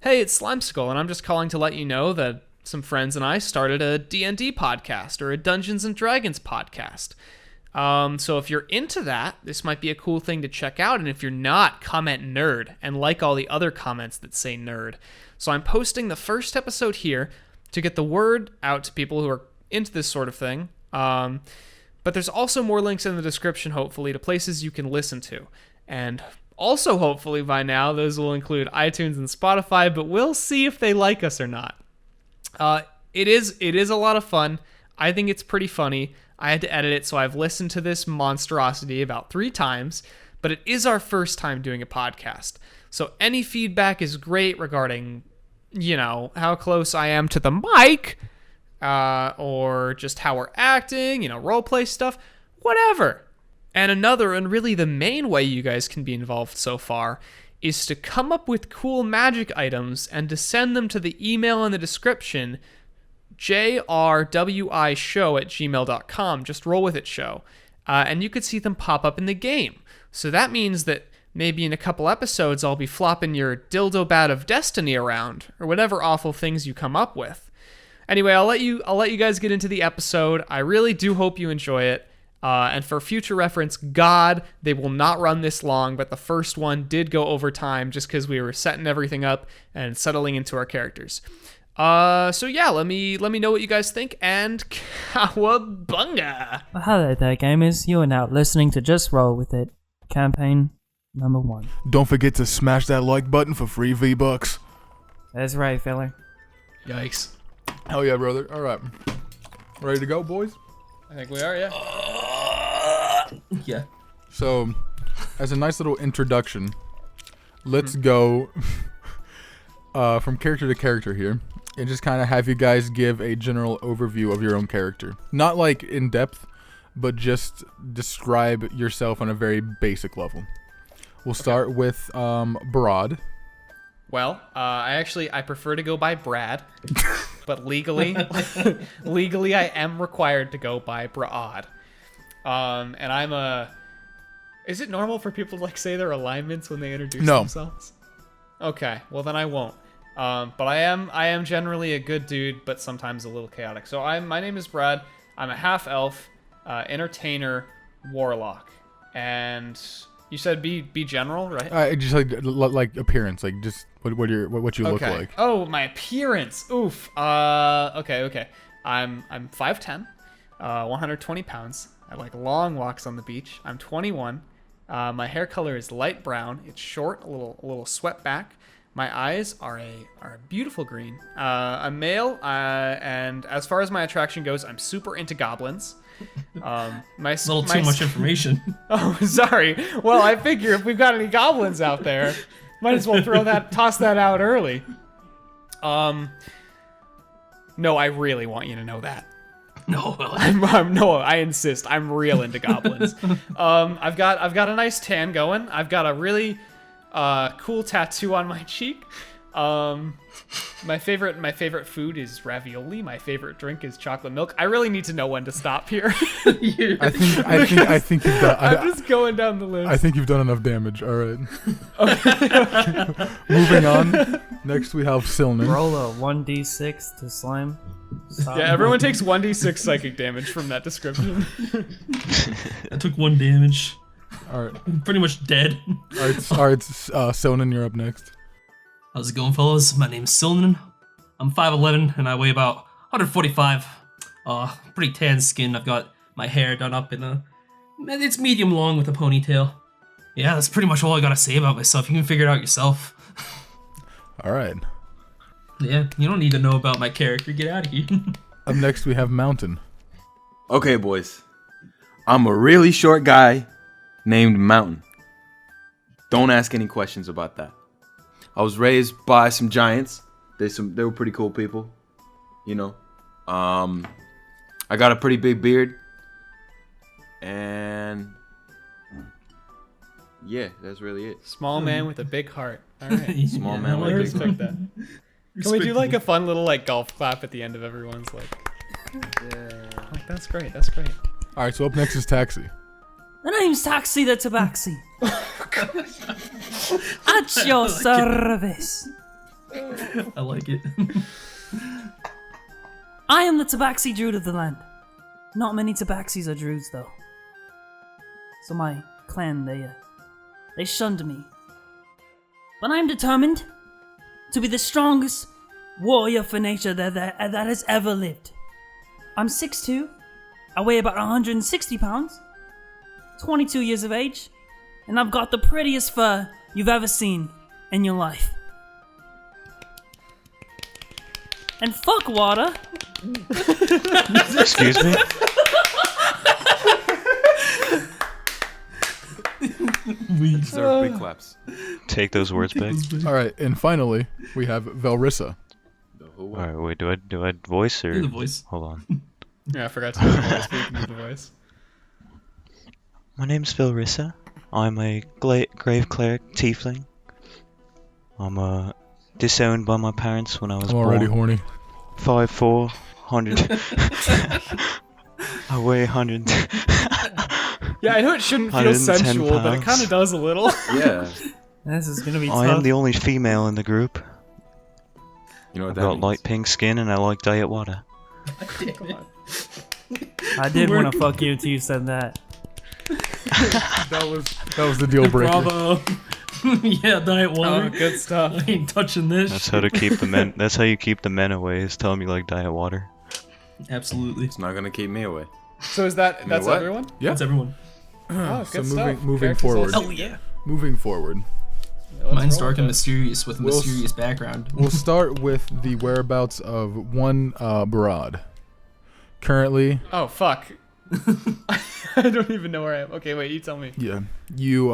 Hey, it's Slimecicle, and I'm just calling to let you know that some friends and I started a D&D podcast, or a Dungeons & Dragons podcast. So if you're into that, this might be a cool thing to check out, and if you're not, comment nerd, and like all the other comments that say nerd. So I'm posting the first episode here to get the word out to people who are into this sort of thing. But there's also more links in the description, hopefully, to places you can listen to. And also, hopefully, by now, those will include iTunes and Spotify, but we'll see if they like us or not. It is a lot of fun. I think it's pretty funny. I had to edit it, so I've listened to this monstrosity about 3 times, but it is our first time doing a podcast. So any feedback is great regarding, how close I am to the mic, or just how we're acting, roleplay stuff, whatever. And another, and really the main way you guys can be involved so far, is to come up with cool magic items and to send them to the email in the description, jrwishow@gmail.com. Just roll with it, show. And you could see them pop up in the game. So that means that maybe in a couple episodes I'll be flopping your dildo bat of destiny around, or whatever awful things you come up with. Anyway, I'll let you guys get into the episode. I really do hope you enjoy it. And for future reference, God, they will not run this long, but the first one did go over time just because we were setting everything up and settling into our characters. So yeah, let me know what you guys think, and cowabunga! Well, hello there, gamers. You are now listening to Just Roll With It, campaign number 1. Don't forget to smash that like button for free V-Bucks. That's right, fella. Yikes. Hell yeah, brother. All right. Ready to go, boys? I think we are, yeah. Yeah. So, as a nice little introduction, let's go from character to character here, and just kind of have you guys give a general overview of your own character. Not like in depth, but just describe yourself on a very basic level. We'll start with Br'aad. Well, I prefer to go by Br'aad, but legally I am required to go by Br'aad. And I'm is it normal for people to say their alignments when they introduce themselves? Okay, well then I won't. But I am generally a good dude, but sometimes a little chaotic. So my name is Br'aad. I'm a half elf, entertainer, warlock, and you said be general, right? Just like appearance, like just what you look like. Oh, my appearance. Oof. Okay. I'm 5'10", 120 pounds. I like long walks on the beach. I'm 21. My hair color is light brown. It's short, a little swept back. My eyes are a beautiful green. I'm male, and as far as my attraction goes, I'm super into goblins. A little too much information. Oh, sorry. Well, I figure if we've got any goblins out there, might as well toss that out early. No, I really want you to know that. No, no, I insist. I'm real into goblins. I've got a nice tan going. I've got a really cool tattoo on my cheek. My favorite food is ravioli. My favorite drink is chocolate milk. I really need to know when to stop here. I think you've done. I'm just going down the list. I think you've done enough damage. All right. Okay. Moving on. Next we have Silnan. Roll a 1d6 to slime. Stop. Yeah, everyone takes 1d6 psychic damage from that description. I took 1 damage. All right. I'm pretty much dead. All right. Silnan, you're up next. How's it going, fellas? My name's Silnan. I'm 5'11", and I weigh about 145. Pretty tan skin. I've got my hair done up in it's medium long with a ponytail. Yeah, that's pretty much all I gotta say about myself. You can figure it out yourself. All right. Yeah, you don't need to know about my character. Get out of here. Up next we have Mountain. Okay, boys. I'm a really short guy named Mountain. Don't ask any questions about that. I was raised by some giants. They were pretty cool people, I got a pretty big beard, and yeah, that's really it. Small man with a big heart. All right. Small man I with a big respect heart. that. Can we do a fun little golf clap at the end of everyone's that's great. That's great. All right. So up next is Taxi. The name's Taxi the Tabaxi. At your service. I like it. I am the Tabaxi Druid of the land. Not many Tabaxis are Druids, though. So my clan, they shunned me. But I am determined to be the strongest warrior for nature that has ever lived. I'm 6'2", I weigh about 160 pounds, 22 years of age, and I've got the prettiest fur you've ever seen in your life. And fuck water. Excuse me? These are big claps. Take those words back. All right, and finally we have Velrissa. Alright, wait, do I voice or? Do the voice. Hold on. Yeah, I forgot to do the voice. But you can do the voice. My name's Velrissa. I'm a grave cleric tiefling. I'm disowned by my parents when I was I'm already born. horny. 5'4", 100. I weigh 100. Yeah, I know it shouldn't feel 110 sensual, but it pounds. kind of does a little. Yeah. This is gonna be tough. I am the only female in the group. You know what I've that got means? light pink skin and I like diet water. I did want to fuck you until you said that. That was the deal breaker. Bravo. Yeah, diet water. Oh, good stuff. I ain't touching this. That's how to keep the men. That's how you keep the men away. Is tell them you like diet water. Absolutely. It's not gonna keep me away. So is that's what? everyone? Yeah. That's everyone. Oh, So good stuff. moving Characters forward. all- Oh yeah. Moving forward, Let's Mine's roll dark with and it. mysterious with a We'll mysterious background. we'll start with the whereabouts of one Br'aad. Currently, Oh, fuck. I don't even know where I am. Okay, wait, you tell me. yeah, you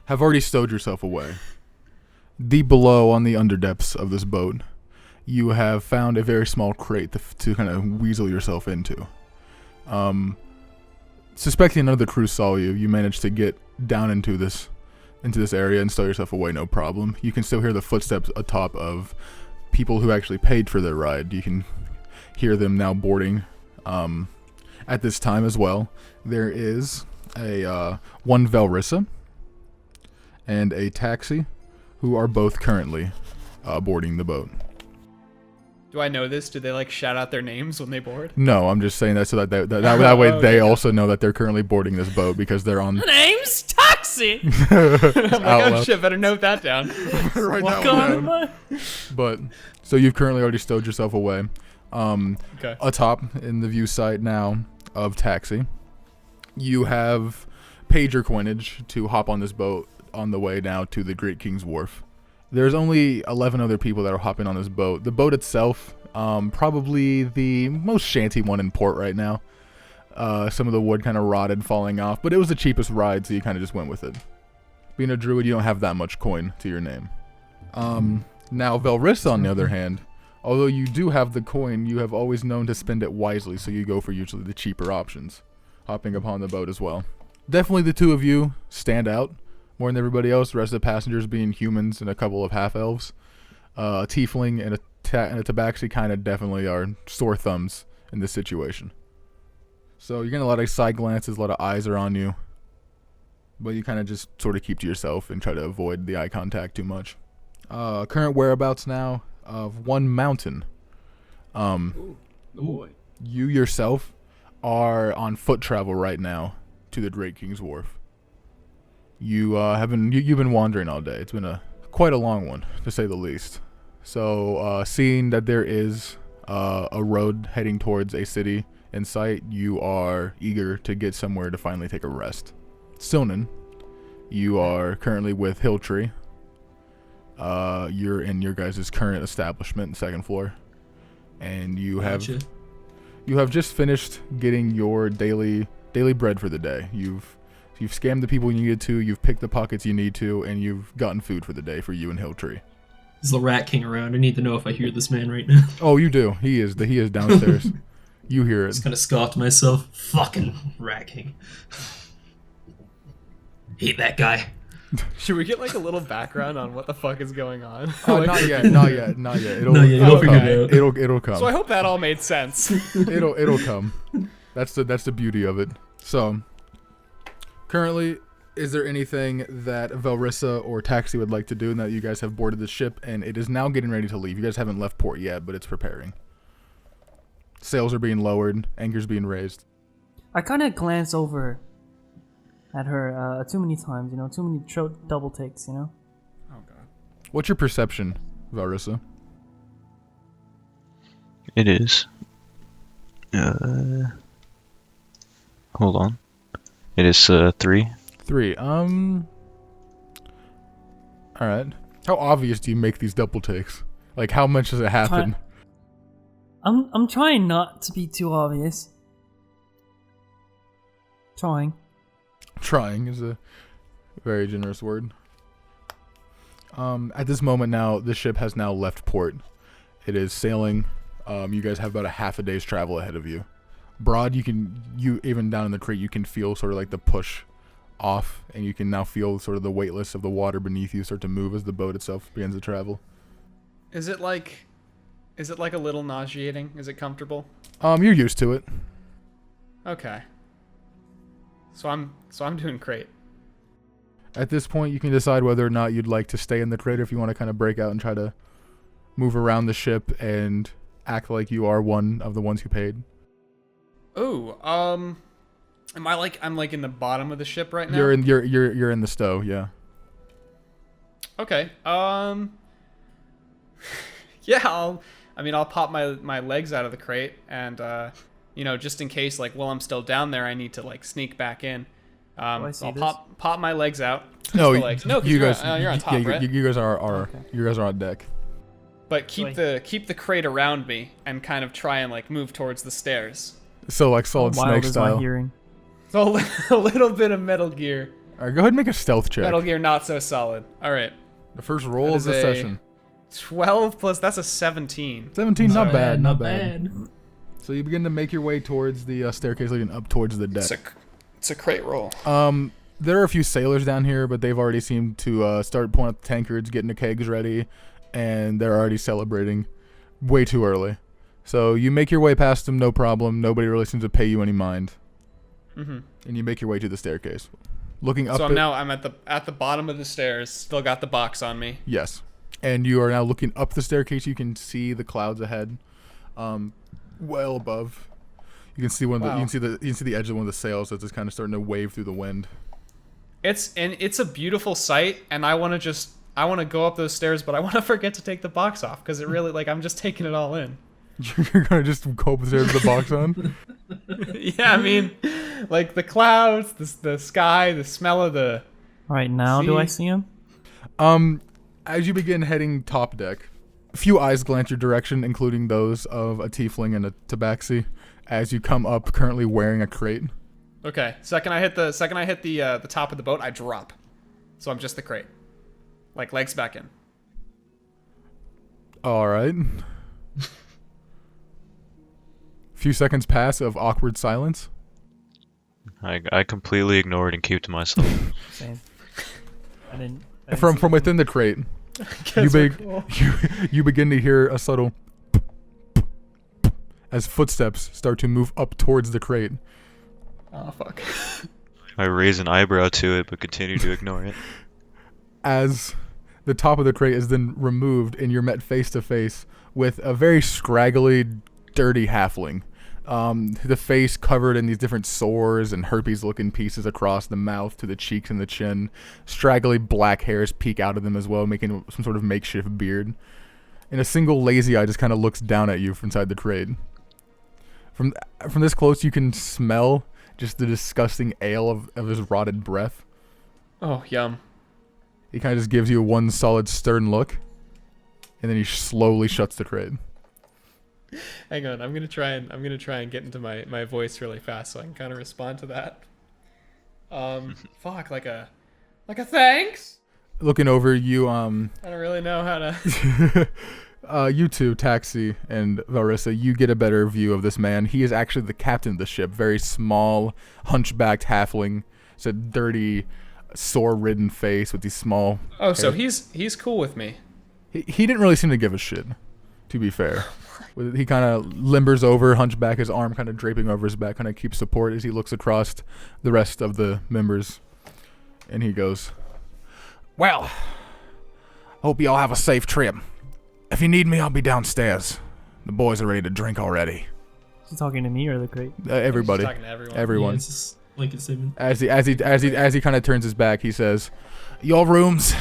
have already stowed yourself away. Deep below, on the underdepths of this boat, you have found a very small crate to kind of weasel yourself into. Suspecting none of the crew saw you, you managed to get down into this area and stow yourself away, no problem. You can still hear the footsteps atop of people who actually paid for their ride. You can hear them now boarding. At this time as well, there is a one Velrissa and a taxi, who are both currently boarding the boat. Do I know this? Do they like shout out their names when they board? No, I'm just saying that so that that way Okay. they also know that they're currently boarding this boat because they're on. Name's Taxi. I'm like, Out oh loud. shit, better note that down. Write that Walk one on down. my- But so you've currently already stowed yourself away. Okay. Atop in the view sight now of taxi, you have paid your coinage to hop on this boat on the way now to the Great King's Wharf. There's only 11 other people that are hopping on this boat. The boat itself, probably the most shanty one in port right now. Some of the wood kind of rotted, falling off, but it was the cheapest ride, so you kind of just went with it. Being a druid, you don't have that much coin to your name. Now, Velrissa, on the other hand, although you do have the coin, you have always known to spend it wisely, so you go for usually the cheaper options, hopping upon the boat as well. Definitely the two of you stand out more than everybody else, the rest of the passengers being humans and a couple of half-elves. A tiefling and a tabaxi kind of definitely are sore thumbs in this situation. So you're getting a lot of side glances, a lot of eyes are on you, but you kind of just sort of keep to yourself and try to avoid the eye contact too much. Current whereabouts now of one mountain. Oh boy. You yourself are on foot travel right now to the Great King's Wharf. You you've been wandering all day. It's been quite a long one, to say the least. So, seeing that there is a road heading towards a city in sight, you are eager to get somewhere to finally take a rest. Silnan, you are currently with Hilltree. You're in your guys' current establishment, second floor, and you have just finished getting your daily bread for the day. You've scammed the people you needed to, you've picked the pockets you need to, and you've gotten food for the day for you and Hilltree. Is the Rat King around? I need to know if I hear this man right now. Oh, you do. He is downstairs. You hear it. Just kind of scoffed to myself. Fucking Rat King. Hate that guy. Should we get like a little background on what the fuck is going on? Not yet. It'll You'll come. figure it out. It'll come. So I hope that all made sense. It'll come. That's the beauty of it. So, currently, Is there anything that Velrissa or Taxi would like to do now that you guys have boarded the ship and it is now getting ready to leave? You guys haven't left port yet, but it's preparing. Sails are being lowered, anchors being raised. I kind of glance over at her too many times, too many double takes, Oh god. What's your perception, Velrissa? It is. Hold on. It is 3. 3. Alright. How obvious do you make these double takes? Like, how much does it happen? I'm trying not to be too obvious. Trying. Trying is a very generous word. At this moment now, the ship has now left port. It is sailing. You guys have about a half a day's travel ahead of you. Br'aad, you even down in the crate, you can feel sort of like the push off, and you can now feel sort of the weightless of the water beneath you start to move as the boat itself begins to travel. Is it like a little nauseating? Is it comfortable? You're used to it. Okay. So I'm doing great. At this point, you can decide whether or not you'd like to stay in the crate, or if you want to kind of break out and try to move around the ship and act like you are one of the ones who paid. Ooh, I'm like in the bottom of the ship right now? You're in the stow, yeah. Okay. Yeah, I'll pop my legs out of the crate and just in case, like, while I'm still down there, I need to like sneak back in. I see I'll this? pop my legs out. No, the legs. No, 'cause you're on top, yeah, right? you guys are Okay. you guys are on deck. But keep the crate around me and kind of try and like move towards the stairs. So like Solid Wild Snake is style. my hearing. So a little bit of Metal Gear. All right, go ahead and make a stealth check. Metal Gear not so solid. All right. The first roll That of is the a- session. 12 plus that's a 17. 17, not bad, not bad. bad. So you begin to make your way towards the staircase leading up towards the deck. It's a crate roll. There are a few sailors down here, but they've already seemed to start pulling up the tankards, getting the kegs ready, and they're already celebrating way too early. So you make your way past them, no problem. Nobody really seems to pay you any mind. Mm-hmm. And you make your way to the staircase. Looking up So I'm at the bottom of the stairs. Still got the box on me. Yes. And you are now looking up the staircase. You can see the clouds ahead, well above. You can see you can see the edge of one of the sails that's just kind of starting to wave through the wind. It's a beautiful sight, and I want to go up those stairs, but I want to forget to take the box off because it really I'm just taking it all in. You're gonna just go up the stairs with the box on. Yeah, I mean, like the clouds, the sky, the smell of the. All right, now do I see him? As you begin heading top deck, a few eyes glance your direction, including those of a tiefling and a tabaxi, as you come up, currently wearing a crate. Okay, second I hit the top of the boat, I drop. So I'm just the crate, like legs back in. All right. Few seconds pass of awkward silence. I completely ignored and kept to myself. Same. I didn't From within the crate, you begin to hear a subtle as footsteps start to move up towards the crate. Oh fuck. I raise an eyebrow to it, but continue to ignore it. As the top of the crate is then removed, and you're met face to face with a very scraggly, dirty halfling. The face covered in these different sores and herpes-looking pieces across the mouth to the cheeks and the chin. Straggly black hairs peek out of them as well, making some sort of makeshift beard. And a single lazy eye just kind of looks down at you from inside the crate. From this close, you can smell just the disgusting ale of his rotted breath. Oh, yum. He kind of just gives you one solid stern look, and then he slowly shuts the crate. Hang on, I'm gonna try and get into my voice really fast so I can kind of respond to that. Fuck, like a thanks. Looking over you, I don't really know how to. You two, Taxi and Velrissa, you get a better view of this man. He is actually the captain of the ship. Very small, hunchbacked halfling. It's a dirty, sore-ridden face with these small. Oh, so he's cool with me. He didn't really seem to give a shit, to be fair. He kind of limbers over, hunchback, his arm kind of draping over his back, kind of keeps support as he looks across the rest of the members. And he goes, well, hope you all have a safe trip. If you need me, I'll be downstairs. The boys are ready to drink already. Is he talking to me or the crate? Everybody. He's talking to everyone. Everyone. Yeah, it's just like a statement. As he kind of turns his back, he says, your rooms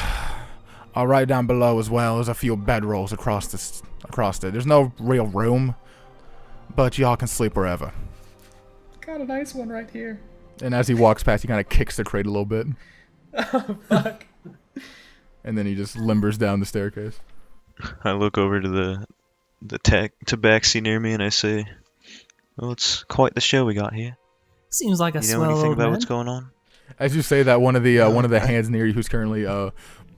are right down below as well. There's a few bedrolls across it. There's no real room, but y'all can sleep wherever. Got a nice one right here. And as he walks past, he kind of kicks the crate a little bit. Oh, fuck. And then he just limbers down the staircase. I look over to the tabaxi near me and I say, well, it's quite the show we got here. Seems like a You know swell anything old about man. what's going on? As you say that, one of the hands near you, who's currently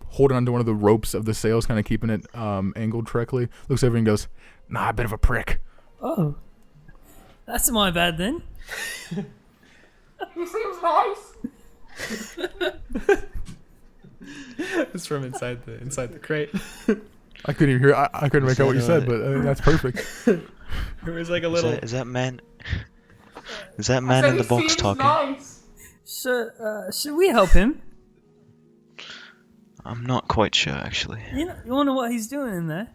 holding onto one of the ropes of the sails, kind of keeping it angled correctly, looks over and goes, "Nah, a bit of a prick." Oh, that's my bad then. He seems nice. It's from inside the crate. I couldn't even hear. I couldn't make out what you said, but that's perfect. It was like a little. Is that man? Is that man in the box talking? Nice. Should we help him? I'm not quite sure, actually. You wonder what he's doing in there?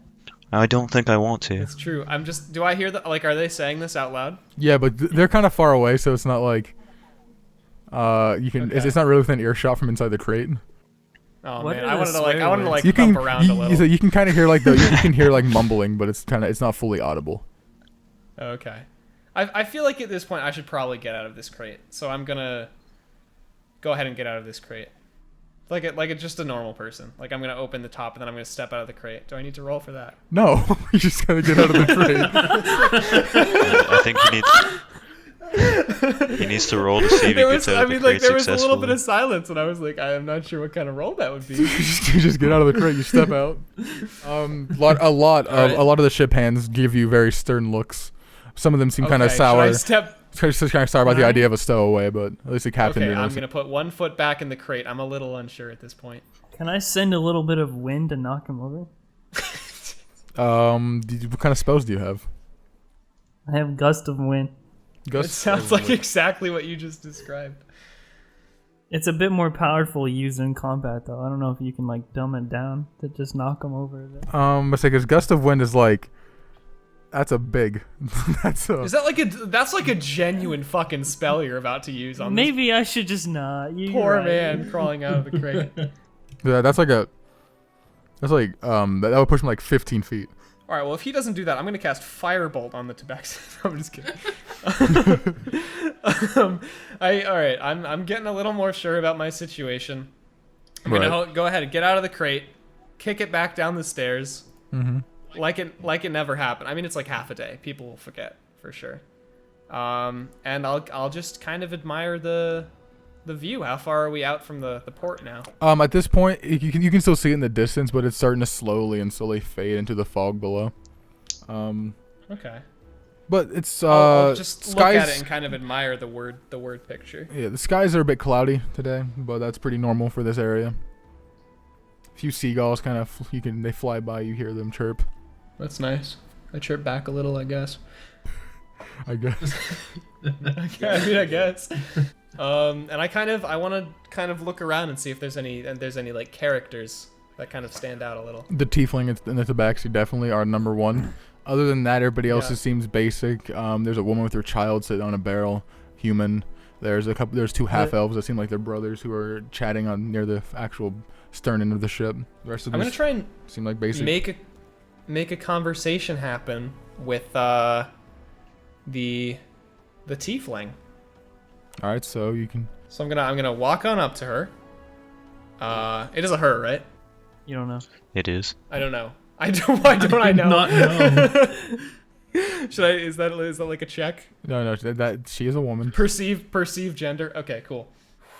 I don't think I want to. It's true. Do I hear that? Like, are they saying this out loud? Yeah, but they're kind of far away, so it's not like you can. Okay. It's not really within earshot from inside the crate. Oh What man, are I the wanted to swear words? You bump can around a little. so you can kind of hear like you can hear like mumbling, but it's not fully audible. Okay. I feel like at this point I should probably get out of this crate, so I'm gonna go ahead and get out of this crate. Like it's just a normal person. Like I'm gonna open the top and then I'm gonna step out of the crate. Do I need to roll for that? No, you just gotta get out of the crate. I think he needs to roll to see if he gets out of the crate there was a little successfully. bit of silence, and I was like, I am not sure what kind of roll that would be. you just get out of the crate. You step out. A lot of the ship hands give you very stern looks. Some of them seem kind of sour. Should I step? Just kind of sour about the idea of a stowaway, but at least the captain Okay, didn't. I'm gonna put 1 foot back in the crate. I'm a little unsure at this point. Can I send a little bit of wind to knock him over? What kind of spells do you have? I have gust of wind. It sounds like exactly what you just described. It's a bit more powerful used in combat, though. I don't know if you can like dumb it down to just knock him over a bit. It's like, 'cause gust of wind is like, that's a big. That's like a genuine fucking spell you're about to use on Maybe I should just not. this poor man crawling out of the crate. Yeah, that would push him like 15 feet. All right, well, if he doesn't do that, I'm gonna cast Firebolt on the tabaxi. I'm just kidding. I'm getting a little more sure about my situation. I'm gonna go ahead and get out of the crate, kick it back down the stairs, like it never happened. I mean, it's like half a day. People will forget for sure. And I'll just kind of admire the view. How far are we out from the port now? At this point, you can still see it in the distance, but it's starting to slowly fade into the fog below. Okay. But it's I'll just skies, look at it and kind of admire the word picture. Yeah, the skies are a bit cloudy today, but that's pretty normal for this area. A few seagulls they fly by, you hear them chirp. That's nice. I chirp back a little, I guess. I guess. I guess. And I want to kind of look around and see if there's any like characters that kind of stand out a little. The tiefling and the tabaxi definitely are number one. Other than that, everybody else seems basic. There's a woman with her child sitting on a barrel, human. There's 2 half elves that seem like they're brothers who are chatting near the actual stern end of the ship. The rest of I'm them gonna try and seem like basic. make a conversation happen with the tiefling. All right, so you can. So I'm gonna walk on up to her. It is a her, right? You don't know. It is. I don't know. Why don't I know? Not know. Should I? Is that like a check? No, that she is a woman. Perceive gender. Okay, cool.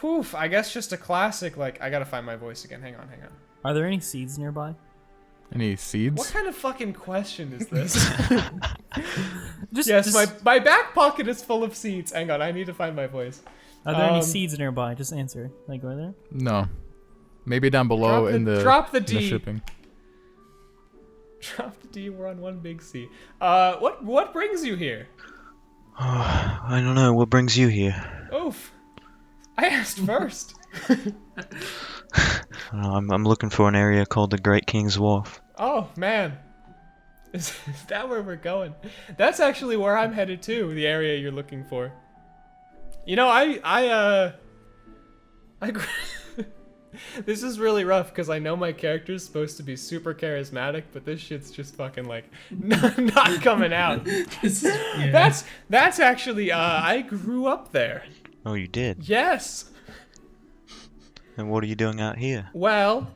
Whew, I guess just a classic. Like I gotta find my voice again. Hang on. Are there any seeds nearby? Any seeds? What kind of fucking question is this? Just, Yes, my back pocket is full of seeds. Hang on, I need to find my voice. Are there any seeds nearby? Just answer. Like, are there? No. Maybe down below Drop the in the D. shipping. Drop the D. We're on one big C. What brings you here? I don't know. What brings you here? Oof. I asked first. I'm looking for an area called the Great King's Wharf. Oh man, is that where we're going? That's actually where I'm headed to. The area you're looking for. You know, this is really rough because I know my character's supposed to be super charismatic, but this shit's just fucking like not coming out. Yeah. That's actually I grew up there. Oh, you did? Yes. And what are you doing out here? Well,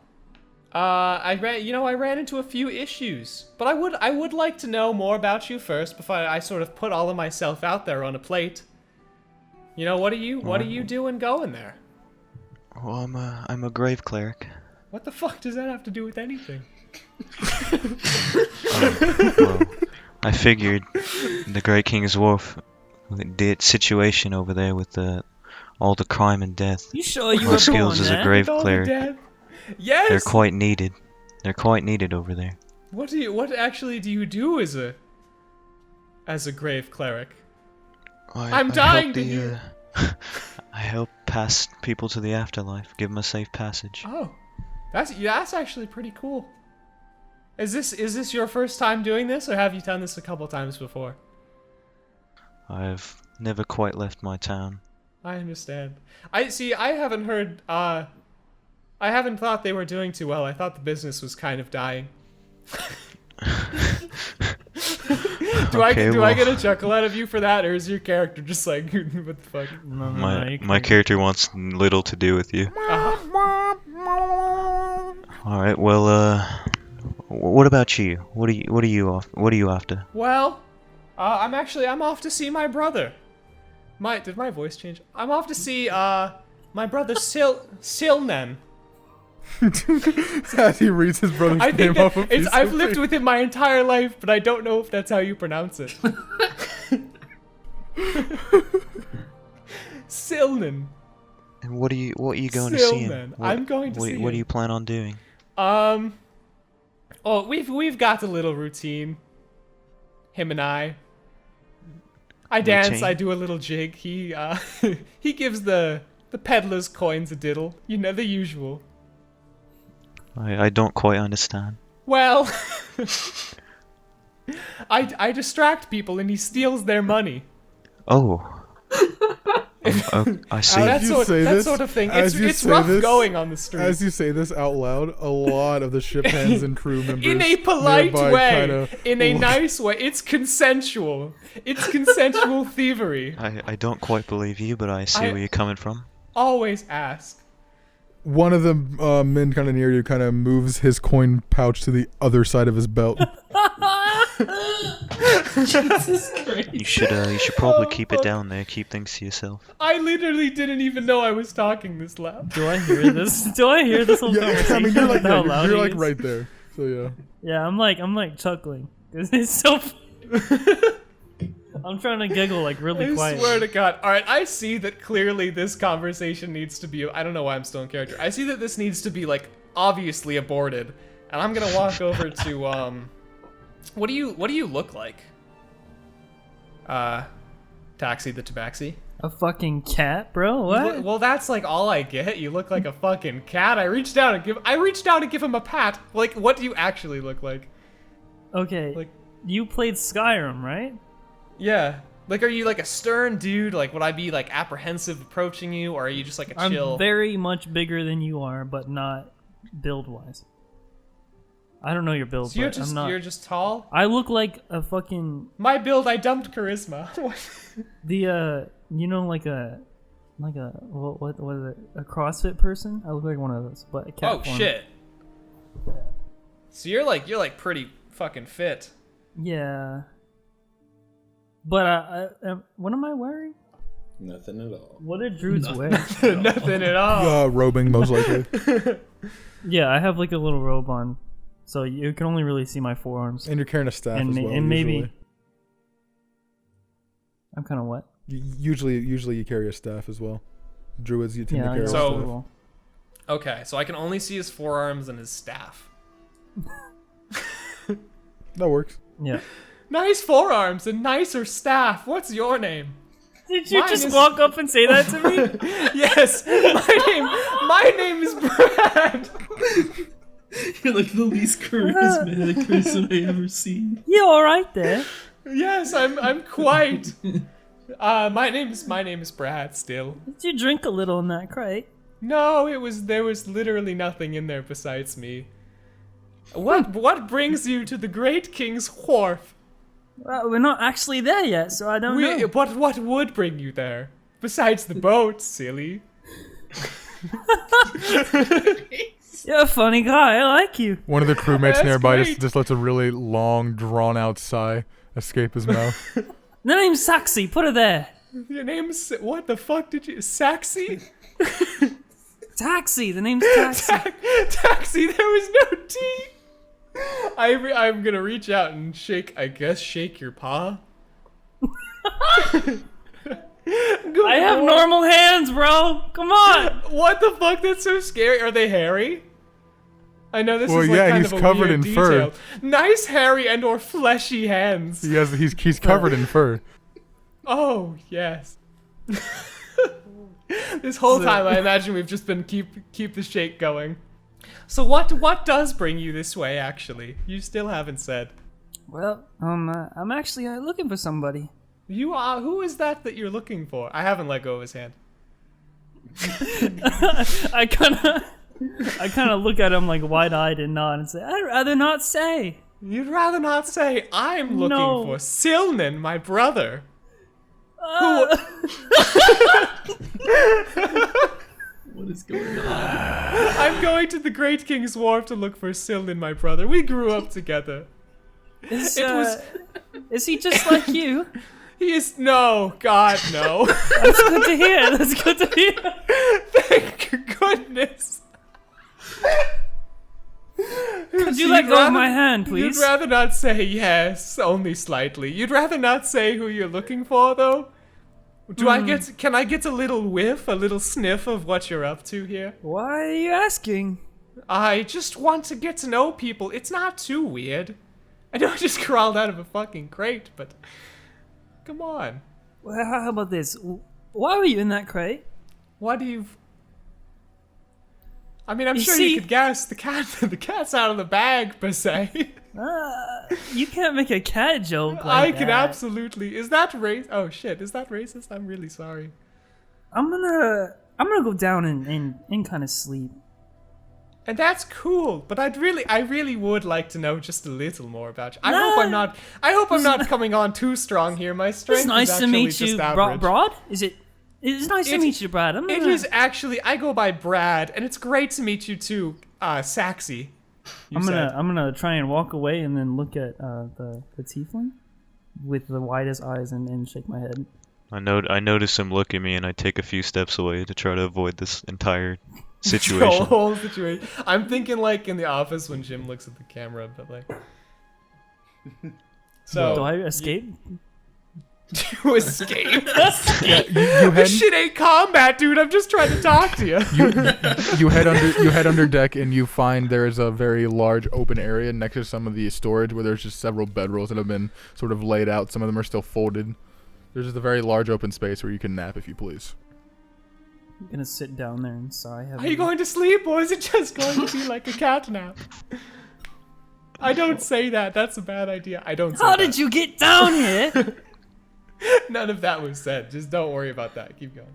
I ran into a few issues, but I would like to know more about you first before I sort of put all of myself out there on a plate. You know, what are you doing going there? Well, I'm a grave cleric. What the fuck does that have to do with anything? Well, I figured the Great King's Wharf, the situation over there with all the crime and death. You sure you My were skills born as a there? grave All the cleric, dead? Yes. they're quite needed. They're quite needed over there. What actually do you do as a grave cleric? I'm dying to hear. I help pass people to the afterlife, give them a safe passage. Oh, that's actually pretty cool. Is this your first time doing this, or have you done this a couple times before? I've never quite left my town. I understand. I haven't heard. I haven't thought they were doing too well. I thought the business was kind of dying. Do I get a chuckle out of you for that, or is your character just like, what the fuck? My character wants little to do with you. All right. Well, what about you? What are you after? Well, I'm off to see my brother. Did my voice change? I'm off to see my brother Silnen. As he reads his brother's I name think off a piece I've of lived paper. with him my entire life, but I don't know if that's how you pronounce it. Silnen. And what are you going to see him? Silnen. I'm going to see What do him. you plan on doing? Oh, we've got a little routine. Him and I dance. Routine? I do a little jig. He he gives the peddler's coins a diddle. You know, the usual. I don't quite understand. Well, I distract people and he steals their money. Oh. I see. That you sort, say that this- sort of thing. as you It's say rough this- going on the street. As you say this out loud, a lot of the ship hands and crew members In a polite nearby way, kinda in a look- nice way. It's consensual. It's consensual thievery. I don't quite believe you, but I see where you're coming from. Always ask. One of the men kind of near you kind of moves his coin pouch to the other side of his belt. You should probably keep it down there. Keep things to yourself. I literally didn't even know I was talking this loud. Do I hear this? Do I hear this whole Yeah, conversation? I mean you're like How loud you're it like is? right there. So yeah. Yeah, I'm like chuckling because it's so. I'm trying to giggle like really I quiet. swear to God. Alright, I see that clearly this conversation needs to be... I don't know why I'm still in character. I see that this needs to be, like, obviously aborted. And I'm gonna walk over to, What do you look like? Taxi the Tabaxi? A fucking cat, bro? What? Well, that's like all I get. You look like a fucking cat. I reached down to give him a pat. Like, what do you actually look like? Okay, Like- you played Skyrim, right? Yeah. Like, are you like a stern dude? Like, would I be like apprehensive approaching you, or are you just like a chill? I'm very much bigger than you are, but not build-wise. I don't know your build, So you're but just I'm not. you're just tall. I look like a fucking My build, I dumped charisma. you know, like a what is it? A CrossFit person? I look like one of those, but a cat Oh form. shit. So you're like pretty fucking fit. Yeah. But what am I wearing? Nothing at all. What did druids wear? Nothing at all. Robing most likely. Yeah, I have like a little robe on, so you can only really see my forearms. And you're carrying a staff And as ma- well. and maybe- usually. I'm kind of what? Usually you carry a staff as well. Druids you tend Yeah, to I carry a got So- a staff. little. Okay, so I can only see his forearms and his staff. That works. Yeah. Nice forearms and nicer staff. What's your name? Did you Mine just is- walk up and say that to me? Yes, My name is Br'aad. You're like the least charismatic person I ever seen. You alright there? Yes, I'm quite. My name is Br'aad still. Did you drink a little in that crate? No, there was literally nothing in there besides me. What brings you to the Great King's Wharf? Well, we're not actually there yet, so I don't know. What would bring you there? Besides the boat, silly. You're a funny guy, I like you. One of the crewmates That's nearby great. just lets a really long, drawn-out sigh escape his mouth. The name's Saxy, put her there. Your name's... What the fuck did you... Saxy? Taxi, the name's Taxi. Taxi, there was no T. I'm gonna reach out and shake your paw. I have normal hands, bro. Come on. What the fuck? That's so scary. Are they hairy? I know this Well, is like yeah, kind he's of a covered weird in fur. detail. Nice hairy and or fleshy hands. He's covered in fur. Oh yes. This whole time, I imagine we've just been keep the shake going. So what does bring you this way? Actually, you still haven't said. Well, I'm actually looking for somebody. You are. Who is that you're looking for? I haven't let go of his hand. I kind of look at him like wide-eyed and nod and say, I'd rather not say. You'd rather not say. I'm looking No. for Silnan, my brother. What is going on? I'm going to the Great King's Wharf to look for Silnan, my brother. We grew up together. Is, It was- is he just like you? He is no, God, no. That's good to hear. That's good to hear. Thank goodness. Could you let go of my hand, please? You'd rather not say yes, only slightly. You'd rather not say who you're looking for, though? Can I get a little whiff, a little sniff of what you're up to here? Why are you asking? I just want to get to know people. It's not too weird. I know I just crawled out of a fucking crate, but come on. Well, how about this? Why were you in that crate? What do you... I mean, I'm You sure see- you could guess. The cat's out of the bag, per se. You can't make a cat joke like I that. can absolutely... Is that racist? Oh, shit. Is that racist? I'm really sorry. I'm gonna go down and kind of sleep. And that's cool, but I really would like to know just a little more about you. I hope I'm not coming on too strong here. My strength It's nice is to actually meet you, just average. Br'aad. It's nice to meet you, Br'aad. It is actually. I go by Br'aad, and it's great to meet you too, Saxy. I'm gonna try and walk away and then look at the tiefling with the widest eyes and shake my head. I notice him look at me, and I take a few steps away to try to avoid this entire The situation. whole situation. I'm thinking like in the office when Jim looks at the camera, but like. So Do I escape? you escape. You head This shit ain't combat, dude. I'm just trying to talk to you. you head under deck and you find there is a very large open area next to some of the storage where there's just several bedrolls that have been sort of laid out. Some of them are still folded. There's just a very large open space where you can nap if you please. I'm gonna sit down there and sigh. Are you going to sleep, or is it just going to be like a cat nap? I don't say that. That's a bad idea. I don't say How that. did you get down here? None of that was said. Just don't worry about that. Keep going.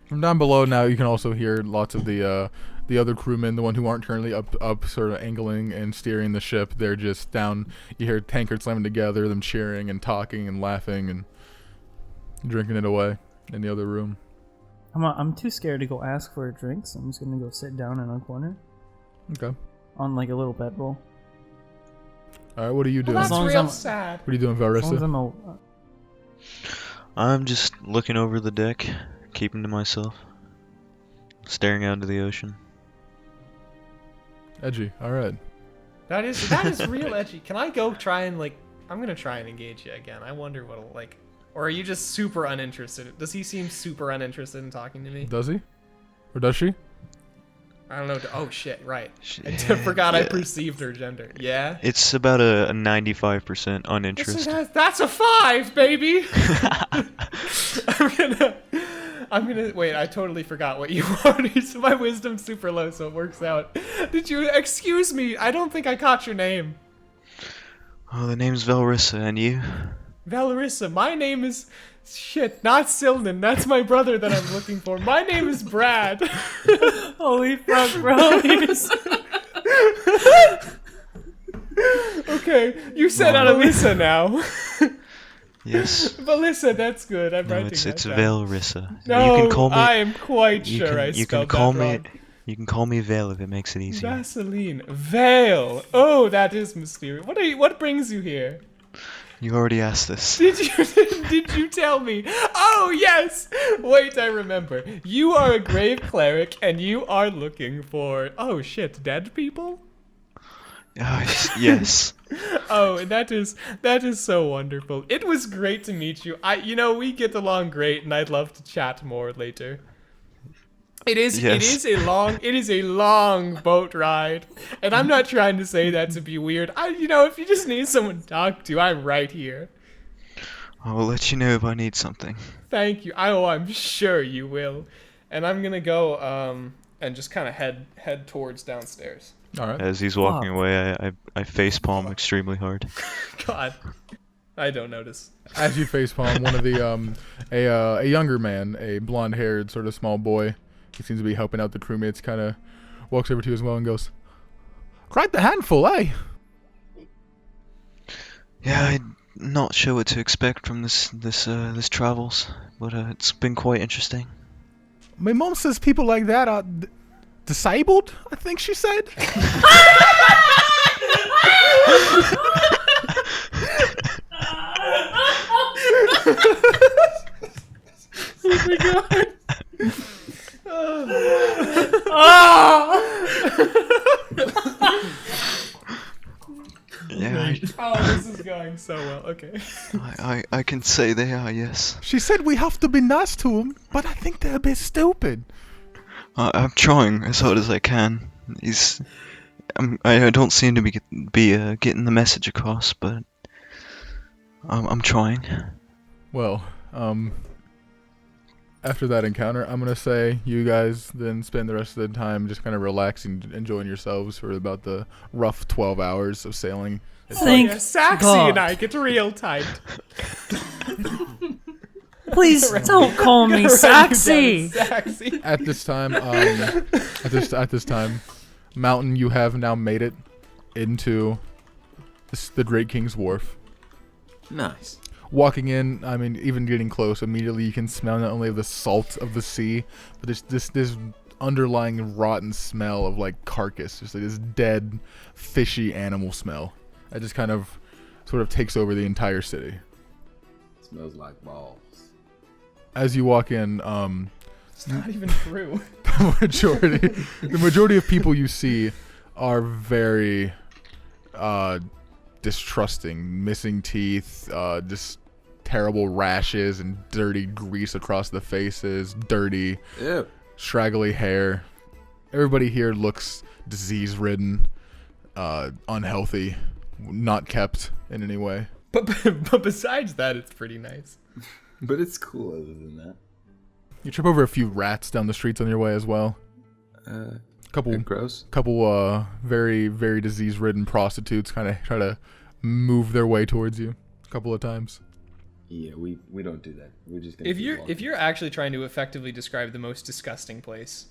From down below now, you can also hear lots of the other crewmen, the one who aren't currently up, sort of angling and steering the ship. They're just down. You hear tankards slamming together, them cheering and talking and laughing and drinking it away in the other room. I'm too scared to go ask for a drink, so I'm just gonna go sit down in a corner Okay. on like a little bedroll. All right. What are you doing? Well, that's long as real I'm- sad. What are you doing, As long as Velrissa? I'm I'm just looking over the deck, keeping to myself, staring out into the ocean. Edgy. All right. That is real edgy. Can I go try and like? I'm gonna try and engage you again. I wonder what'll like. Or are you just super uninterested? Does he seem super uninterested in talking to me? Does he? Or does she? I don't know. Oh shit! Right. I Yeah, forgot I yeah. perceived her gender. Yeah. It's about a 95% uninterest. That's a 5, baby. I'm gonna wait. I totally forgot what you already. So my wisdom's super low, so it works out. Did you excuse me? I don't think I caught your name. Oh, the name's Velrissa, and you? Velrissa. My name is not Silnan. That's my brother that I'm looking for. My name is Br'aad. Holy fuck, bro. Okay, you said Velrissa now. Yes. Velrissa, that's good. I'm No, writing it's that down. Velrissa. No, you can call me. I am quite you sure can, I you spelled can call that me. wrong. You can call me Vale if it makes it easier. Vaseline. Vale. Oh, that is mysterious. What brings you here? You already asked this. Did you tell me? Oh, yes. Wait, I remember. You are a grave cleric and you are looking for oh shit, dead people? Yes. Oh, that is so wonderful. It was great to meet you. We get along great and I'd love to chat more later. It is a long boat ride. And I'm not trying to say that to be weird. If you just need someone to talk to, I'm right here. I will let you know if I need something. Thank you. I'm sure you will. And I'm going to go and just kind of head towards downstairs. All right. As he's walking away, I facepalm extremely hard. God. I don't notice. As you facepalm, one of the a younger man, a blonde-haired sort of small boy, he seems to be helping out the crewmates, kind of walks over to you as well and goes, "Quite the handful, eh?" Yeah, I'm not sure what to expect from this travels, but it's been quite interesting. My mom says people like that are disabled, I think she said. Oh my god. Yeah, This is going so well. Okay. I can say they are, yes. She said we have to be nice to them, but I think they're a bit stupid. I'm trying as hard as I can. I don't seem to be getting the message across, but I'm trying. Well, after that encounter, I'm gonna say you guys then spend the rest of the time just kind of relaxing, enjoying yourselves for about the rough 12 hours of sailing. Thank Saxy God. and I get real tight. Please don't call me Saxy. Saxy. At this time, at this time, Mountain, you have now made it into the Great King's Wharf. Nice. Walking in, I mean, even getting close, immediately you can smell not only the salt of the sea, but this underlying rotten smell of like carcass, just like this dead, fishy animal smell. That just kind of, sort of takes over the entire city. Smells like balls. As you walk in, It's not even true. the majority of people you see are very distrusting, missing teeth, just terrible rashes and dirty grease across the faces, dirty, Ew. straggly hair. Everybody here looks disease-ridden, unhealthy, not kept in any way. But besides that, it's pretty nice. But it's cool other than that. You trip over a few rats down the streets on your way as well. Couple gross. Couple very, very disease-ridden prostitutes kind of try to move their way towards you a couple of times. Yeah, we don't do that. We're just gonna If you're actually trying to effectively describe the most disgusting place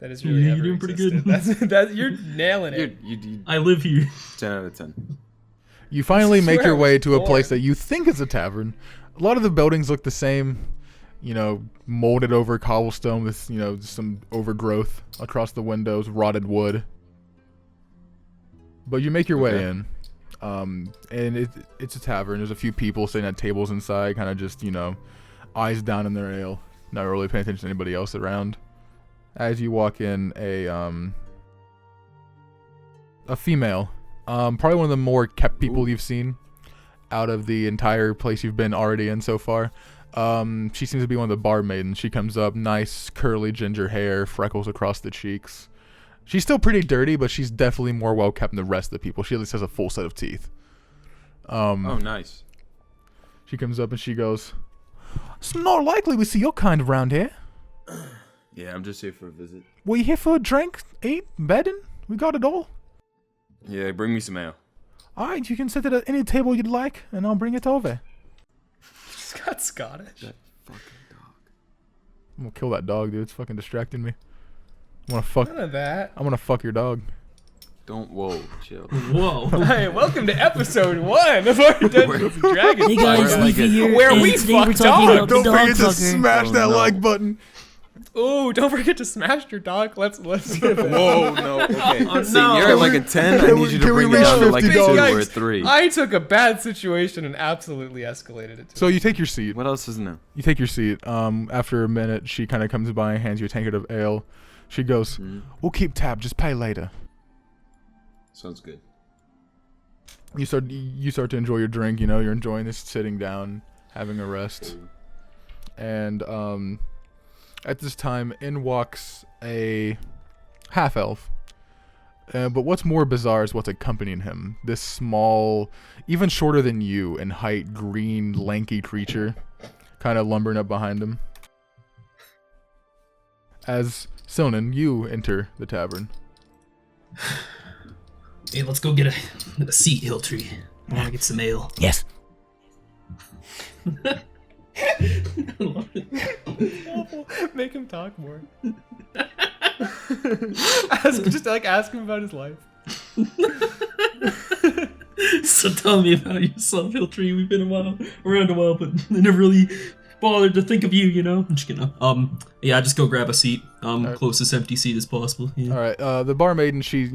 that is really Yeah, ever you're doing pretty existed, good. that's you're nailing it. You I live here. 10 out of 10. You finally This is make where your I way was to a born. place that you think is a tavern. A lot of the buildings look the same, molded over cobblestone with, some overgrowth across the windows, rotted wood. But you make your way in, and it's a tavern. There's a few people sitting at tables inside, kind of just, eyes down in their ale, not really paying attention to anybody else around. As you walk in, a female, probably one of the more kept people you've seen out of the entire place you've been already in so far. She seems to be one of the barmaidens. She comes up, nice curly ginger hair, freckles across the cheeks. She's still pretty dirty, but she's definitely more well kept than the rest of the people. She at least has a full set of teeth. Oh, nice. She comes up and she goes, "It's not likely we see your kind around here." Yeah, I'm just here for a visit. Well, you here for a drink, eat, bedding? We got it all. Yeah, bring me some ale. All right, you can sit at any table you'd like, and I'll bring it over. He's got Scottish. That fucking dog. I'm gonna kill that dog, dude. It's fucking distracting me. I wanna fuck. None of that. I wanna fuck your dog. Whoa, chill. Whoa. Hey, welcome to episode 1 of our Dungeons and Dragons Hey guys, podcast. Leafy here, Where and we today we're fuck talking dogs. about the dog fucker. smash that like button. Ooh, don't forget to smash your dog. Let's Whoa, no, okay. Oh, See, no. you're at like a 10. I need you to can we bring it reach down to like a 50 2 dogs? or a 3. I took a bad situation and absolutely escalated it to So you take your seat. What else is new? You take your seat. After a minute, she kind of comes by and hands you a tankard of ale. She goes, "We'll keep tab. Just pay later." Sounds good. You start to enjoy your drink. You know, you're enjoying this sitting down, having a rest, and at this time, in walks a half elf. But what's more bizarre is what's accompanying him. This small, even shorter than you in height, green, lanky creature, kind of lumbering up behind him. As Silnan, you enter the tavern. Hey, let's go get a seat, Hilltree. I want to get some ale. Yes. Make him talk more. Ask him about his life. So tell me about yourself, Hilltree. We've been around a while, but I never really bothered to think of you, you know? I'm just kidding. Yeah, just go grab a seat. Closest empty seat as possible. Yeah. All right. The barmaiden, she's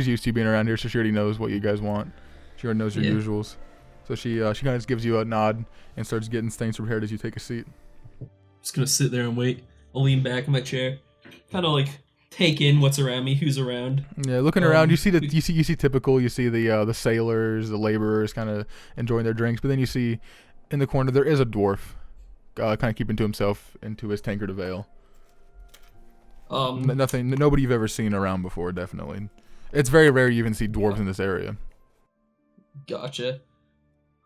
used to being around here, so she already knows what you guys want. She already knows your usuals. So she kind of just gives you a nod and starts getting things prepared as you take a seat. Just gonna sit there and wait. I'll lean back in my chair, kind of like take in what's around me, who's around. Yeah, looking around, you see typical. You see the sailors, the laborers, kind of enjoying their drinks. But then you see in the corner there is a dwarf, kind of keeping to himself into his tankard of ale. Nobody you've ever seen around before. Definitely, it's very rare you even see dwarves in this area. Gotcha.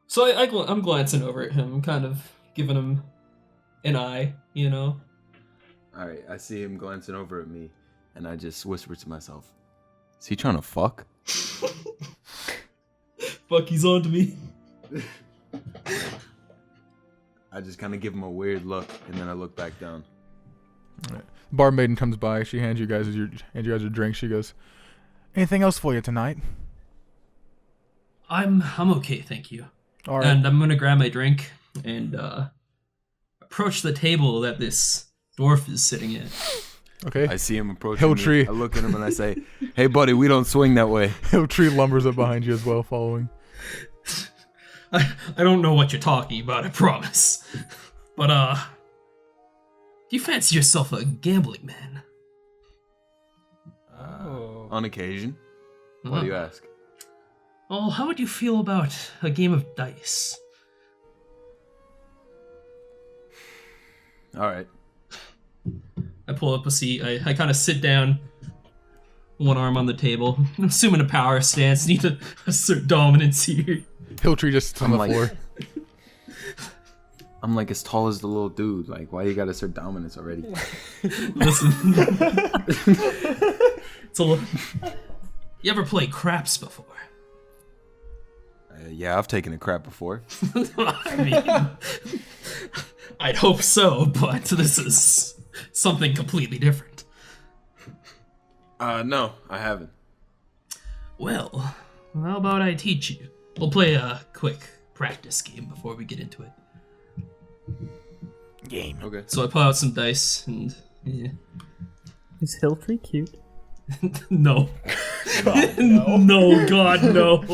So I'm glancing over at him, kind of giving him an eye, you know. All right, I see him glancing over at me, and I just whisper to myself, "Is he trying to fuck?" Fuck, he's on to me. I just kind of give him a weird look, and then I look back down. All right. Barmaiden comes by. She hands you guys your drink. She goes, "Anything else for you tonight?" I'm okay, thank you. All right. And I'm gonna grab my drink and approach the table that this dwarf is sitting at. Okay. I see him approaching Hilltree. me. I look at him and I say, "Hey, buddy, we don't swing that way." Hilltree lumbers up behind you as well, following. I don't know what you're talking about, I promise. But do you fancy yourself a gambling man? On occasion. Why do you ask? Oh, how would you feel about a game of dice? All right. I pull up a seat. I kind of sit down, one arm on the table. I'm assuming a power stance. Need to assert dominance here. Hilltree just sits on the I'm like- floor. I'm like as tall as the little dude. Like, why you gotta assert dominance already? Listen. It's a little... You ever play craps before? Yeah, I've taken a crap before. I mean, I'd hope so, but this is something completely different. No, I haven't. Well, how about I teach you? We'll play a quick practice game before we get into it. Game. Okay. So I pull out some dice and yeah. Is Hilltree cute? No. God, no. No, God, no.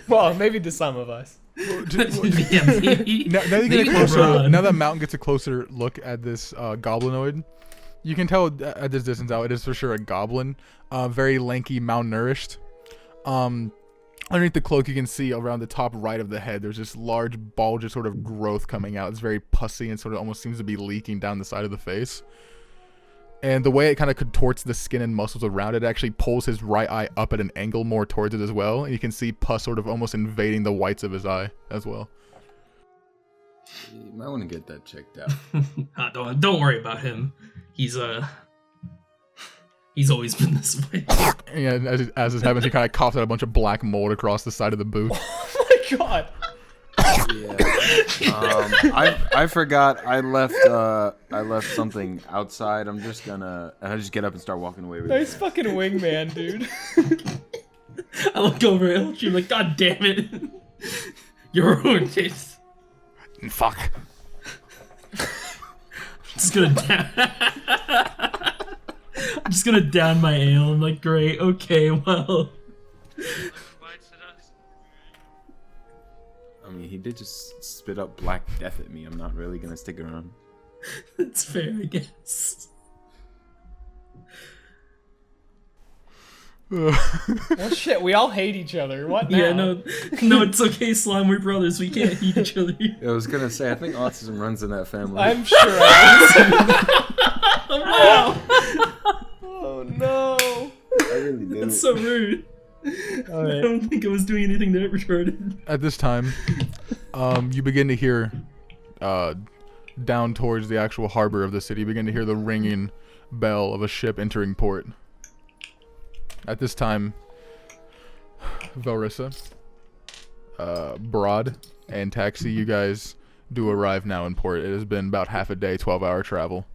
Well, maybe to some of us. Yeah, maybe. Now that you get Maybe a closer, Br'aad. now that Mountain gets a closer look at this goblinoid, you can tell at this distance out it is for sure a goblin. Very lanky, malnourished. Underneath the cloak, you can see around the top right of the head, there's this large bulge of sort of growth coming out. It's very pussy and sort of almost seems to be leaking down the side of the face. And the way it kind of contorts the skin and muscles around it actually pulls his right eye up at an angle more towards it as well. And you can see pus sort of almost invading the whites of his eye as well. You might want to get that checked out. Don't worry about him. He's always been this way. And as this happens, he kind of coughs out a bunch of black mold across the side of the booth. Oh my god. Yeah. I forgot I left something outside. I just get up and start walking away with Nice it. fucking wingman, dude. I look over at Elchie, I'm like, God damn it. You ruined it. Fuck. I'm just gonna down my ale. I'm like, great, okay, well. I mean, he did just spit up black death at me. I'm not really gonna stick around. It's fair, I guess. Well, shit, we all hate each other. What now? Yeah, no, it's okay, Slime, we're brothers. We can't eat each other. I was gonna say, I think autism runs in that family. I'm sure I Wow, Oh no. I really did. that's so rude. I don't think I was doing anything that retarded. At this time, you begin to hear, down towards the actual harbor of the city, you begin to hear the ringing bell of a ship entering port. At this time, Velrissa, Br'aad, and Taxi, you guys do arrive now in port. It has been about half a day, 12-hour travel.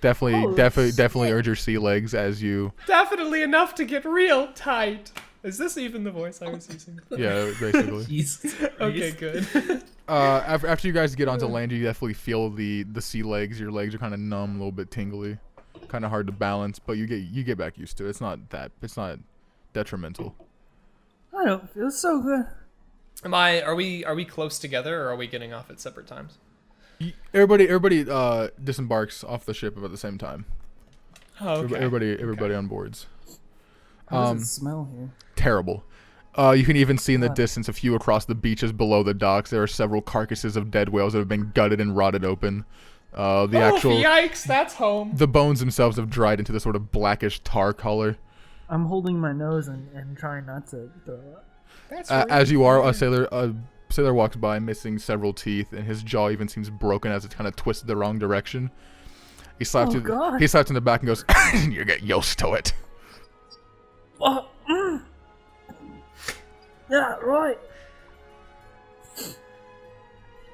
Definitely urge your sea legs as you... Definitely enough to get real tight. Is this even the voice I was using? Yeah, basically. Jesus Christ. Okay, good. After you guys get onto land, you definitely feel the sea legs. Your legs are kind of numb, a little bit tingly, kind of hard to balance, but you get back used to it. It's not detrimental. I don't feel so good. Are we close together, or are we getting off at separate times? Everybody disembarks off the ship at the same time. Oh, okay. Everybody on boards. How does it smell here? Terrible. You can even see in the distance a few across the beaches below the docks. There are several carcasses of dead whales that have been gutted and rotted open. Yikes, that's home. The bones themselves have dried into this sort of blackish tar color. I'm holding my nose and trying not to throw up. That's As you are, a sailor walks by missing several teeth, and his jaw even seems broken as it's kind of twisted the wrong direction. He slaps you in the back and goes, "You get used to it." Oh, yeah, right.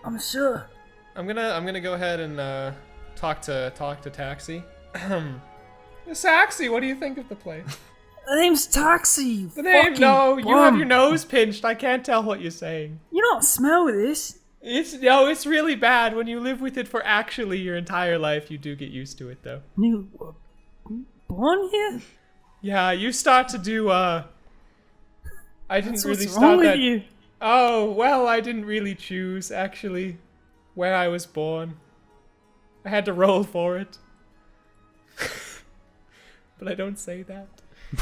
I'm sure. I'm gonna go ahead and talk to Taxi. Taxi, what do you think of the place? The name's Taxi. The name? Fucking No, you have bum. your nose pinched. I can't tell what you're saying. You don't smell this. It's really bad when you live with it for actually your entire life. You do get used to it though. You were born here? Yeah, you start to do I didn't That's really what's start wrong that. with you. Oh, well, I didn't really choose actually where I was born. I had to roll for it. But I don't say that.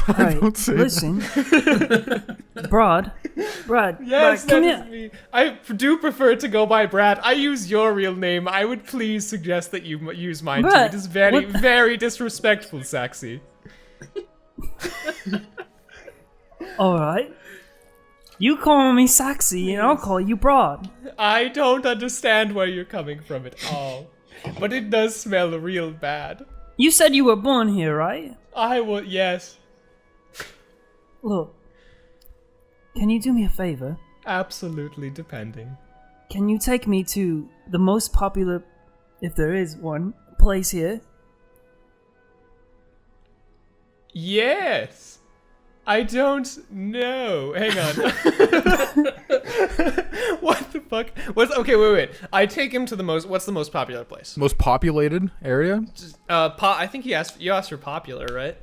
Alright, Don't say listen. Br'aad, Yes, Br'aad, come that is here. me. I do prefer to go by Br'aad. I use your real name. I would please suggest that you use mine too. Br'aad, It is very, what the- very disrespectful, Saxy. Alright. You call me Saxy and I'll call you Br'aad. I don't understand where you're coming from at all. But it does smell real bad. You said you were born here, right? Yes. Look. Can you do me a favor? Absolutely, depending. Can you take me to the most popular, if there is one, place here? Yes. I don't know. Hang on. What the fuck? Okay, wait. I take him to what's the most popular place? Most populated area? I think you asked for popular, right?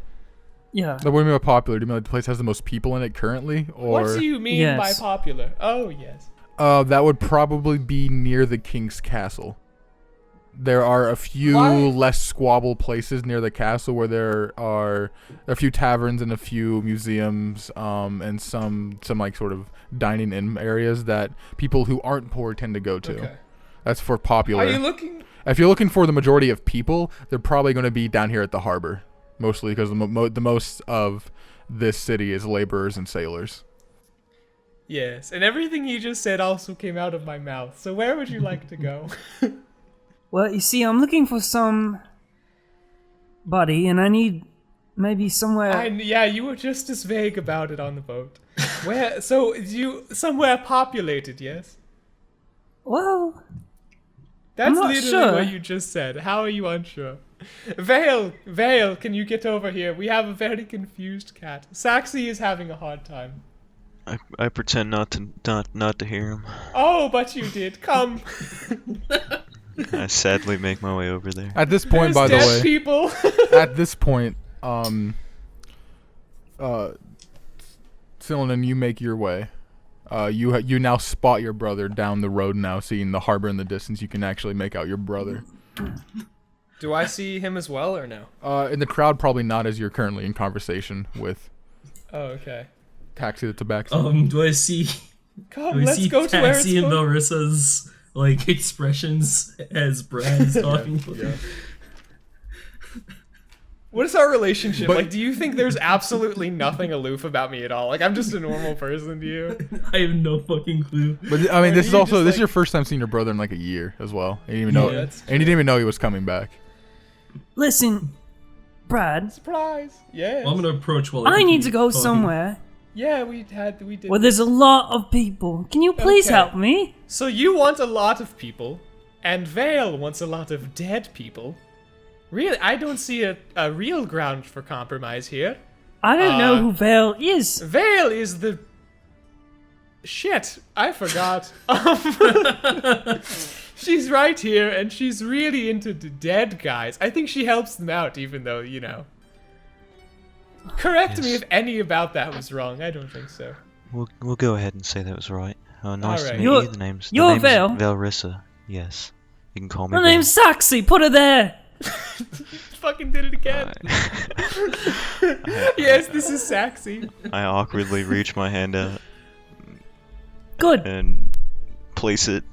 Yeah. What do you mean by popular? Do you mean like the place has the most people in it currently? Or What do you mean Yes. by popular? Oh, yes. that would probably be near the King's Castle. There are a few What? less squabble places near the castle where there are a few taverns and a few museums, and some like sort of dining in areas that people who aren't poor tend to go to. Okay. That's for popular. Are you looking? If you're looking for the majority of people, they're probably going to be down here at the harbor, mostly because the most of this city is laborers and sailors. Yes, and everything you just said also came out of my mouth. So where would you like to go? Well, you see, I'm looking for somebody, and I need maybe somewhere. Yeah, you were just as vague about it on the boat. Where? So you somewhere populated? Yes. Well, That's not literally sure. what you just said. How are you unsure? Vale, can you get over here? We have a very confused cat. Saxy is having a hard time. I pretend not to hear him. Oh, but you did. Come. I sadly make my way over there. At this point, There's by the dead way, people. at this point, Cylinan, you make your way. You now spot your brother down the road now, seeing the harbor in the distance. You can actually make out your brother. Do I see him as well or no? In the crowd, probably not, as you're currently in conversation with Oh, okay. Taxi the Tabaxi. Do I see? Come, Do I let's see go to where it's Taxi and going. Velrissa's like expressions as Br'aad is talking? What is our relationship? But- Like, do you think there's absolutely nothing aloof about me at all? Like, I'm just a normal person to you? I have no fucking clue. But I mean, Or this do is you also just, this is like- your first time seeing your brother in like a year as well. And you didn't even know, Yeah, that's and you didn't even know he was coming back. listen, Br'aad. Surprise! Yeah. Well, I'm gonna approach while I you need keep to go talking. somewhere Yeah, we did. where there's a lot of people. Can you please Okay. help me? So you want a lot of people, and Vale wants a lot of dead people. Really, I don't see a real ground for compromise here. I don't know who Vale is. Vale is the... Shit, I forgot. She's right here, and she's really into the dead guys. I think she helps them out, even though, you know... Correct me Yes. if any about that was wrong. I don't think so. We'll go ahead and say that was right. Nice Alright. to meet You're- you. The name's you're Vel? Velrissa. Yes, you can call me. My Vel. name's Saxy. Put her there. Fucking did it again. Yes, this is Saxy. I awkwardly reach my hand out Good. and place it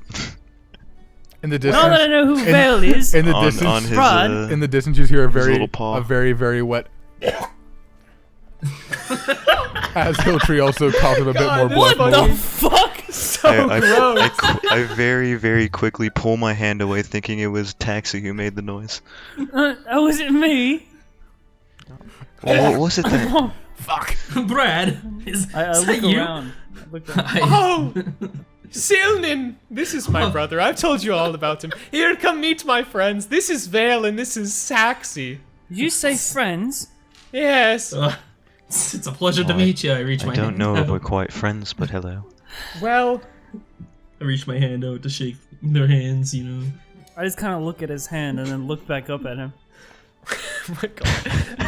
In the Now that I distance, know who Vale is, in the on distance, his. Br'aad. in the distance, you hear a little paw. very very wet. As Hilltree also coughs a bit God, more this blood. fucking- the fuck? So gross. I very, very quickly pull my hand away, thinking it was Taxi who made the noise. That wasn't me. Well, what was it then? Oh, Fuck. Br'aad, is I that look you? around. I look around. Oh! Silnin! This is my brother. I've told you all about him. Here, come meet my friends. This is Vale and this is Saxy. Did you say friends? Yes. It's a pleasure to Well, meet you. I reach I my don't hand know if out. we're quite friends, but hello. Well, I reach my hand out to shake their hands, you know. I just kind of look at his hand and then look back up at him. oh my god.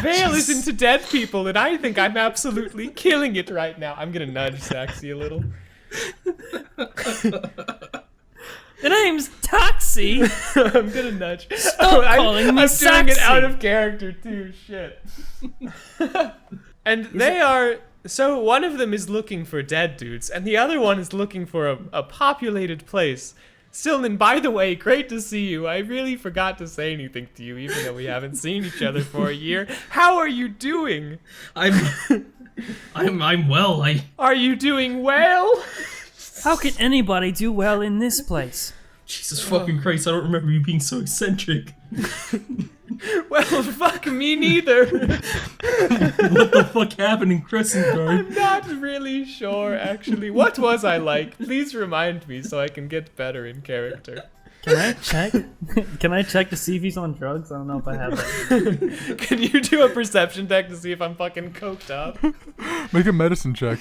Vale is into dead people and I think I'm absolutely killing it right now. I'm gonna nudge Saxy a little. The name's Taxi. I'm gonna nudge. Stop calling me I'm doing it Saxy. out of character too. Shit. And they are. So one of them is looking for dead dudes, and the other one is looking for a populated place. Silnan, by the way, great to see you. I really forgot to say anything to you, even though we haven't seen each other for a year. How are you doing? I'm well. Are you doing well? How can anybody do well in this place? Jesus fucking Christ, I don't remember you being so eccentric. Well, fuck me neither. What the fuck happened in Crescent Guard? I'm not really sure, actually. What was I like? Please remind me so I can get better in character. Can I check? Can I check to see if he's on drugs? I don't know if I have that. Can you do a perception check to see if I'm fucking coked up? Make a medicine check.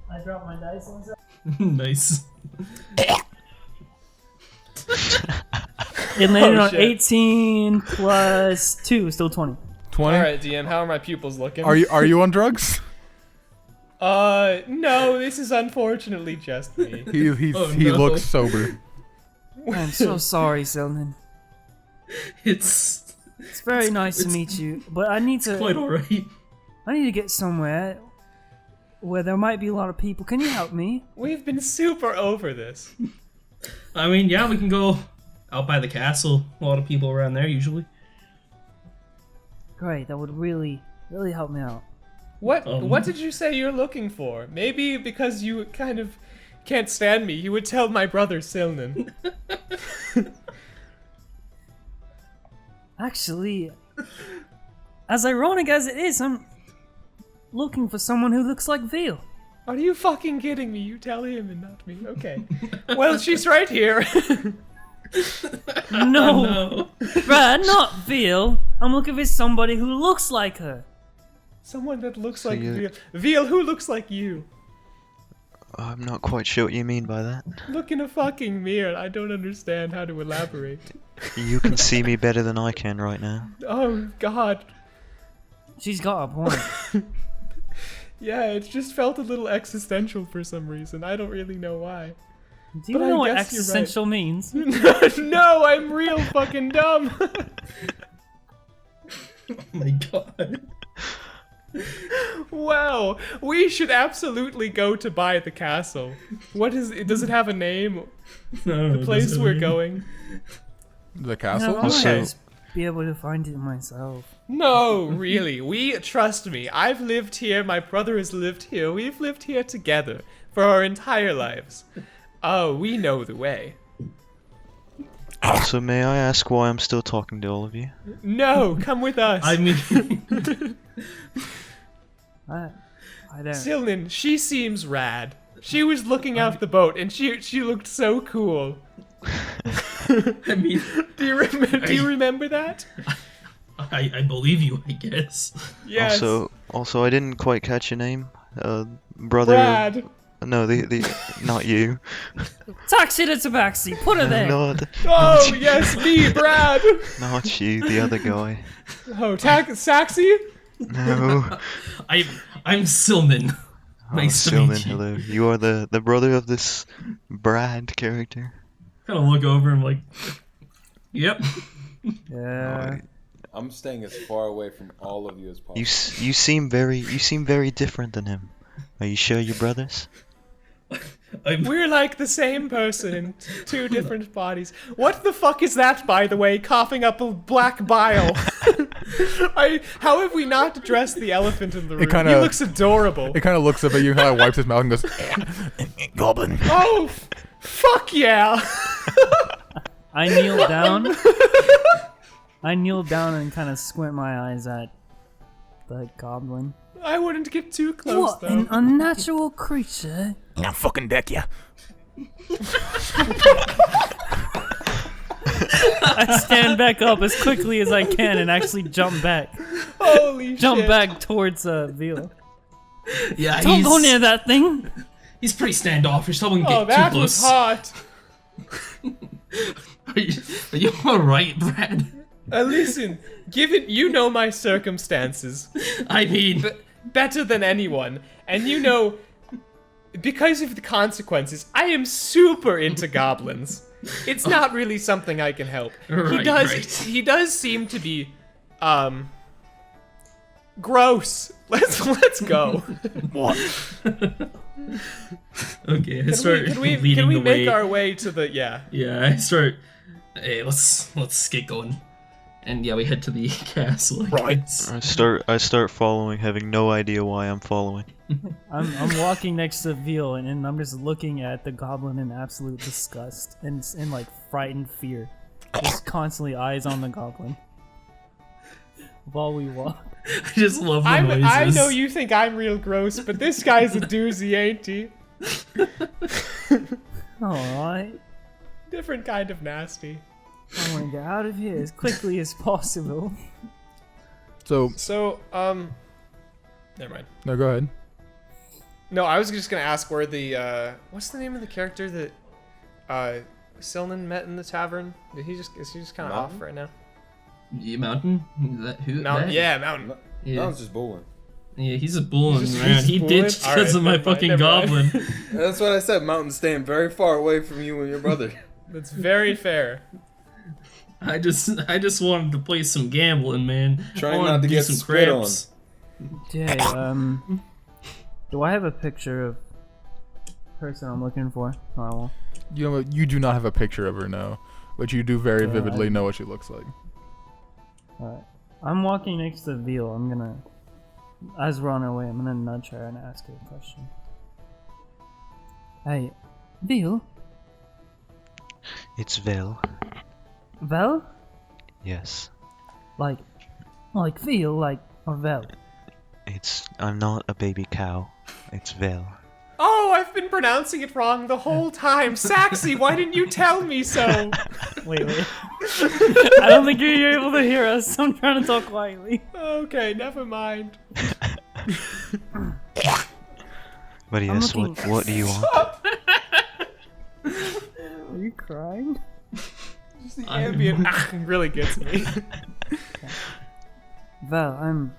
I dropped my dice on that. Nice. It landed Oh, on shit. 18 plus 2, still 20. 20. All right, DM. How are my pupils looking? Are you on drugs? No. This is unfortunately just me. He Oh, he no. looks sober. I'm so sorry, Selman. It's It's very nice to meet you, but I need quite to alright. get somewhere where there might be a lot of people. Can you help me? We've been super over this. I mean, yeah, we can go out by the castle. A lot of people around there usually. Great, that would really help me out. What did you say you're looking for? Maybe because you kind of can't stand me, he would tell my brother Silnan. Actually, as ironic as it is, I'm looking for someone who looks like Veal. Are you fucking kidding me? You tell him and not me. Okay. Well, she's right here. No, Br'aad, not Veal. I'm looking for somebody who looks like her. Someone that looks So like you- Veal. Veal, who looks like you? I'm not quite sure what you mean by that. Look in a fucking mirror. I don't understand how to elaborate. You can see me better than I can right now. Oh, God. She's got a point. Yeah, it just felt a little existential for some reason. I don't really know why. Do you But I know what guess you're right. existential means? No, I'm real fucking dumb. Oh my god. Wow, we should absolutely go to buy the castle. What is it? Does it have a name? No, The place we're going? The No, castle? I Also- might just be able to find it myself. No, really. Trust me. I've lived here. My brother has lived here. We've lived here together for our entire lives. Oh, we know the way. Also, may I ask why I'm still talking to all of you? No, come with us. I mean, I don't. Silnan, she seems rad. She was looking out the boat, and she looked so cool. I mean, Do you remember that? I believe you, I guess. Yes. Also, I didn't quite catch your name. Brother. Br'aad. No, the not you. Taxi to Tabaxi, put her there. Not, Oh yes, me, Br'aad. not you, the other guy. Oh, Saxy. No. I'm Silman. Nice Oh, to meet Silman, you. hello. You are the brother of this Br'aad character. Kind of look over and like, yep. Yeah. I'm staying as far away from all of you as possible. You seem very different than him. Are you sure you're brothers? We're like the same person in two different bodies. What the fuck is that, by the way? Coughing up a black bile. How have we not addressed the elephant in the room? kinda- He looks adorable. It kind of looks up at you, kind of wipes his mouth and goes, Goblin. Oh, fuck yeah. I kneel down. I kneel down and kind of squint my eyes at the goblin. I wouldn't get too close, What though. an unnatural creature. Now fucking deck ya. I stand back up as quickly as I can and actually jump back. Holy Jump shit. back towards Veal. Yeah, Don't go near that thing. he's pretty standoffish. Someone Oh, get that too was close. hot. Are you all right, Br'aad? Listen, given you know my circumstances I mean, better than anyone, and you know, because of the consequences, I am super into goblins. It's not really something I can help. Right, He does seem to be, gross. Let's go. What? okay. I start Can leading we the make way. our way to the yeah? Yeah, I start. Hey, let's get going. And yeah, we head to the castle. I guess. I start following, having no idea why I'm following. I'm walking next to Veal and I'm just looking at the goblin in absolute disgust and in like frightened fear. Just constantly eyes on the goblin. While we walk. I just love the noises. I know you think I'm real gross, but this guy's a doozy, ain't he? Alright. Different kind of nasty. I want to get out of here as quickly as possible. So, So, never mind. no, go ahead. No, I was just gonna ask where the what's the name of the character that Silnan met in the tavern? Is he just kind of off Mountain? right now? Yeah, Mountain? Who? Mountain, that? yeah, Mountain. Yeah. That was just bullying. Yeah, he's a bullying He's around. He bullying? ditched All because right, of my never mind, fucking never mind. goblin. That's what I said. Mountain's staying very far away from you and your brother. That's very fair. I just wanted to play some gambling, man. Trying I wanted not to do get some spit on. craps. Okay, do I have a picture of the person I'm looking for? Oh, You do not have a picture of her, no. But you do very Yeah, vividly I- know what she looks like. alright. I'm walking next to Veal. I'm gonna, as we're on our way, I'm gonna nudge her and ask her a question. Hey, Veal? It's Vel. Vel? Yes. Like veal, or Vel? I'm not a baby cow. It's Vel. Oh, I've been pronouncing it wrong the whole time. Saxy, why didn't you tell me so? Wait. I don't think you're able to hear us. I'm trying to talk quietly. Okay, never mind. But yes, looking- what do you want? Are you crying? Just the ambient really gets me. Vel, I'm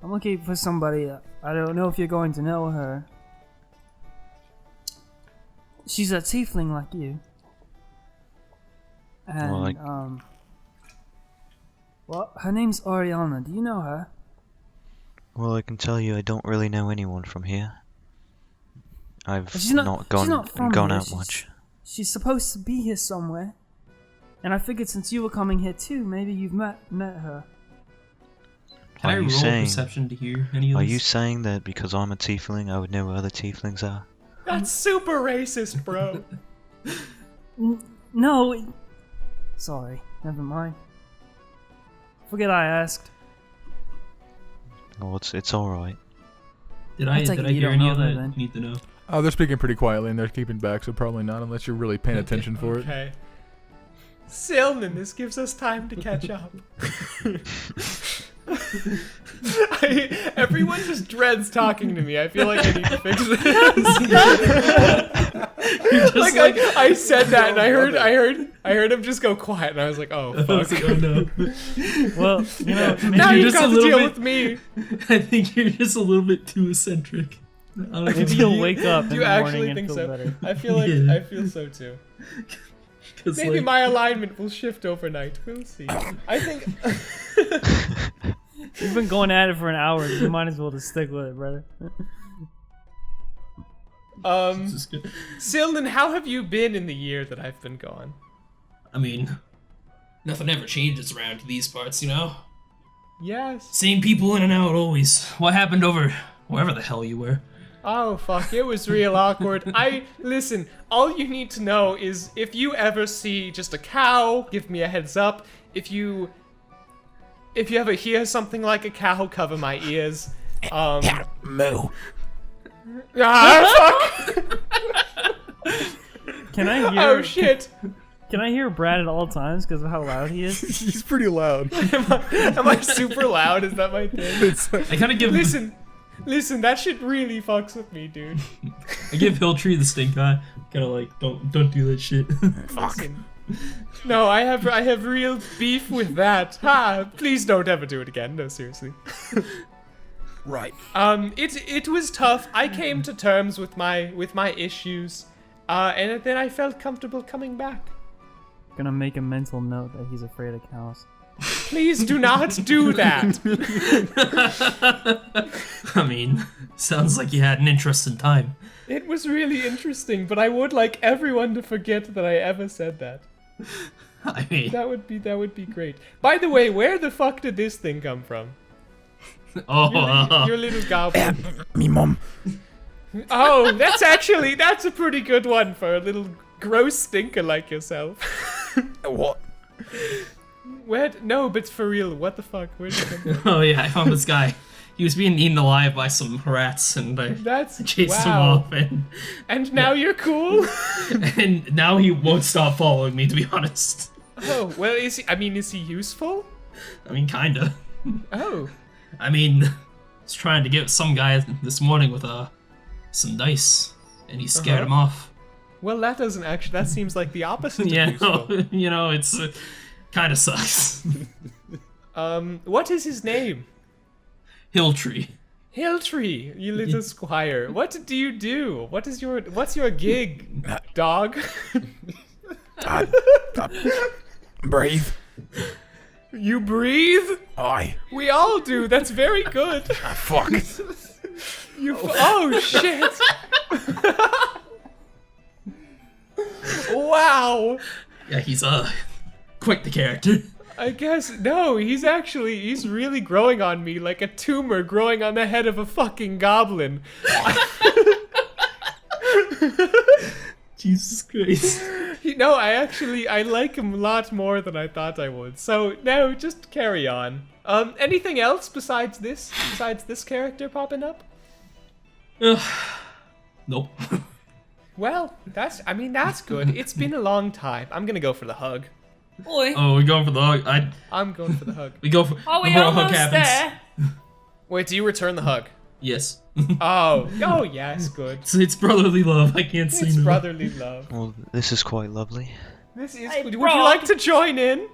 looking for somebody. I don't know if you're going to know her. She's a tiefling like you. And, well, her name's Oriana. Do you know her? Well, I can tell you I don't really know anyone from here. I've She's not gone from here. out much. She's supposed to be here somewhere. And I figured since you were coming here too, maybe you've met her. Can I Are roll you saying- perception to hear any of Are this? you saying that because I'm a tiefling, I would know where other tieflings are? That's super racist, bro. No. Sorry. Never mind. Forget I asked. Oh, it's all right. Did I I take it you hear don't any know of her, that then. you need to know? Oh, they're speaking pretty quietly and they're keeping back, so probably not unless you're really paying attention for it. Okay. Silman, this gives us time to catch up. Everyone just dreads talking to me. I feel like I need to fix this. I said that and I heard him just go quiet and I was like, oh I was fuck. like, oh no. Well, you know, Now you're you've just got a to little deal bit- with me. I think you're just a little bit too eccentric. I don't know if maybe it's you'll wake up in Do you the morning actually and think feel so? better. I feel like Yeah. I feel so too. 'cause, Maybe like, my alignment will shift overnight. We'll see. I think You've been going at it for an hour. You might as well just stick with it, brother. this is good. Silden, how have you been in the year that I've been gone? I mean, nothing ever changes around these parts, you know? Yes. Same people in and out always. What happened over wherever the hell you were? Oh fuck, it was real awkward. Listen, all you need to know is if you ever see just a cow, give me a heads up. If you ever hear something like a cow, cover my ears. Moo. Fuck! Can I hear? Oh shit! Can I hear Br'aad at all times because of how loud he is? He's pretty loud. Am I super loud? Is that my thing? I kind of give Listen, that shit really fucks with me, dude. I give Hilltree the stink eye. Kind of like, don't do that shit. Listen. No, I have real beef with that. Ha! Please don't ever do it again. No, seriously. Right. It was tough. I came to terms with my issues, and then I felt comfortable coming back. Gonna make a mental note that he's afraid of cows. Please do not do that. I mean, sounds like you had an interesting time. It was really interesting, but I would like everyone to forget that I ever said that. I mean, That would be great. By the way, where the fuck did this thing come from? Your little goblin. Me mom. Oh, that's a pretty good one for a little gross stinker like yourself. What? Where? No, but for real, what the fuck? Where did it come from? oh yeah, I found this guy. He was being eaten alive by some rats, and I That's chased him wow. off, And now you're cool. and now he won't stop following me. To be honest, Oh well, is he useful? I mean, kinda. Oh, I mean, I was trying to get some guy this morning with some dice, and he scared him off. well, that doesn't actually. That seems like the opposite. Yeah, of useful. you know, it's kind of sucks. What is his name? Hilltree. Hilltree, you little squire. What do you do? What's your gig, dog? Breathe. You breathe? Aye. We all do. That's very good. Fuck. Oh shit! Wow. Yeah, he's quite the character. I guess no. He's really growing on me like a tumor growing on the head of a fucking goblin. Jesus Christ. I like him a lot more than I thought I would. So no, just carry on. Anything else besides this? Besides this character popping up? Nope. Well, that's good. It's been a long time. I'm gonna go for the hug. Oi. Oh, we're going for the hug. I'm going for the hug. We go for Are we before a hug almost happens. there? Wait, do you return the hug? Yes. Oh, yes, good. It's brotherly love. I can't say It's no. brotherly love. Well, this is quite lovely. This is Hey, good. Would you like to join in?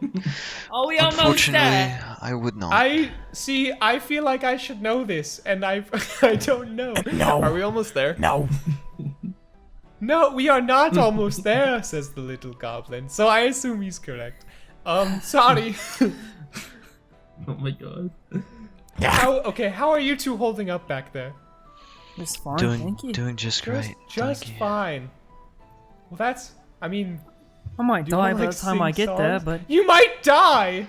Are we almost Unfortunately, there? I would not. I feel like I should know this, and I don't know. No. Are we almost there? No. No, we are not almost there, says the little goblin. So I assume he's correct. Sorry. Oh my god. How are you two holding up back there? It's fine, thank you. Doing just great. Just Thank you. fine. Well, I might do you die wanna, by the time I sing get there, songs? but You might die!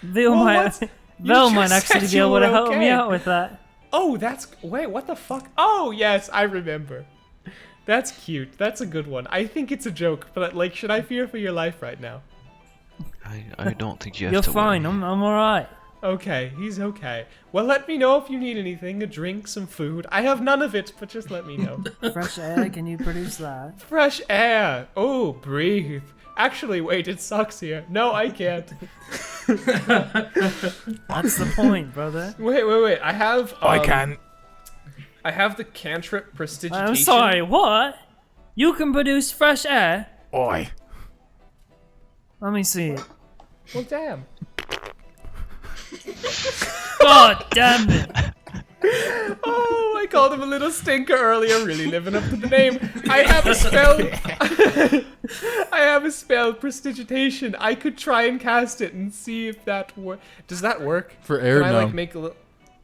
Vel Well, might, what's- Vel you might just actually said be you able were to help me okay. out with that. Oh, wait, what the fuck? Oh, yes, I remember. That's cute. That's a good one. I think it's a joke, but like, should I fear for your life right now? I don't think you have You're to fine. worry. I'm alright. Okay, he's okay. Well, let me know if you need anything, a drink, some food. I have none of it, but just let me know. Fresh air, can you produce that? Fresh air. Oh, breathe. Actually, wait, it sucks here. No, I can't. That's the point, brother. Wait. I have. I can. I have the cantrip prestidigitation. I'm sorry, what? You can produce fresh air? Oi. Let me see it. Well, damn. God damn it. Oh, I called him a little stinker earlier, really living up to the name. I have a spell. I have a spell, prestidigitation. I could try and cast it and see if that works. Does that work? For air, Can I no. like make a little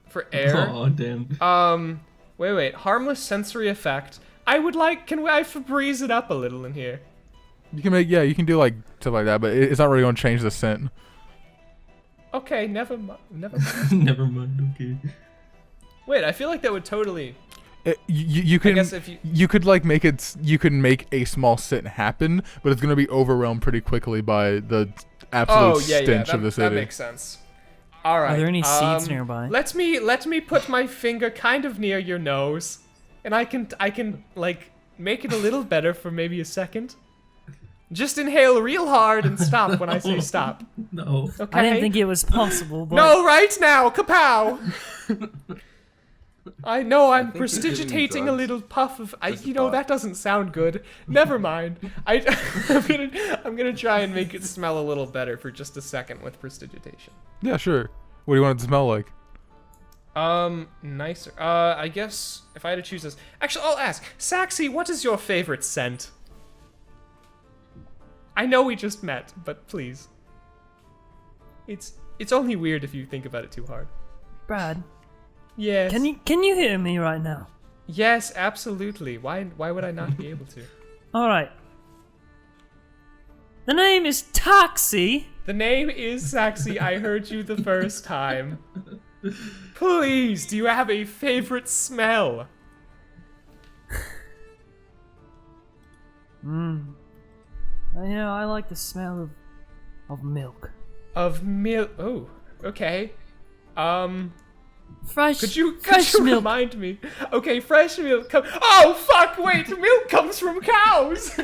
for air? Oh damn. Wait. Harmless sensory effect. I would like. Can I Febreze it up a little in here? You can you can do like stuff like that, but it's not really gonna change the scent. Okay, never mind. Never mind. Okay. Wait, I feel like that would totally. You can. I guess if you could like make it. You can make a small scent happen, but it's gonna be overwhelmed pretty quickly by the absolute stench of the city. That makes sense. All right. Are there any seeds nearby? Let me put my finger kind of near your nose, and I can like make it a little better for maybe a second. Just inhale real hard and stop when I say stop. No. Okay. I didn't think it was possible, but... No, right now, kapow! I know I'm think you're giving me prestidigitating a drugs. little puff of. Just You know thought. that doesn't sound good. Never mind. I'm gonna try and make it smell a little better for just a second with prestidigitation. Yeah, sure. What do you want it to smell like? Nicer. I guess if I had to choose this, actually, I'll ask Saxy. What is your favorite scent? I know we just met, but please. It's only weird if you think about it too hard. Br'aad, Yes. can you hear me right now? Yes, absolutely. Why would I not be able to? Alright. The name is Taxi. The name is Saxy. I heard you the first time. Please, do you have a favorite smell? Yeah, I like the smell of milk. Of milk. Oh, okay. Fresh, Could you fresh milk. remind me? Okay, fresh milk. Oh fuck! Wait, milk comes from cows.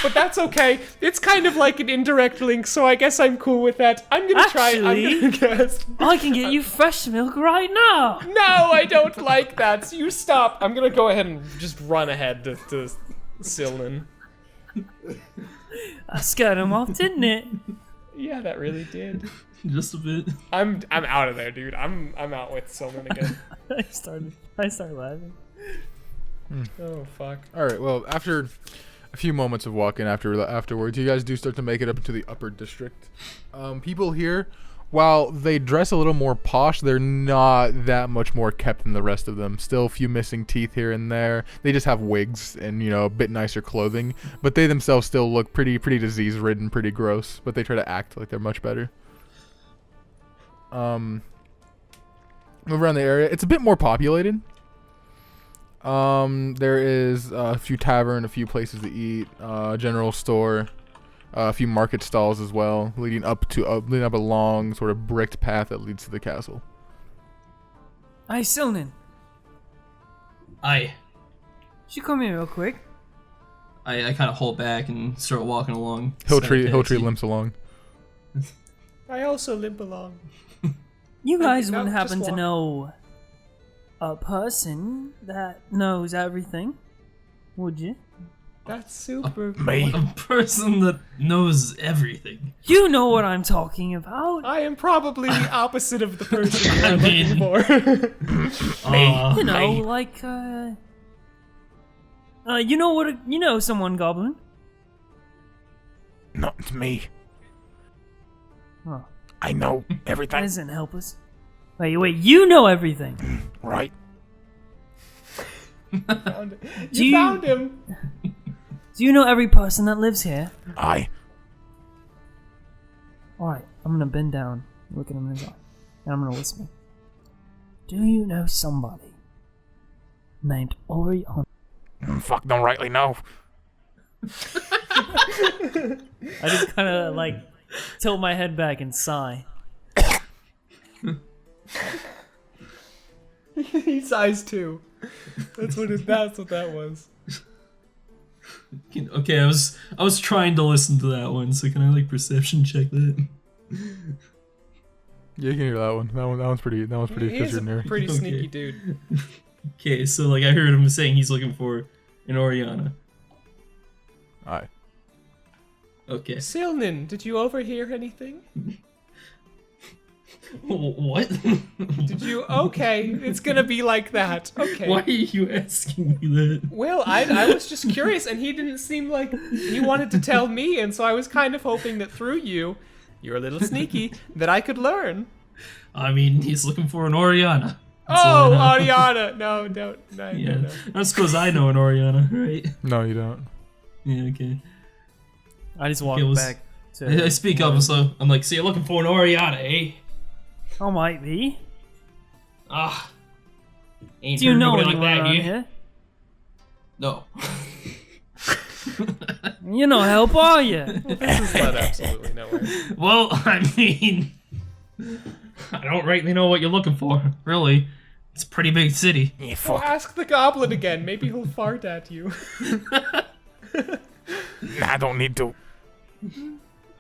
But that's okay. It's kind of like an indirect link, so I guess I'm cool with that. I'm gonna try. I'm Actually- gonna guess. I can get you fresh milk right now. No, I don't like that. You stop. I'm gonna go ahead and just run ahead to Silnan. That scared him off, didn't it? Yeah, that really did. Just a bit. I'm out of there, dude. I'm out with Silnan again. I started laughing. Oh fuck. All right. Well, after a few moments of walking afterwards, you guys do start to make it up into the upper district. People here, while they dress a little more posh, they're not that much more kept than the rest of them. Still a few missing teeth here and there. They just have wigs and, a bit nicer clothing. But they themselves still look pretty disease-ridden, pretty gross. But they try to act like they're much better. Move around the area. It's a bit more populated. There is a few tavern, a few places to eat, general store, a few market stalls as well, leading up a long sort of bricked path that leads to the castle. Hey, Silnan. I You come here real quick. kind of hold back and start walking along. Hilltree limps along. I also limp along. You guys No, wouldn't just happen to walk. know a person that knows everything, would you? That's super. A person that knows everything. You know what I'm talking about. I am probably the opposite of the person I you're mean- looking for. You know, like, you know someone, Goblin. No, it's me. Huh. I know That everything. doesn't help us. Wait, you know everything. Right. Found it. Do You you- found him. Do you know every person that lives here? I. Alright, I'm gonna bend down, look at him in his eye, and I'm gonna whisper. Do you know somebody named Orion? Fuck, don't rightly know. I just kind of like tilt my head back and sigh. He sighs too. That's what that was. Okay, I was trying to listen to that one, so can I like perception check that? Yeah, you can hear that one. That one's pretty. That one's pretty. He's Because a you're near. pretty Okay. sneaky dude. Okay, so like I heard him saying he's looking for an Oriana. Aye. Okay. Silnan, did you overhear anything? What? Did you? Okay, it's gonna be like that. Okay. Why are you asking me that? Well, I was just curious, and he didn't seem like he wanted to tell me, and so I was kind of hoping that through you're a little sneaky, that I could learn. I mean, he's looking for an Oriana. That's all Oh, I know. Ariana! No, don't. No, Yeah, no. I suppose I know an Oriana, right? No, you don't. Yeah, okay. I just walk Okay, back to. I speak up, so I'm like, so you're looking for an Oriana, eh? Oh, might be. Ah. Ain't Do you heard know nobody anyone like that, around you? here? No. You no help, are you? This is led absolutely nowhere. Well, I mean, I don't rightly know what you're looking for, really. It's a pretty big city. Yeah, So ask the goblin again. Maybe he'll fart at you. I don't need to.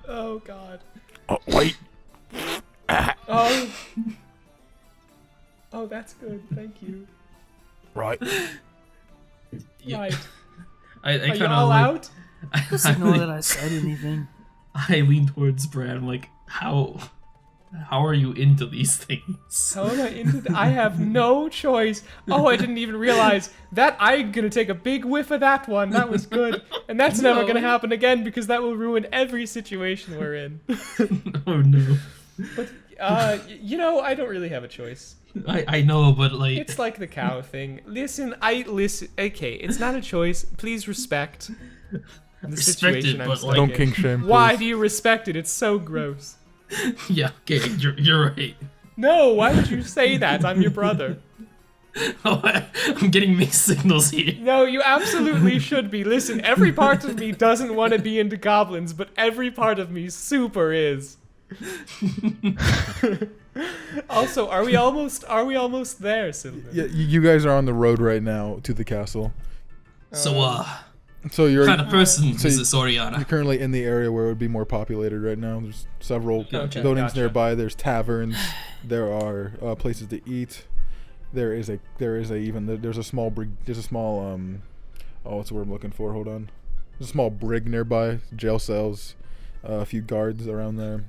Oh God. Oh, wait. Oh. Oh, that's good. Thank you. Right. Yeah. Right. I Are kind you of all like, out? Just ignore that I said anything. I lean towards Br'aad. I'm like, how are you into these things? How am I into I have no choice. Oh, I didn't even realize that I'm gonna take a big whiff of that one. That was good. And that's never gonna happen again because that will ruin every situation we're in. Oh no. But, I don't really have a choice. I know, but like, It's like the cow thing. Listen. Okay, it's not a choice. Please respect the Respect it, situation I'm but, stuck like- Don't in. kink shame. Why please. do you respect it? It's so gross. yeah, okay, you're right. No, why would you say that? I'm your brother. Oh, I'm getting mixed signals here. No, you absolutely should be. Listen, every part of me doesn't want to be into goblins, but every part of me super is. Also, are we almost there, Sylvan? Yeah, you guys are on the road right now to the castle. So, So you're what kind of person so is you- this Oriana? you're currently in the area where it would be more populated right now. There's several Okay, buildings gotcha. nearby. There's taverns. There are places to eat. There's a small what's the word I'm looking for? Hold on. There's a small brig nearby. Jail cells. A few guards around there.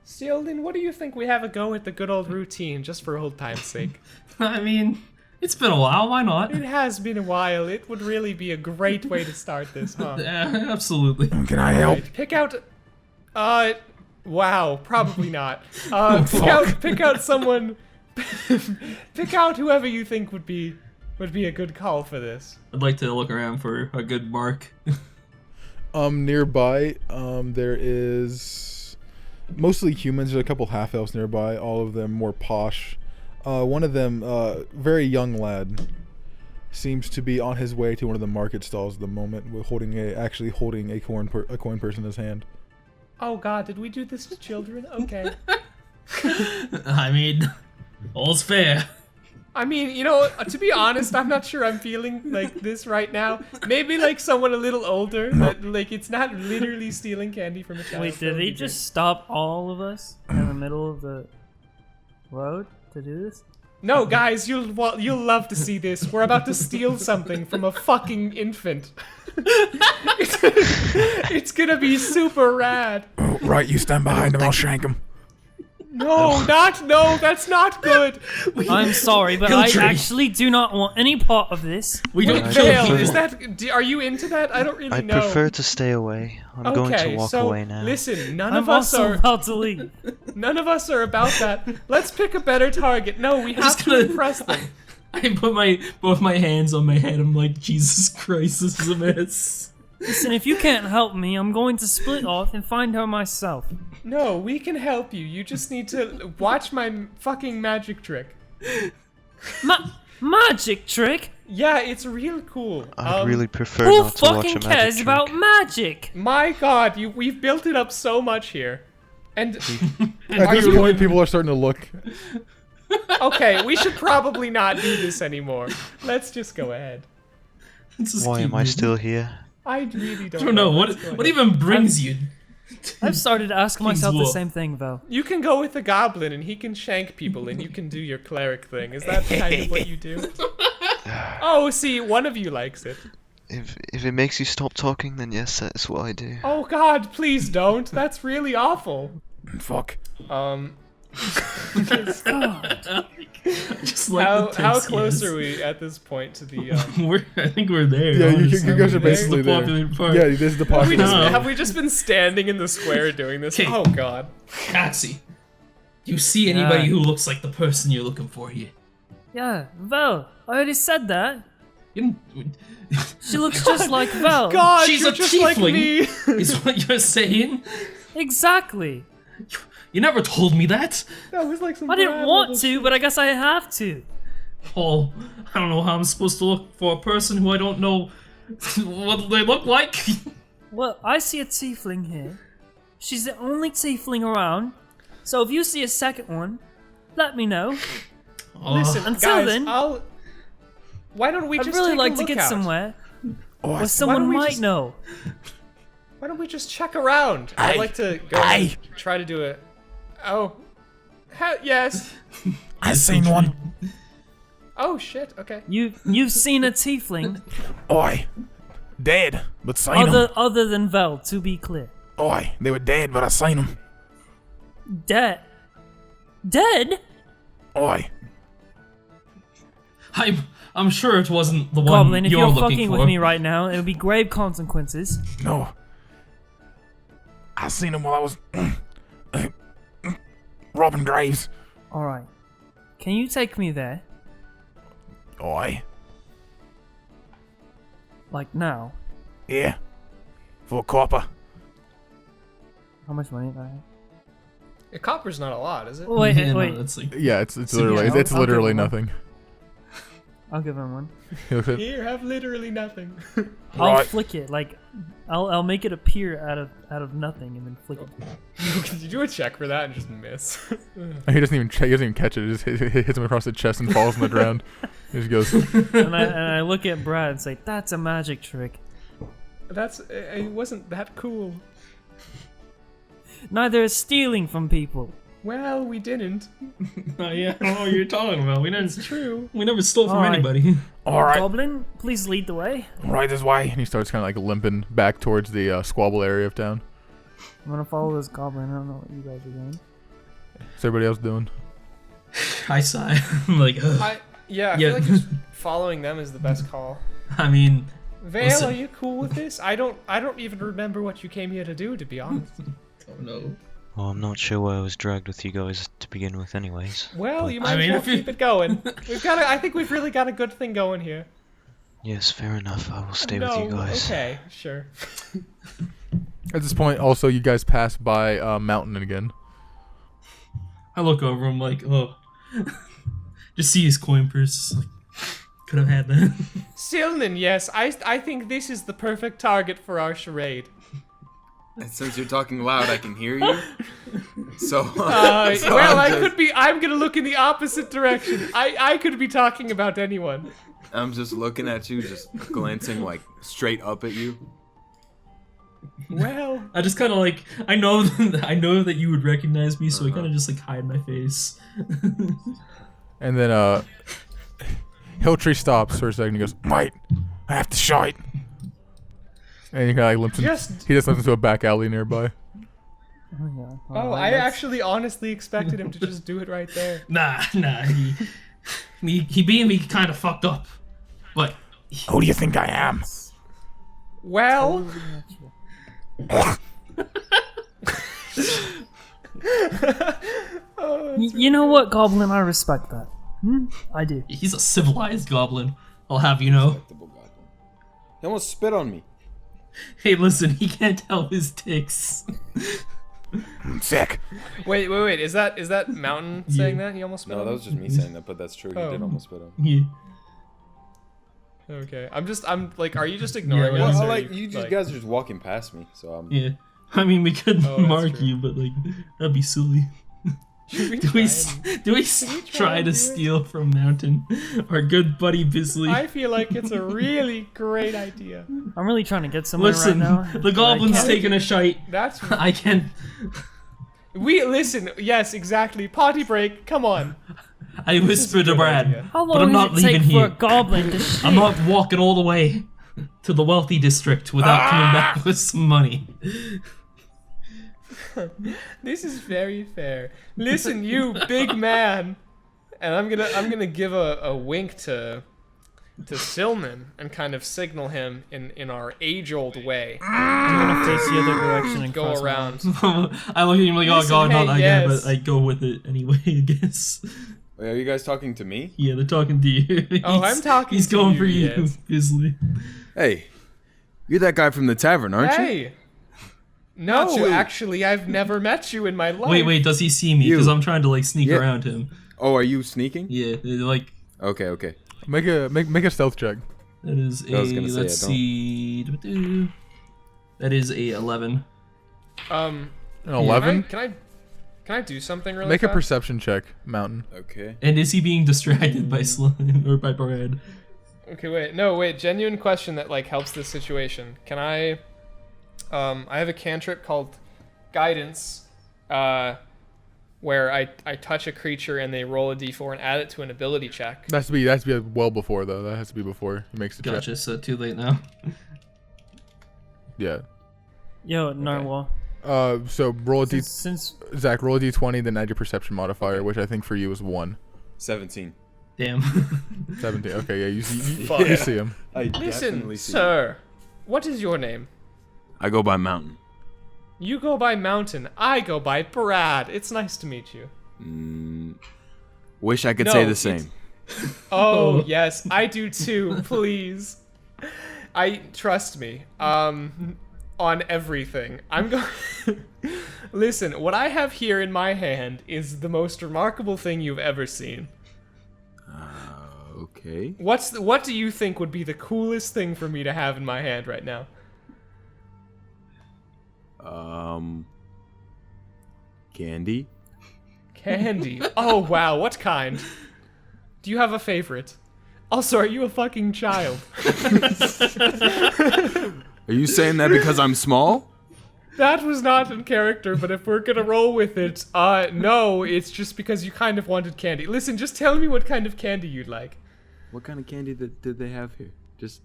Sylvan, what do you think we have a go at the good old routine, just for old time's sake? I mean, it's been a while. Why not? It has been a while. It would really be a great way to start this, huh? Yeah, absolutely. Can I help? Right, pick out. Wow, probably not. Pick out someone. Pick out whoever you think would be a good call for this. I'd like to look around for a good mark. Nearby, there is mostly humans. There's a couple half elves nearby. All of them more posh. One of them, very young lad. seems to be on his way to one of the market stalls at the moment, with actually holding a coin purse in his hand. Oh God, did we do this to children? Okay. I mean, all's fair. I mean, you know, to be honest, I'm not sure I'm feeling like this right now. Maybe like someone a little older, but like it's not literally stealing candy from a child. Wait, did he just stop all of us in the middle of the road to do this? No, guys, you'll love to see this. We're about to steal something from a fucking infant. It's gonna be super rad. Oh, right, you stand behind him. I'll shank him. No, that's not good. I'm sorry, but I actually do not want any part of this. We don't kill Vale, people. is that? Are you into that? I don't really I know. prefer to stay away. I'm going to walk away now. Listen, none I'm of us also are about to leave. none of us are about that. Let's pick a better target. No, we have just to gonna- impress them. I put both my hands on my head. I'm like, Jesus Christ, this is a mess. Listen, if you can't help me, I'm going to split off and find her myself. No, we can help you. You just need to watch my fucking magic trick. Magic trick? Yeah, it's real cool. I'd really prefer Who not to watch a fucking magic cares trick. about magic? My God, we've built it up so much here, and At this point, people are starting to look. okay, we should probably not do this anymore. Let's just go ahead. Why am I still here? I really don't. I don't know what's what going on. even brings you. I've started to ask myself the Wolf. same thing, Val. You can go with the goblin, and he can shank people, and you can do your cleric thing. Is that kind of what you do? Oh, see, one of you likes it. If it makes you stop talking, then yes, that's what I do. Oh God, please don't. That's really awful. Fuck. Just like How close are we at this point to the? I think we're there. Yeah, you honestly. guys are This is basically the there. popular part. Yeah, this is the popular. Have we just been standing in the square doing this? Okay. Oh God. Taxi. Do you see anybody who looks like the person you're looking for here? Yeah, Val, I already said that. You She looks just like Val. God, She's you're a just like tiefling. me. is what you're saying? Exactly. You never told me that. That was like some. I didn't Br'aad want level to, but I guess I have to. Paul, I don't know how I'm supposed to look for a person who I don't know what they look like. Well, I see a tiefling here. She's the only tiefling around. So if you see a second one, let me know. Listen, Until guys, then, why don't we I'd just really take like a to look get out? somewhere Oh, where someone we might just- know. Why don't we just check around? I'd like to go and try to do it. Oh. Yes. I seen one. Oh shit. Okay. You've seen a tiefling Oi, dead, but seen other than Vel, to be clear. Oi, they were dead, but I seen them. Dead. Oi, I'm sure it wasn't the one Goblin, if you're you're looking fucking for. with me right now, it would be grave consequences. no. I seen him while I was robbing graves. Alright. Can you take me there? Oi, Like now? yeah, for a copper. How much money do I have? A copper's not a lot, is it? Wait, Yeah, no, wait. that's like, Yeah, it's So, literally yeah, it's I'll literally give him one. nothing. I'll give him one. He looks at- Here, have literally nothing. I'll Right. flick it. Like, I'll make it appear out of nothing and then flick it. Could you do a check for that and just miss? He doesn't even catch it. It just hits him across the chest and falls on the ground. He just goes. and I look at Br'aad and say, "That's a magic trick." It wasn't that cool. Neither is stealing from people. Well, we didn't. oh yeah, I don't know what you're talking about. We It's didn't. true. We never stole from Alright. anybody. All right, Goblin, please lead the way. right this way. And he starts kind of like limping back towards the squabble area of town. I'm gonna follow this goblin. I don't know what you guys are doing. What's everybody else doing? I sigh. I'm like, ugh. I Yeah. feel like just following them is the best call. I mean, Vale, Listen. are you cool with this? I don't even remember what you came here to do, to be honest. oh no. Well, I'm not sure why I was dragged with you guys to begin with, anyways. Well, you I might mean, as well if you- keep it going. I think we've really got a good thing going here. Yes, fair enough. I will stay with No, you guys. okay, sure. At this point, also, you guys pass by Mountain again. I look over him like, oh. Just see his coin purse. Like, could have had that. Silnan, yes, I think this is the perfect target for our charade. And since you're talking loud, I can hear you. So, I'm gonna look in the opposite direction. I could be talking about anyone. I'm just looking at you, just glancing like straight up at you. Well, I just kind of like, I know that you would recognize me, so I kind of just like hide my face. And then Hilltree stops for a second. He goes, "Wait, I have to shite." And he kind of like limps. He just limps into a back alley nearby. Oh, I actually honestly expected him to just do it right there. Nah, he being me kind of fucked up, but Who do you think I am? Well, You know what, Goblin? I respect that. I do. he's a civilized goblin. I'll have you know. He almost spit on me. Hey, listen, he can't help his ticks. Sick. wait. Is that Mountain saying that? He almost spit No, on that me? was just me saying that, but that's true. He did almost spit on me. Yeah. Okay. I'm like, are you just ignoring Yeah, us? Well, or like are you like- guys are just walking past me, so I'm. Yeah. I mean, we could Oh, that's mark true. you, but like that'd be silly. Should we Do we try try and to do it? steal from Mountain, our good buddy Bizly? I feel like it's a really great idea. I'm really trying to get somewhere Listen, right now. the goblin's can't- taking a shite. That's I can't. we listen. Yes, exactly. Potty break. Come on. I whispered to good Br'aad, idea. How but long I'm not does it take leaving for here. a goblin to shit? I'm not walking all the way to the wealthy district without coming back with some money. This is very fair. Listen, you big man. And I'm gonna give a wink to Silnan and kind of signal him in our age-old way. I'm gonna face the other direction and Go cross my around. I look at him like, oh Listen, god, not hey, again, yes. but I go with it anyway, I guess. Wait, are you guys talking to me? Yeah, they're talking to you. Oh, I'm talking He's to going you, for you, yes. Bizly. Hey, you're that guy from the tavern, aren't you? Hey. No, Not you. actually, I've never met you in my life. Wait, does he see me? You. Because I'm trying to like sneak Yeah. around him. Oh, are you sneaking? Yeah, they're like Okay. Make a stealth check. that is a I was gonna say, let's I don't. see. That is a 11. An 11. Can I do something really Make a fast? perception check, Mountain. Okay. And is he being distracted by Slime or by Br'aad? Okay, wait. Genuine question that like helps this situation. Can I? I have a cantrip called Guidance, where I touch a creature and they roll a d4 and add it to an ability check. That has to be well before though. That has to be before he makes the check. Gotcha. So too late now. Yeah. Yo, Narwhal. So roll a d. Since Zach, roll a d20, then add your perception modifier, which I think for you is 1. 17. Damn. 17. Okay, yeah, you see, Fuck. you see him. I Listen, definitely see. sir, what is your name? I go by Mountain. You go by Mountain. I go by Br'aad. It's nice to meet you. Wish I could No, say the it's- same. Oh yes, I do too. Please, trust me. On everything. I'm going. Listen, what I have here in my hand is the most remarkable thing you've ever seen. Okay. What do you think would be the coolest thing for me to have in my hand right now? Candy. Candy. Oh wow, what kind? Do you have a favorite? Also, are you a fucking child? Are you saying that because I'm small? That was not in character, but if we're gonna roll with it, no, it's just because you kind of wanted candy. Listen, just tell me what kind of candy you'd like. What kind of candy did they have here? Just,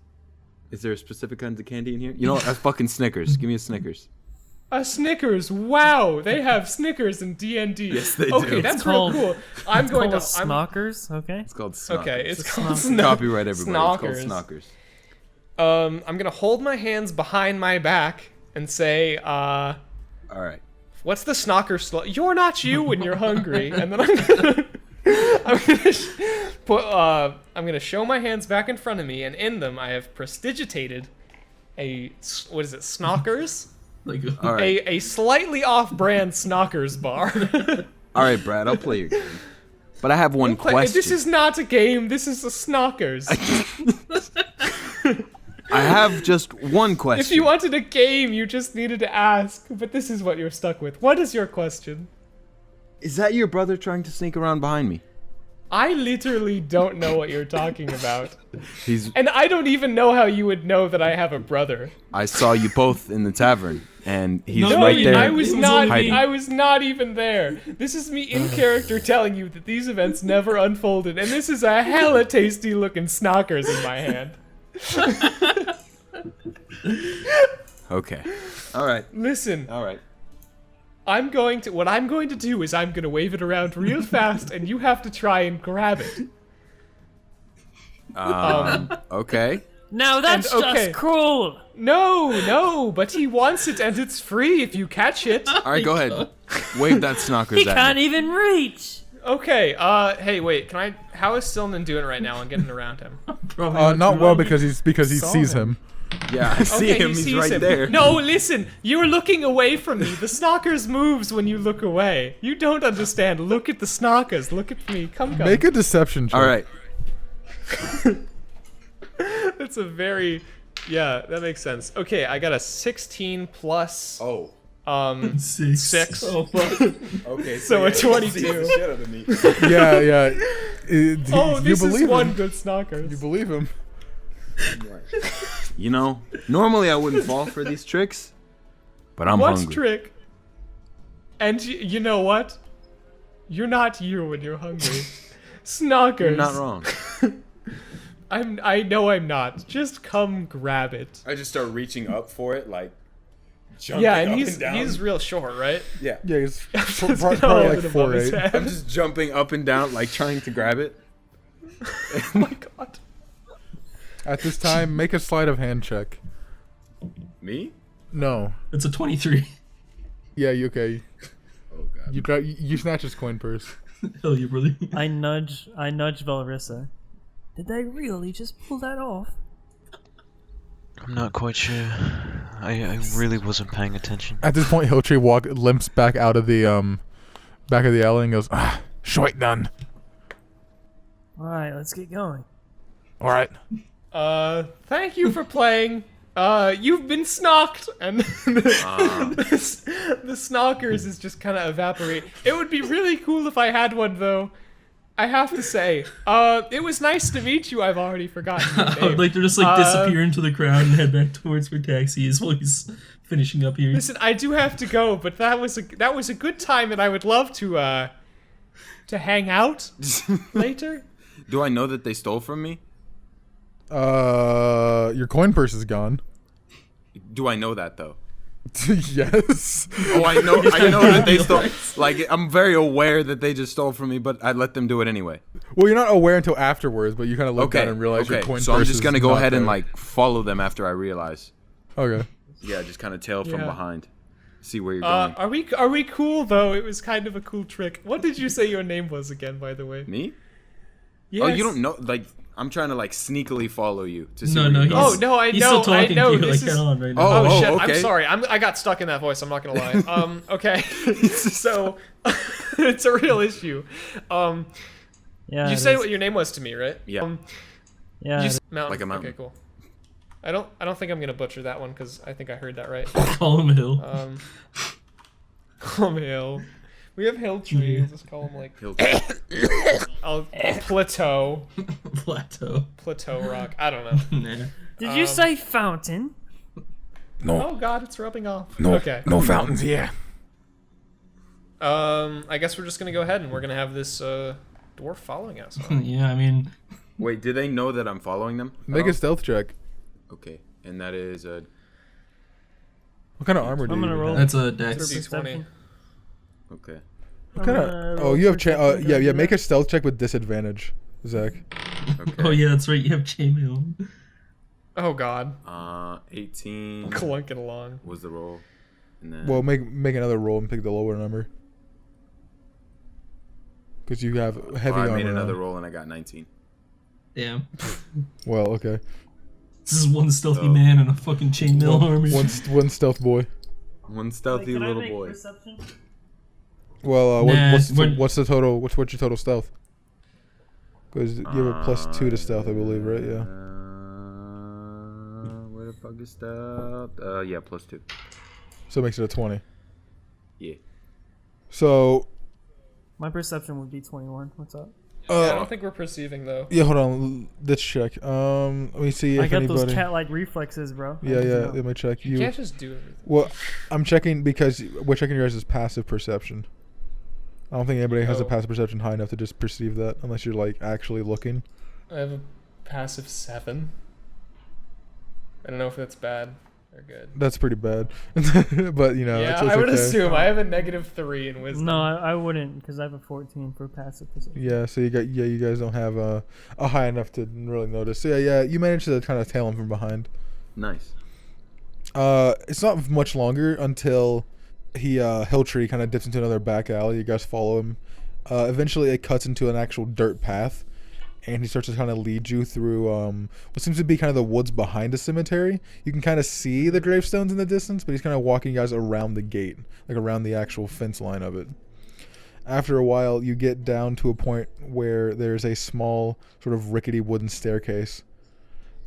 is there a specific kinds of candy in here? You know, a fucking Snickers. Give me a Snickers. A Snickers. Wow, they have Snickers in D&D. Yes, they okay, do. that's It's real called- cool. I'm going to. called Snockers, okay? It's called Snockers. Okay, it's It's called Snockers. Copyright everybody. Snockers. It's called Snockers. I'm gonna hold my hands behind my back and say, All right. what's the Snocker you're not you when you're hungry. And then I'm gonna show my hands back in front of me, and in them I have prestidigitated what is it, Snockers? Like, All right. A slightly off-brand Snockers bar. All right, Brad. I'll play your game. But I have one question. This is not a game. This is a Snockers. I have just one question. If you wanted a game, you just needed to ask. But this is what you're stuck with. What is your question? Is that your brother trying to sneak around behind me? I literally don't know what you're talking about. He's. And I don't even know how you would know that I have a brother. I saw you both in the tavern, and he's No, right there. I was not. hiding. I was not even there. This is me in character telling you that these events never unfolded, and this is a hella tasty looking Snockers in my hand. Okay. All right. Listen, All right. what I'm going to do is I'm going to wave it around real fast, and you have to try and grab it. Okay. No, that's And, okay. just cruel. No, but he wants it, and it's free if you catch it. All right. Go ahead. Wave that Snockers He at can't me. even reach. Okay, hey, wait, how is Silnan doing right now on getting around him? Not well because he sees him. Yeah, I see Okay, him. he He's sees right him. there. No, listen, you're looking away from me. The Snockers moves when you look away. You don't understand. Look at the Snockers. Look at me. Come. Make a deception check. All right. That's a very, yeah, that makes sense. Okay, I got a 16 plus, Oh. 6. Oh, fuck. Okay. So a 22. Yeah. Oh, You this is believe one him. good Snockers. You believe him. You know, normally I wouldn't fall for these tricks, but I'm What's hungry. trick? And you know what? You're not you when you're hungry. Snockers. You're not wrong. I know I'm not. Just come grab it. I just start reaching up for it, like jumping Yeah, and up he's and down. he's real short, right? Yeah. Yeah, he's Just probably gonna hold like it above his 4'8". head. I'm just jumping up and down, like trying to grab it. Oh my god. At this time, make a sleight of hand check. Me? No. It's a 23. Yeah, you okay? Oh god. You snatch his coin purse. Hell yeah, brother. I nudge Velrissa. Did they really just pull that off? I'm not quite sure. I really wasn't paying attention. At this point, Hilltree limps back out of the alley and goes, "Shoit done. All right, let's get going. All right." Thank you for playing. You've been snocked, and the Snockers is just kind of evaporate. It would be really cool if I had one, though. I have to say, it was nice to meet you. I've already forgotten your name. Like they're just like disappear into the crowd and head back towards where taxi is while he's finishing up here. Listen, I do have to go, but that was a good time, and I would love to hang out later. Do I know that they stole from me? Your coin purse is gone. Do I know that though? Yes. Oh, I know that they stole. Like, I'm very aware that they just stole from me, but I let them do it anyway. Well, you're not aware until afterwards, but you kind of look Okay. down and realize your Okay. coin So purse I'm just gonna is go not ahead and there. like follow them after I realize. Okay. Yeah, just kind of tail from Yeah. behind. See where you're going. Are we cool though? It was kind of a cool trick. What did you say your name was again, by the way? Me? Yes. Oh, you don't know? Like, I'm trying to like sneakily follow you to see. No, where no, you're he's, going. Oh, no, I he's know, still I talking know, to you this like is- head on right now. Oh, Oh, shit! okay. I'm sorry. I got stuck in that voice. I'm not gonna lie. Okay. So, it's a real issue. Yeah. You it said is. what your name was to me, right? Yeah. Yeah. You it s- is. mountain. Like a mountain. Okay, cool. I don't think I'm gonna butcher that one because I think I heard that right. Call him Hill. Call him Hill. We have Hill Tree. I'll just call him like Hill- Plateau Plateau. Rock. I don't know. Nah. Did you say fountain? Oh God, it's rubbing off. Okay. No fountains here. I guess we're just gonna go ahead and we're gonna have this dwarf following us. Huh? Yeah, I mean, Wait, do they know that I'm following them? Make a stealth check. Okay, and that is a. What kind of armor do I'm you gonna have? roll. that's a It's dex. a D20. Perception. Okay. What kind of? Oh, you have yeah. Make a stealth check with disadvantage, Zach. Okay. Oh yeah, that's right. You have chainmail. Oh God, 18 clunking along. was the roll, and then. Well, make another roll and pick the lower number. Because you have heavy I armor. made another on. roll and I got 19. Damn. Well, okay. This is one stealthy Oh. man in a fucking chainmail armor. One stealth boy. One stealthy little boy. Well, Nah, what's the total? What's your total stealth? Because you have a +2 to stealth, I believe, right? Yeah. Where the fuck is stealth? Yeah, +2. So it makes it a 20. Yeah. So, My perception would be 21. What's up? Yeah, I don't think we're perceiving though. yeah, hold on. Let's check. Let me see I if got anybody. those cat-like reflexes, bro. Yeah, yeah. Let me check. You can't just do everything. Well, I'm checking because we're checking your guys' passive perception. I don't think anybody has a Oh. passive perception high enough to just perceive that unless you're like actually looking. I have a passive 7. I don't know if that's bad or good. That's pretty bad, but you know. Yeah, it's I would okay. assume. I have a -3 in wisdom. No, I wouldn't, because I have a 14 for passive perception. Yeah, so you guys don't have a high enough to really notice. So yeah, you managed to kind of tail him from behind. Nice. It's not much longer until Hilltree kind of dips into another back alley. You guys follow him. Eventually, it cuts into an actual dirt path, and he starts to kind of lead you through what seems to be kind of the woods behind a cemetery. You can kind of see the gravestones in the distance, but he's kind of walking you guys around the gate, like around the actual fence line of it. After a while, you get down to a point where there's a small, sort of rickety wooden staircase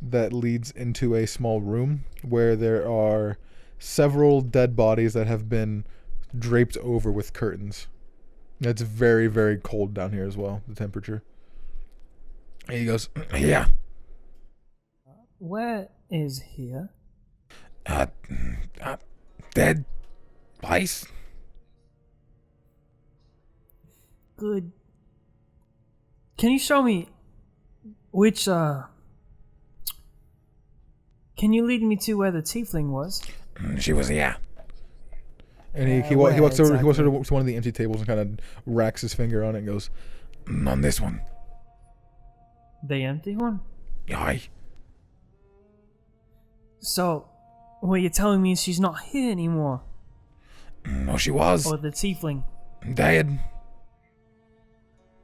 that leads into a small room where there are several dead bodies that have been draped over with curtains. It's very, very cold down here as well, the temperature. And he goes, yeah. Where is here? Dead place. Good. Can you show me which, Can you lead me to where the tiefling was? She was here. And he where walks over exactly? to one of the empty tables and kind of racks his finger on it and goes, on this one. The empty one? Aye. So, what you're telling me is she's not here anymore? No, she was. Or the tiefling? Dead.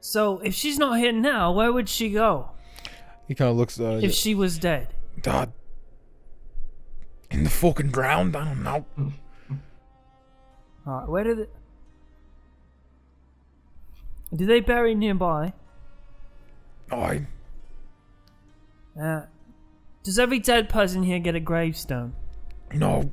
So, if she's not here now, where would she go? He kind of looks, If she was dead? In the fucking ground? I don't know. Alright, where did it... Do they bury nearby? Aye. Does every dead person here get a gravestone? No.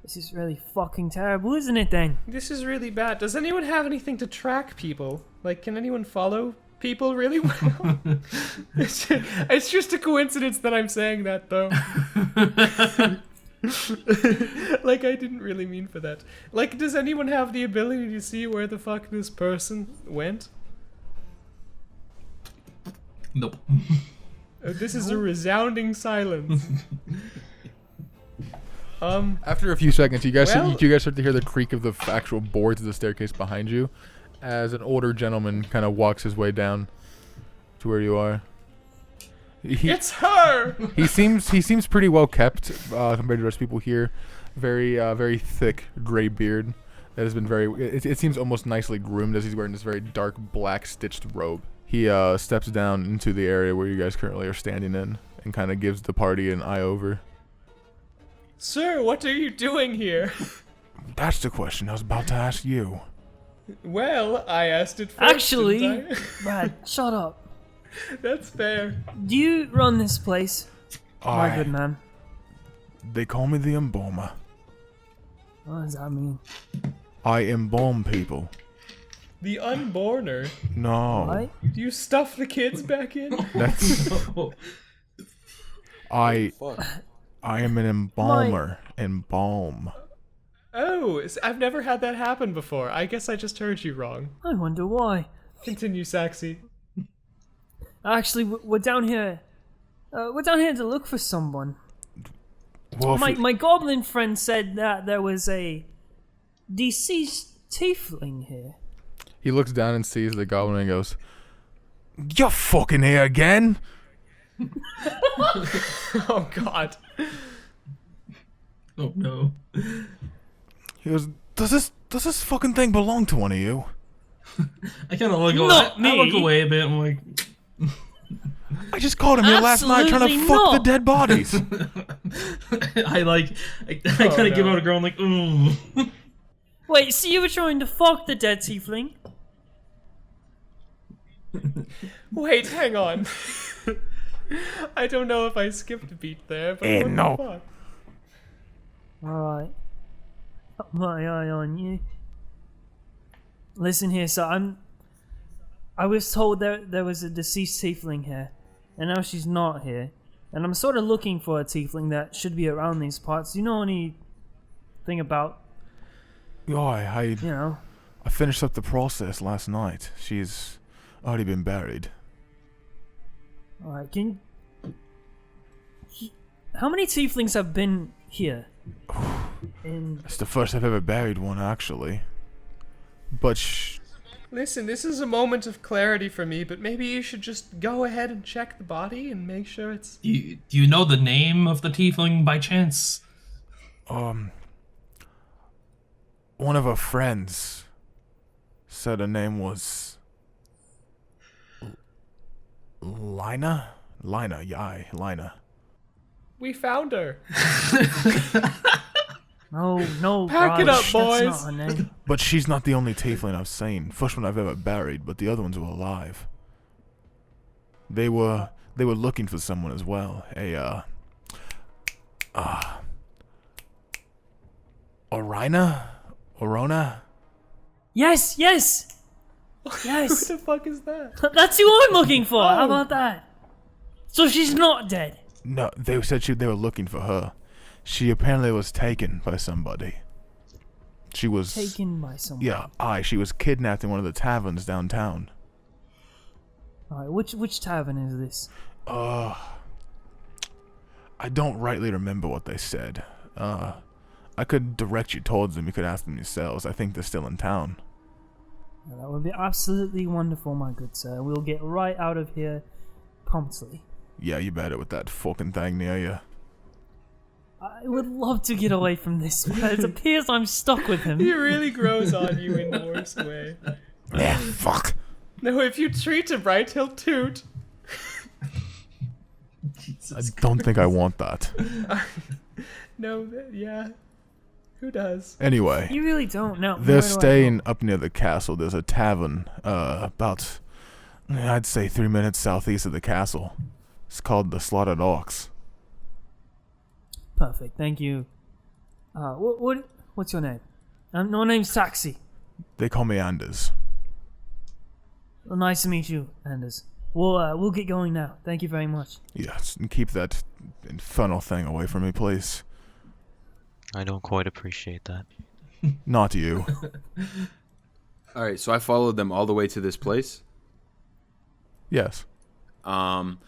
This is really fucking terrible, isn't it then? This is really bad. Does anyone have anything to track people? Like, can anyone follow people really well? It's just a coincidence that I'm saying that, though. Like, I didn't really mean for that. Like, does anyone have the ability to see where the fuck this person went? Nope. Oh, this is a resounding silence. After a few seconds, you guys Well- start to hear the creak of the actual boards of the staircase behind you, as an older gentleman kind of walks his way down to where you are. It's her! He seems pretty well kept compared to the rest of people here. Very thick gray beard that has been it seems almost nicely groomed as he's wearing this very dark black stitched robe. He steps down into the area where you guys currently are standing in and kind of gives the party an eye over. Sir, what are you doing here? That's the question I was about to ask you. Well, I asked it first. Actually, didn't I? Br'aad, shut up. That's fair. Do you run this place? My good man. They call me the Embalmer. What does that mean? I embalm people. The unborner. No. What? Do you stuff the kids back in? That's I am an embalmer. Embalm. Oh, I've never had that happen before. I guess I just heard you wrong. I wonder why. Continue, Saxy. Actually, we're down here. We're down here to look for someone. Well, My goblin friend said that there was a deceased tiefling here. he looks down and sees the goblin and goes, "You're fucking here again." Oh, God. Oh no. He goes, "Does this fucking thing belong to one of you?" I kind of look away. Not I look me. away a bit. I'm like, I just caught him here last night trying to Absolutely fuck the not. dead bodies. I kind of give no. out a girl. I'm like, ooh. Wait, so you were trying to fuck the dead tiefling? Wait, hang on. I don't know if I skipped a beat there, but what no. the fuck? Alright. Got my eye on you. Listen here, so I was told there was a deceased tiefling here, and now she's not here. And I'm sort of looking for a tiefling that should be around these parts. Do you know anything about, Oh, you know? I finished up the process last night. She's already been buried. Alright, how many tieflings have been here? It's the first I've ever buried one, actually. But Listen, this is a moment of clarity for me, but maybe you should just go ahead and check the body and make sure it's... Do you know the name of the tiefling by chance? one of her friends said her name was Lina? Lina. We found her. No, Pack it Raj, up, boys. That's not her name. But she's not the only tiefling I've seen. First one I've ever buried, but the other ones were alive. They were looking for someone as well. Orona? Yes! Who Yes! the fuck is that? That's who I'm looking for! How about that? So she's not dead. No, they said they were looking for her. She apparently was taken by somebody. She was... Taken by someone. Yeah, she was kidnapped in one of the taverns downtown. Alright, which tavern is this? I don't rightly remember what they said. I could direct you towards them. You could ask them yourselves. I think they're still in town. Well, that would be absolutely wonderful, my good sir. We'll get right out of here promptly. Yeah, you better with that fucking thing near you. I would love to get away from this, but it appears I'm stuck with him. He really grows on you in the worst way. Yeah, fuck. No, if you treat him right, he'll toot. I don't think I want that. No, yeah. Who does? Anyway, You really don't know. they're Where do I go? staying up near the castle. There's a tavern, about, I'd say 3 minutes southeast of the castle. It's called the Slaughtered Ox. Perfect, thank you. What's your name? My name's Taxi. They call me Anders. Well, nice to meet you, Anders. We'll get going now. Thank you very much. Yes, and keep that infernal thing away from me, please. I don't quite appreciate that. Not you. All right, so I followed them all the way to this place. Yes. Can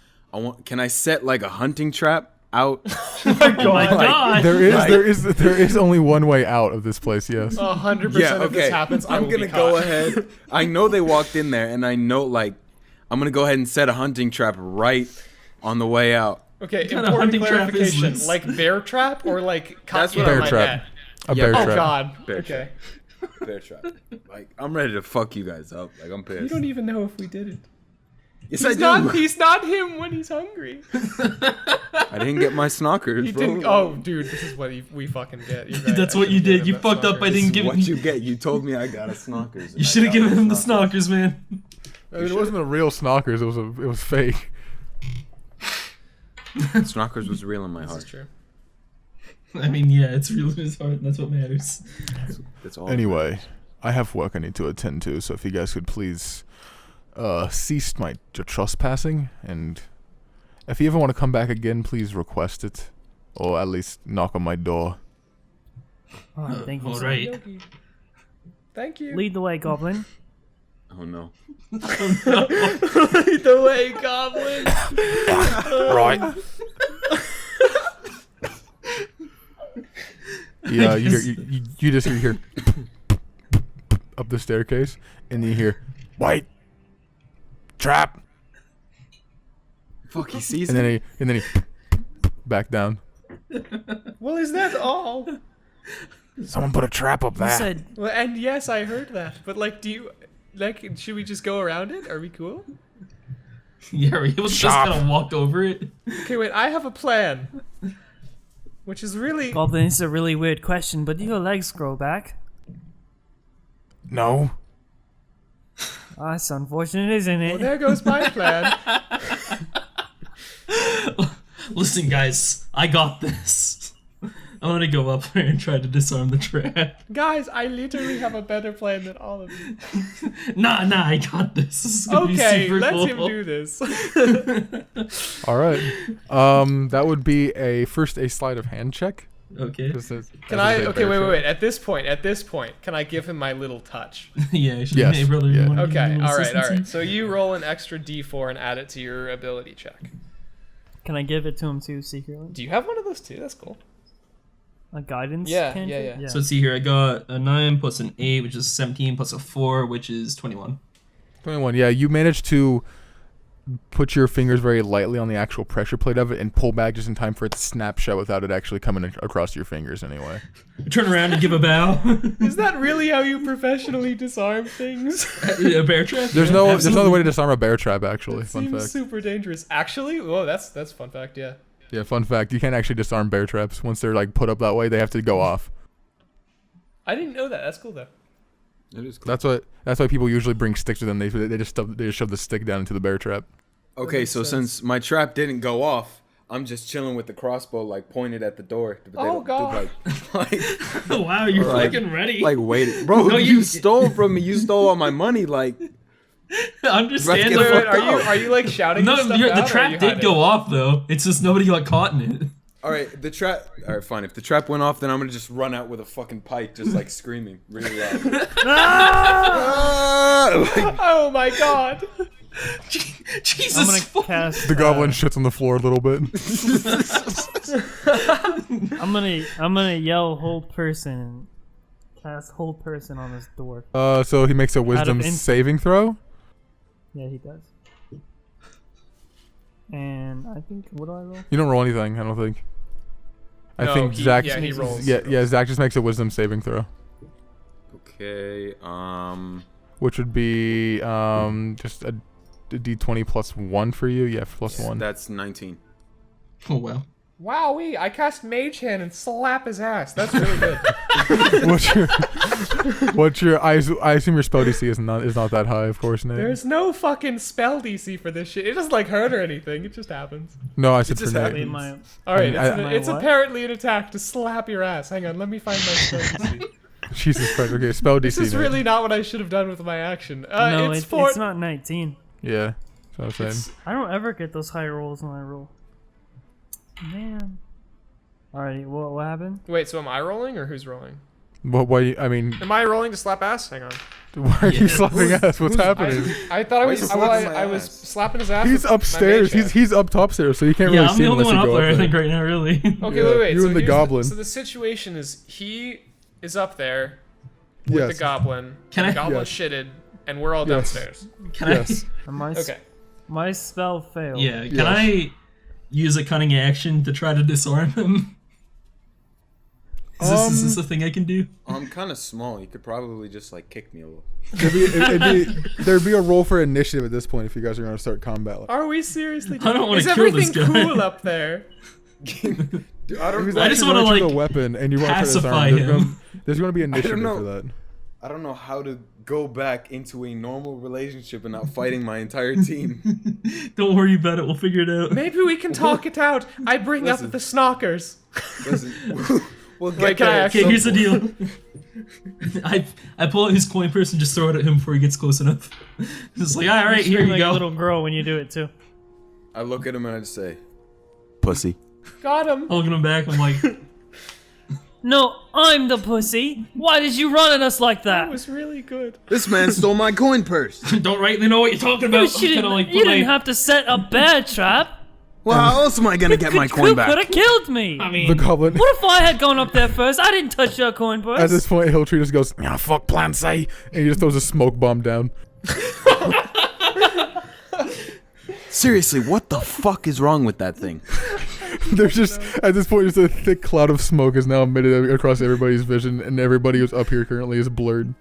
I set like a hunting trap out? Oh my god! There is only one way out of this place. Yes. 100% of this happens, I'm gonna go ahead. I know they walked in there, and I know I'm gonna go ahead and set a hunting trap right on the way out. Okay, What kind of important hunting trap is clarification. this? Like bear trap or like That's you what know, Bear my trap. net? A Yeah. bear Oh trap. god. Bear Okay. Bear trap. Like I'm ready to fuck you guys up. Like I'm pissed. You don't even know if we did it. Yes, I He's do. not. He's not him when he's hungry. I didn't get my snockers, He bro. didn't. Oh, dude, this is what we fucking get. You're right. That's I what you should've given did. You him fucked up by that didn't This give is what me. you get. You told me I got a snockers. and You I should have got given him the snockers. snockers, man. I mean, it wasn't a real Snockers. It was fake. Snockers was real in my This is heart. true. I mean, yeah, it's real in his heart, and that's what matters. That's all. Anyway, I have work I need to attend to, so if you guys could please cease your trespassing, and if you ever want to come back again, please request it, or at least knock on my door. Alright, thank you. All sir. right. Yogi. Thank you. Lead the way, Goblin. Oh no. Lead the way, Goblin. Right. Yeah, you just hear up the staircase, and you hear, "Wait, trap," Fuck, he sees and me. then he back down. Well, is that all? Someone put a trap up You there. said Well, and yes, I heard that. But like, do you like? Should we just go around it? Are we cool? Yeah, he was just Stop. kind of walked over it. Okay, wait. I have a plan. Which is really. Goblin, this is a really weird question, but do your legs grow back? No. That's unfortunate, isn't it? Well, there goes my plan. Listen, guys, I got this. I'm gonna go up there and try to disarm the trap. Guys, I literally have a better plan than all of you. Nah, I got this. This is gonna be Okay, super let cool. him do this. All right. That would be a sleight of hand check. Okay. Can I? Okay, wait. At this point, can I give him my little touch? Yeah. Yes, Hey, brother, yeah. you wanna give me a Okay, little all assistance? right. So you roll an extra d4 and add it to your ability check. Can I give it to him too secretly? Do you have one of those too? That's cool. A guidance? Yeah, cantrip? yeah. So let's see here. I got a 9 plus an 8, which is 17, plus a 4, which is 21. 21. Yeah, you managed to put your fingers very lightly on the actual pressure plate of it and pull back just in time for it to snap shut without it actually coming across your fingers anyway. Turn around and give a bow. Is that really how you professionally disarm things? A bear trap? There's Yeah, no absolutely. other way to disarm a bear trap actually. Fun Seems fact. super dangerous. Actually, whoa, that's fun fact. Yeah. Yeah, fun fact. You can't actually disarm bear traps once they're like put up that way. They have to go off. I didn't know that. That's cool though. It is cool. That's why people usually bring sticks with them. They just shove the stick down into the bear trap. Okay, makes so sense. since my trap didn't go off, I'm just chilling with the crossbow like pointed at the door. But they Oh, don't- God. Like, Oh, wow, you're Like- fucking ready. like waiting, bro. No, you you- stole from me. You stole all my money. Like, Understand Let's get Wait, fucked up. are you like shouting? No, this stuff the out, or are trap you did hiding? go off though. It's just nobody got caught in it. all right, the trap. All right, fine. If the trap went off, then I'm gonna just run out with a fucking pike, just like screaming really loud. Ah! Like, Oh my god. Jesus. I'm gonna fuck. cast. The goblin shits on the floor a little bit. I'm gonna yell hold person and cast hold person on this door. So he makes a wisdom instinct. saving throw. Yeah, he does. And I think what do I roll? You don't roll anything, I don't think. I No, think he- Zach. yeah, he rolls. Yeah, Zach just makes a wisdom saving throw, okay. which would be just a d20 plus 1 for you. Yeah, plus 1. That's 19. Oh wow. Wowee! I cast Mage Hand and slap his ass. That's really good. What's your? I assume your spell DC is not that high, of course, Nate. There's no fucking spell DC for this shit. It doesn't like hurt or anything. It just happens. No, I said just for Nate. happens. My, All right, I- it's what? apparently an attack to slap your ass. Hang on, let me find my spell DC. Jesus Christ. Okay, spell DC. This is Nate. really not what I should have done with my action. no, it's it's not 19. Yeah. That's what I'm saying. I don't ever get those high rolls when I roll. Man. Alrighty, what happened? Wait, so am I rolling or who's rolling? Why? I mean, Am I rolling to slap ass? Hang on. why are you Yeah. slapping ass? What's happening? I thought I Why was. you I, slapping my I was ass? slapping his ass. He's with my upstairs. mage hand. He's up top stairs, so you can't Yeah, really I'm see the him only unless one you up go there, I up think, there. right now, really. Okay, Yeah, wait. you So and the here's goblin. so the situation is he is up there with Yes. the goblin. Can the I- goblin Yes. shitted, and we're all Yes. downstairs. Can Yes. And Okay. my spell failed. I? Yeah. Can Yes. I use a cunning action to try to disarm him? Is this a thing I can do? I'm kind of small. You could probably just like kick me a little. There'd be a roll for initiative at this point if you guys are going to start combat. Are we seriously? I don't wanna Is kill this everything guy. cool up there? Dude, I If don't. he's I just actually wanna, running through like, the weapon and you want to pacify disarm, him. there's going to be initiative know. for that. I don't know how to go back into a normal relationship and not fighting my entire team. Don't worry about it. We'll figure it out. Maybe we can talk it out. I bring Listen. up the snockers. Listen, we'll get Wait, can I there at actually- Okay, some here's the point. deal. I pull out his coin purse and just throw it at him before he gets close enough. Just like, all right, here Scream you like go. a little girl when you do it too. I look at him and I just say, "Pussy." Got him. I'm looking him back. I'm like, No, I'm the pussy. Why did you run at us like That that? was really good. This man stole my coin purse. don't rightly know what you're talking about. You I'm kinda like, you didn't have to set a bear trap. Well, how else am I gonna get my coin You back? could have killed me. I The mean, goblin. What if I had gone up there first? I didn't touch your coin purse. At this point, Hilltree just goes, "Yeah, fuck plan C," and he just throws a smoke bomb down. Seriously, what the fuck is wrong with that thing? There's just at this point, just a thick cloud of smoke is now emitted across everybody's vision, and everybody who's up here currently is blurred.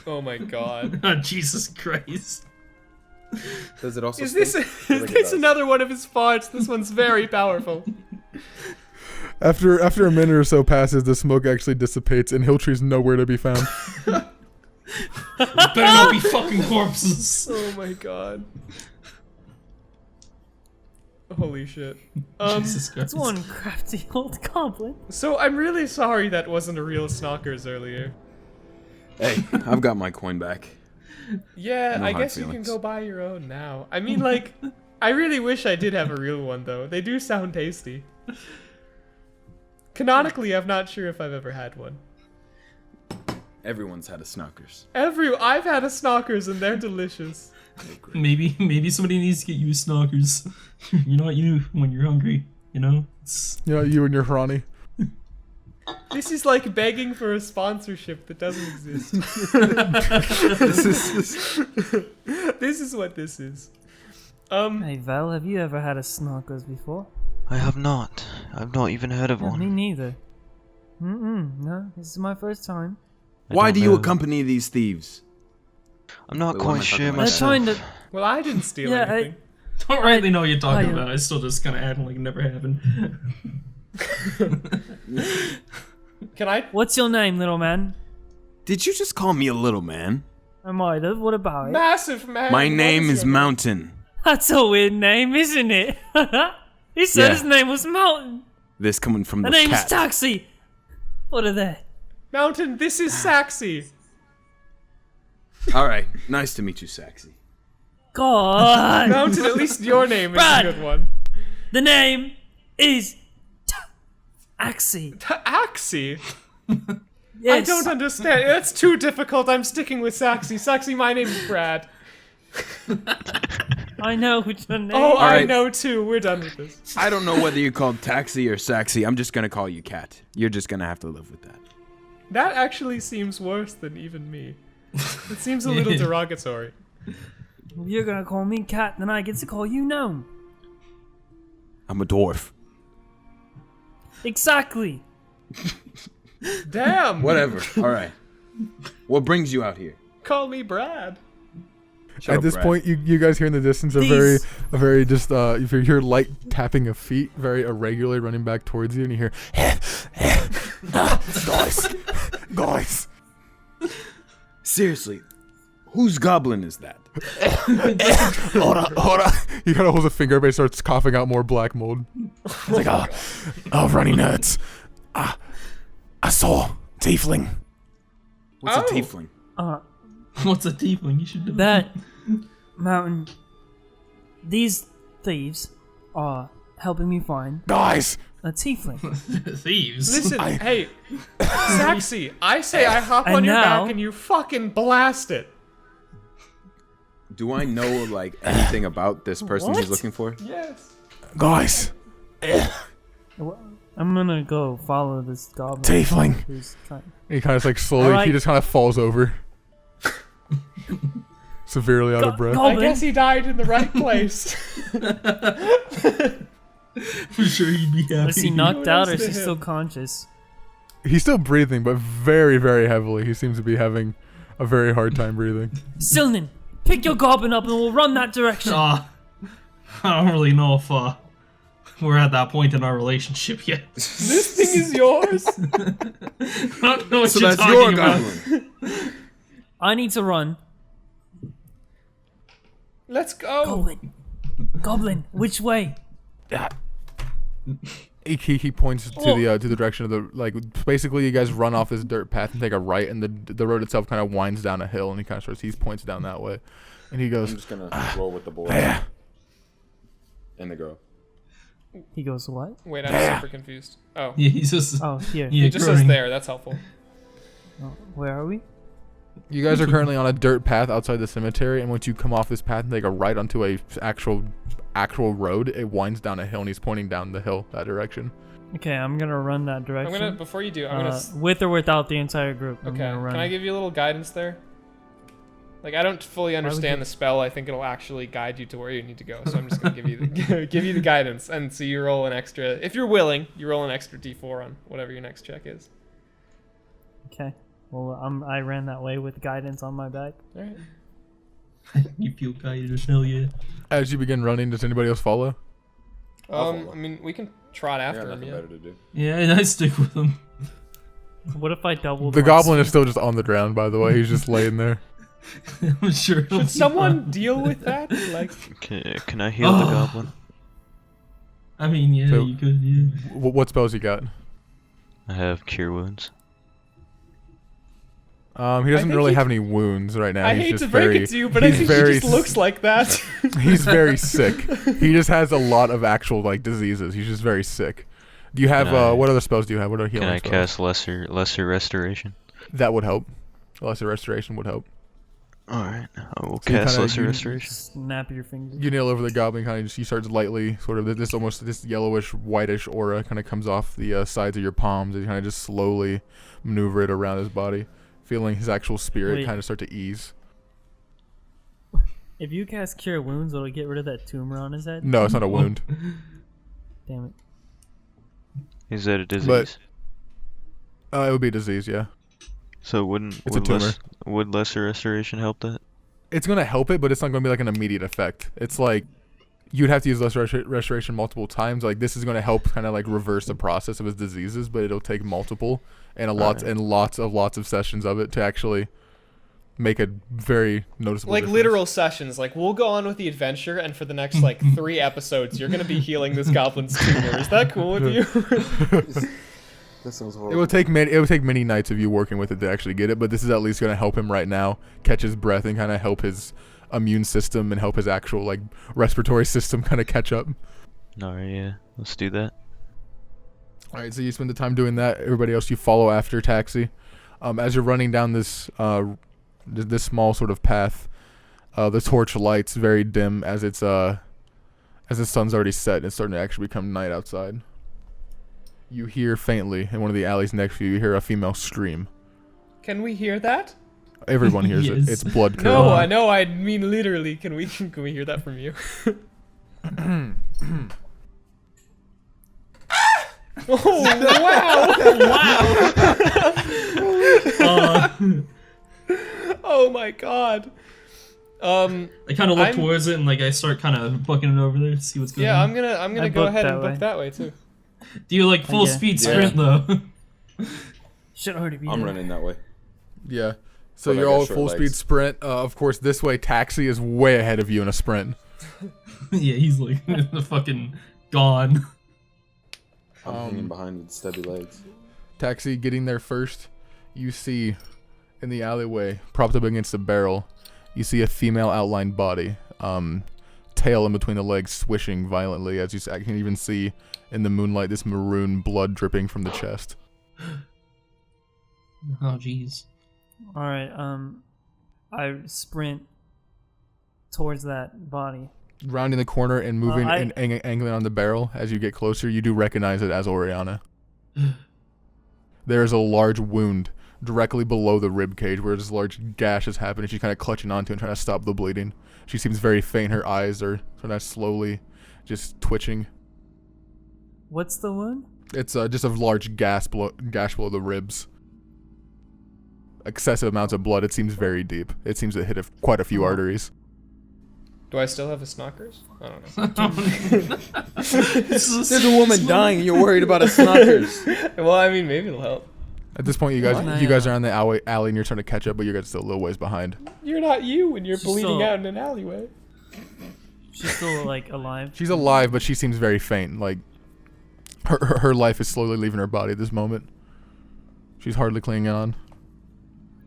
Oh my god. oh, Jesus Christ. Does it also? Is this stink? is Like it this does. another one of his farts? This one's very powerful. After a minute or so passes, the smoke actually dissipates, and Hilltree's nowhere to be found. Better not be fucking corpses. Oh my god. Holy shit. Jesus Christ. It's one crafty old goblin. So I'm really sorry that wasn't a real Snockers earlier. Hey, I've got my coin back. Yeah, No I hard guess you can feelings. go buy your own now. I mean, like, I really wish I did have a real one, though. They do sound tasty. Canonically, I'm not sure if I've ever had one. Everyone's had a Snockers. I've had a Snockers, and they're delicious. Maybe somebody needs to get you Snockers. You're not you when you're hungry, you know? It's... You know, you and your Ronnie. This is like begging for a sponsorship that doesn't exist. This is what this is. Hey Val, have you ever had a Snockers before? I have not. I've not even heard of Yeah, me one. neither. No, this is my first time. I Why don't do you know. accompany these thieves? I'm not Wait, what am I quite sure talking about? They're myself. trying to. Well, I didn't steal Yeah, anything. Don't rightly know what you're talking I- about. I still just kind of acting like it never happened. Can I? What's your name, little man? Did you just call me a little man? I might have. What about it? Massive man. My what name is your name? Mountain. That's a weird name, isn't it? He said Yeah. his name was Mountain. This coming from The the name's cat. Taxi. What are they? Mountain, this is Saxy. All right, nice to meet you, Saxy. God. Mountain, at least your name is Br'aad. a good one. The name is Axie. Axie? Yes. I don't understand. That's too difficult. I'm sticking with Saxy. Saxy, my name is Br'aad. I know which your name. Oh, I right. know too. We're done with this. I don't know whether you're called Taxi or Saxy. I'm just gonna call you Cat. You're just gonna have to live with that. That actually seems worse than even me. It seems a little derogatory. If you're gonna call me Cat, then I get to call you Gnome. I'm a dwarf. Exactly. Damn. Whatever. All right. What brings you out here? Call me Br'aad. Shut At up, this Brad. point, you guys hear in the distance a These- very just if you hear light tapping of feet, very irregularly running back towards you, and you hear, guys. Seriously, whose goblin is that? Hold on. He kind of holds a finger, but he starts coughing out more black mold. He's like, runny nuts. I saw tiefling. What's Oh. a tiefling? What's a tiefling? You should know. That Mountain. These thieves are helping me find Guys, a tiefling. Thieves. Listen, hey, Saxy, I say I hop And on your now- back and you fucking blast it. Do I know like anything about this person he's What? looking for? Yes. guys, I'm gonna go follow this goblin. tiefling. Who's trying. He kind of like slowly, Alright. he just kind of falls over, severely out of breath. Go- I guess he died in the right place. For sure you'd be happy. Is he knocked out or is to he still him. conscious? He's still breathing, but very, very heavily. He seems to be having a very hard time breathing. Silnan, pick your goblin up and we'll run that direction. I don't really know if we're at that point in our relationship yet. This thing is yours. I don't know what So you're that's talking your about. goblin. I need to run. Let's go. Goblin. Goblin, which way? He points to the direction of the, like, basically you guys run off this dirt path and take a right, and the road itself kind of winds down a hill, and he points down that way, and he I'm goes, just gonna roll with the boy and the girl. He goes, what? Wait, I'm super confused. Oh, Yeah, he's just. Oh, here. Yeah, it just says growing. there. That's helpful. Oh, where are we? you guys are currently on a dirt path outside the cemetery, and once you come off this path and take a right onto a actual road, it winds down a hill, and he's pointing down the hill that direction. Okay, I'm gonna run that I'm direction. gonna before you do. I'm gonna. With or without the entire group. I'm Okay. gonna run. Can I give you a little guidance there? Like I don't fully you- understand the spell. I think it'll actually guide you to where you need to go. So I'm just gonna give you the guidance, and so you roll an extra. If you're willing, you roll an extra d4 on whatever your next check is. Okay. Well, I ran that way with guidance on my back. All right. You feel guided, hell yeah. As you begin running, does anybody else follow? I'll follow. I mean, we can trot after him. nothing Yeah. better to do. Yeah, I stick with him. What if I doubled The my goblin is speed? still just on the ground, by the way. He's just laying there. I'm sure. it'll be Should someone fine. deal with that? Like, Can I heal the goblin? I mean, yeah, So- you could. Yeah. What spells you got? I have cure wounds. He doesn't think really he- have any wounds right now. I he's hate just to break very, it to you, but I he's think very he just looks like that. He's very sick. He just has a lot of actual like diseases. He's just very sick. Do you have Can I- what other spells do you have? What are healing Can I spells? cast lesser restoration? That would help. Lesser restoration would help. All right, I will So you cast kinda- lesser you- restoration. Snap your fingers. You nail over the goblin, kind of just he starts lightly, sort of this yellowish, whitish aura kind of comes off the sides of your palms. And you kind of just slowly maneuver it around his body, feeling his actual spirit Wait. kind of start to ease. If you cast Cure Wounds, will it get rid of that tumor on his head? No, it's not a wound. Damn it. Is that a disease? It would be a disease, yeah. So wouldn't It's a tumor. would lesser restoration help that? It's gonna help it, but it's not gonna be like an immediate effect. It's like you'd have to use lesser restoration multiple times. Like this is gonna help kind of like reverse the process of his diseases, but it'll take multiple and lots of sessions of it to actually make a very noticeable Like difference. literal sessions. Like we'll go on with the adventure, and for the next like 3 episodes, you're gonna be healing this goblin's tumor. Is that cool with you? That sounds It horrible. would take many nights of you working with it to actually get it, but this is at least going to help him right now catch his breath and kind of help his immune system and help his actual like respiratory system kind of catch up. All right, yeah, let's do that. All right, so you spend the time doing that. Everybody else, you follow after Taxi. As you're running down this this small sort of path, the torch lights very dim as it's as the sun's already set and it's starting to actually become night outside. You hear faintly in one of the alleys next to you. You hear a female scream. Can we hear that? Everyone hears Yes. it. It's blood No, curdling. I know. I mean literally. Can we hear that from you? Oh wow! Oh my god. I kind of look I'm- towards it and like I start kind of bucking it over there to see what's going Yeah, on. I'm gonna I go booked ahead that and way. book that way too. Do you like full Yeah. speed Yeah. sprint though? Should already be I'm there. running that way. Yeah. So But I you're got all short full legs. speed sprint. Of course, this way Taxi is way ahead of you in a sprint. Yeah, he's like fucking gone. I'm hanging behind with stubby legs. Taxi getting there first. You see in the alleyway, propped up against a barrel, you see a female outlined body. Tail in between the legs swishing violently as I can even see in the moonlight this maroon blood dripping from the chest. Oh jeez. All right. I sprint towards that body. Rounding the corner and moving I- and angling on the barrel as you get closer, you do recognize it as Oriana. There is a large wound directly below the rib cage where this large gash has happened, and she's kind of clutching onto it and trying to stop the bleeding. She seems very faint. Her eyes are sort of slowly just twitching. What's the wound? It's just a large gash below the ribs. Excessive amounts of blood. It seems very deep. It seems to hit quite a few arteries. Do I still have a snockers? I don't know. There's a woman dying. You're worried about a snockers. Well, I mean, maybe it'll help. At this point, you guys What? are on the alley and you're trying to catch up, but you guys are still a little ways behind. You're not you when you're She's bleeding still- out in an alleyway. She's still like alive. She's alive, but she seems very faint. Like her life is slowly leaving her body at this moment. She's hardly clinging on.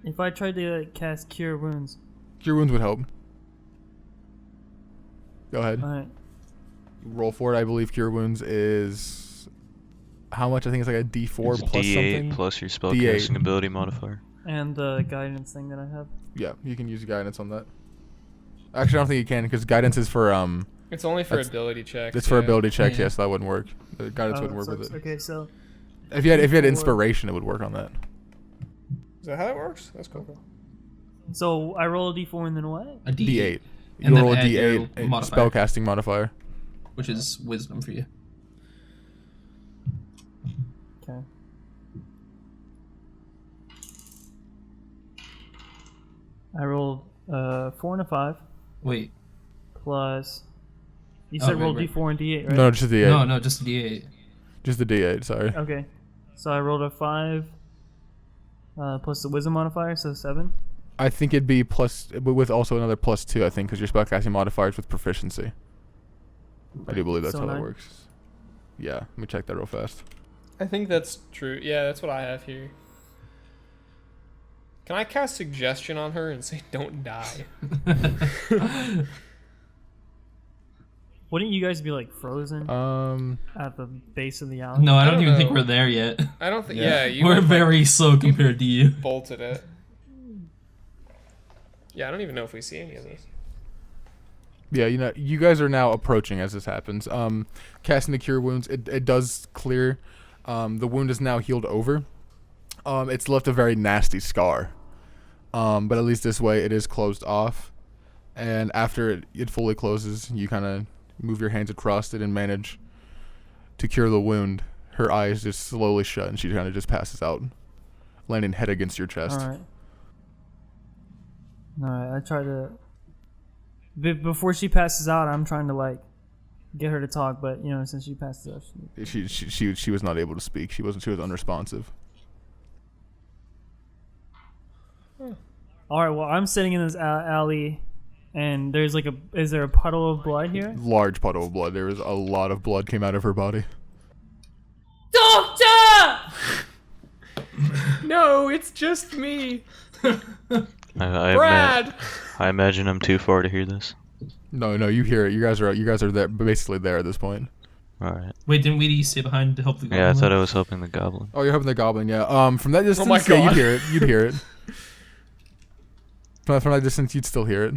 If I tried to cast Cure Wounds, Cure Wounds would help. Go ahead. all right. Roll for it. I believe Cure Wounds is how much? I think it's like a D4 It's plus D8 something. plus your D8. spellcasting ability modifier. And the guidance thing that I have. Yeah, you can use guidance on that. Actually, I don't think you can because guidance is for It's only for That's- ability checks. it's for yeah. ability checks. Yeah. Yes, that wouldn't work. The guidance Oh, wouldn't work so- with it. Okay, so If you had D4. inspiration, it would work on that. Is that how that works? That's cool. I roll a d4 and then what? A D8. And You then roll a add your D8 modifier. spellcasting modifier. which is wisdom for you. Okay. I rolled 4 and a 5 Wait. plus. You Oh, said right, roll right. d4 and d8, right? No, just the D8. No, just D8. Just the D8. Sorry. Okay. So I rolled a 5 plus the wisdom modifier, so 7. I think it'd be plus with also another +2. I think because your spellcasting modifiers with proficiency. I do believe that's So how that 9? works. Yeah, let me check that real fast. I think that's true. Yeah, that's what I have here. Can I cast suggestion on her and say don't die? Wouldn't you guys be like frozen at the base of the alley? No, I don't don't even think know. we're there yet. I don't think. Yeah, you We're like, very slow compared to you. bolted it. Yeah, I don't even know if we see any of this. Yeah, you guys are now approaching as this happens. Casting the cure wounds, it does clear. The wound is now healed over. It's left a very nasty scar. But at least this way it is closed off. And after it fully closes, you kind of move your hands across it and manage to cure the wound. Her eyes just slowly shut and she kind of just passes out, landing head against your chest. Alright, I try to... Before she passes out, I'm trying to, like, get her to talk, but, since she passes out... She was not able to speak. She was unresponsive. Alright, well, I'm sitting in this alley, and there's, like, is there a puddle of blood here? Large puddle of blood. There was a lot of blood came out of her body. Doctor! No, it's just me, I Br'aad. imagine I'm too far to hear this. No, you hear it. You guys are there, basically there at this point. All right. Wait, didn't Wheatie stay behind to help the goblin? Yeah, I thought I was helping the goblin. Oh, you're helping the goblin, yeah. From that distance, my yeah, God. you'd hear it. From that distance, you'd still hear it.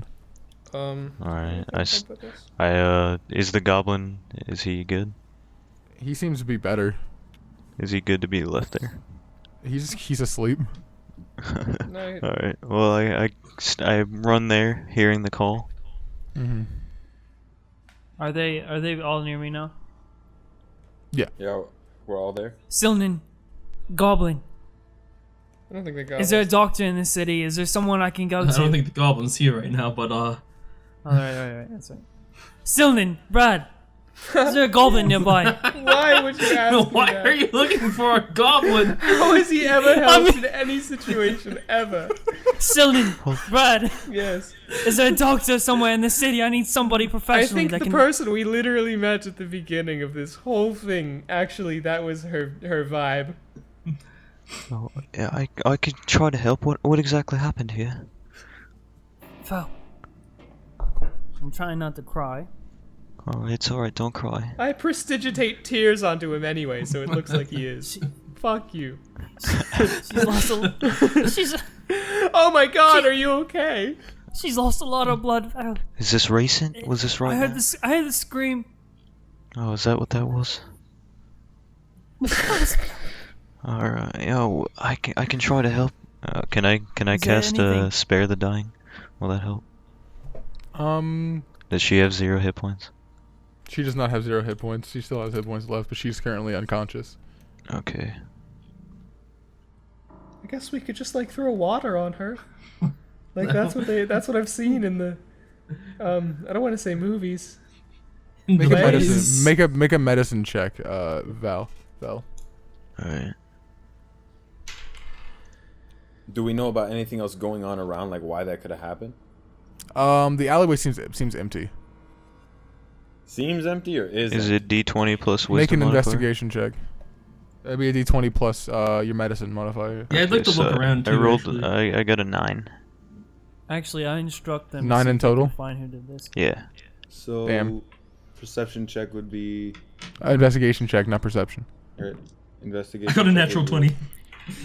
All right. where can put this? Is the goblin? Is he good? He seems to be better. Is he good to be left there? He's asleep. No, All right. Well, I run there, hearing the call. Mm-hmm. Are they all near me now? Yeah, we're all there. Silnan, Goblin, I don't think they got. is there a doctor in this city? Is there someone I can go I to? don't think the goblin's here right now, but Alright, that's right. Silnan, Br'aad, is there a goblin nearby? Why would you ask me why that? are you looking for a goblin? How has he ever helped in any situation ever? Silnan, Br'aad, Yes. is there a doctor somewhere in the city? I need somebody I professional think that the can... person we literally met at the beginning of this whole thing, actually, that was her vibe. Oh, yeah, I could try to help. What exactly happened here? Val, I'm trying not to cry. Oh, it's all right. Don't cry. I prestidigitate tears onto him anyway, so it looks like he is. Fuck you. She's lost a... Oh my god, are you okay? She's lost a lot of blood, Val. Is this recent? Was this right I heard now? this. I heard the scream. Oh, is that what that was? All right. Yo, I can try to help. Can I Is there cast anything- spare the dying? Will that help? Um, Does she have 0 hit points? she does not have 0 hit points. She still has hit points left, but she's currently unconscious. Okay. I guess we could just like throw water on her. Like that's what I've seen in the I don't want to say movies. Make a Plays. medicine. Make a medicine check, Val. All right. Do we know about anything else going on around, like why that could have happened? The alleyway seems empty. Seems empty or is Is empty? it D20 plus wisdom Make an modifier? investigation check. That'd be a D20 plus your medicine modifier. Yeah, I'd like to Okay, look so around too. I rolled. actually. I got a 9. Actually, I instruct them. to 9 see in if they can total? Find who did this. Yeah. So Bam. perception check would be Investigation check, not perception. or investigation. I got a check natural would be- 20.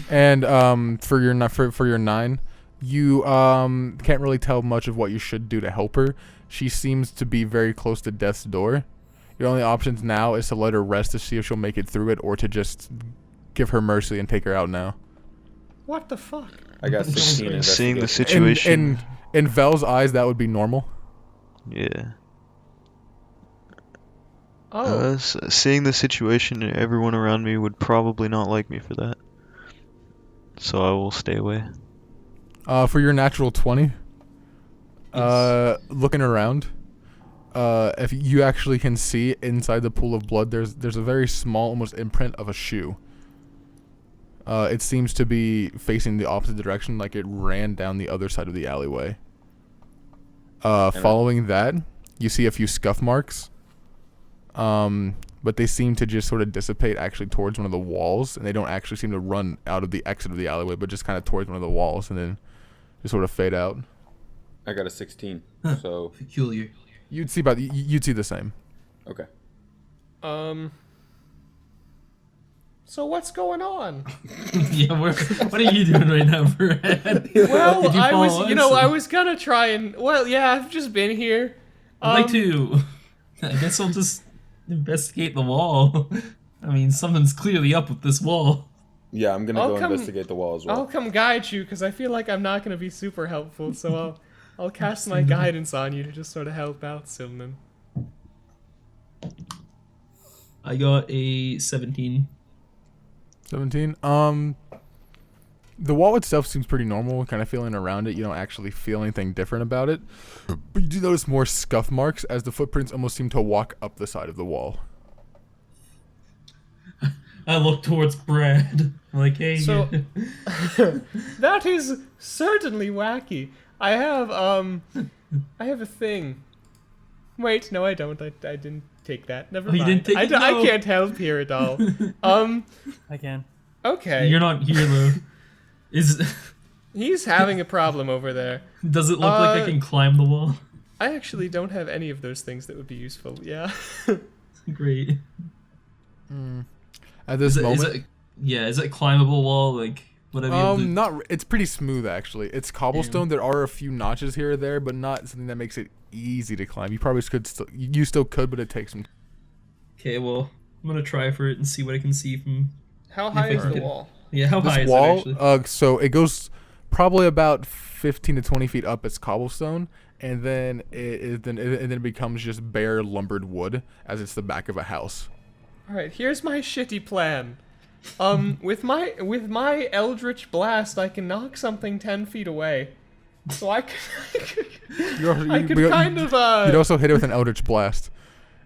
And for your 9, you can't really tell much of what you should do to help her. She seems to be very close to death's door. Your only options now is to let her rest to see if she'll make it through it, or to just give her mercy and take her out now. What the fuck? I got 16 in Seeing the investigation. situation. In Vel's eyes, that would be normal. Yeah. Oh, Seeing the situation, everyone around me would probably not like me for that. So I will stay away. For your natural 20, looking around, if you actually can see inside the pool of blood, there's a very small, almost imprint of a shoe. It seems to be facing the opposite direction, like it ran down the other side of the alleyway. Following that, you see a few scuff marks. But they seem to just sort of dissipate actually towards one of the walls, and they don't actually seem to run out of the exit of the alleyway, but just kind of towards one of the walls, and then just sort of fade out. I got a 16. So Peculiar. You'd see the same. okay. So what's going on? Yeah, what are you doing right now, Br'aad? Well, Did you I was, follow us? I was gonna try and, yeah, I've just been here. I'd like to. I guess I'll just investigate the wall. I mean, something's clearly up with this wall. Yeah, I'm gonna I'll go come- investigate the wall as I'll well. come guide you because I feel like I'm not gonna be super helpful. So I'll cast my guidance on you to just sort of help out, Silman. I got a 17. 17. The wall itself seems pretty normal, kind of feeling around it. You don't actually feel anything different about it. But you do notice more scuff marks as the footprints almost seem to walk up the side of the wall. I look towards Br'aad. I'm like, hey. So that is certainly wacky. I have a thing. Wait, no, I don't. I didn't take that. Never Oh, you mind. didn't take it? I No. can't help here at all. I can. Okay. You're not here though. He's having a problem over there. Does it look like I can climb the wall? I actually don't have any of those things that would be useful. Yeah. Great. At this moment, Is it a climbable wall? Like, what have you? it's pretty smooth actually. It's cobblestone. There are a few notches here or there, but not something that makes it easy to climb. You probably you still could, but it takes some. Okay, well, I'm gonna try for it and see what I can see from. How high I is can the get- wall? Yeah, how high This is wall, it actually? so it goes probably about 15 to 20 feet up. It's cobblestone, and then it becomes just bare lumbered wood as it's the back of a house. All right, here's my shitty plan. With my Eldritch Blast, I can knock something 10 feet away. So I could You'd also hit it with an Eldritch Blast,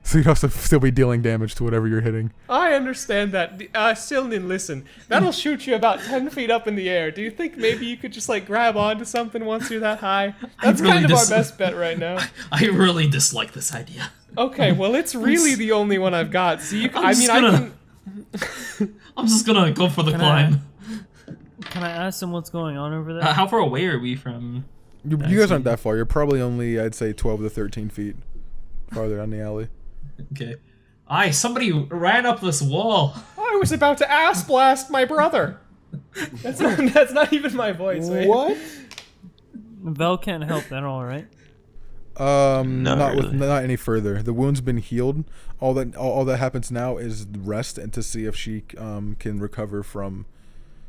so you'd also still be dealing damage to whatever you're hitting. I understand that. Silnin, listen. That'll shoot you about 10 feet up in the air. Do you think maybe you could just, like, grab onto something once you're that high? That's really kind of our dis- best bet right now. I really dislike this idea. Okay, well, it's really the only one I've got. So you can, I'm just gonna go for the Can climb. Can I ask him what's going on over there? How far away are we from? You guys aren't that far. You're probably only, I'd say, 12 to 13 feet farther down the alley. Okay. Somebody ran up this wall. I was about to ass blast my brother. That's not even my voice. Wait. What? Vel can't help that, all right? Not any further. The wound's been healed. All that happens now is rest and to see if she can recover from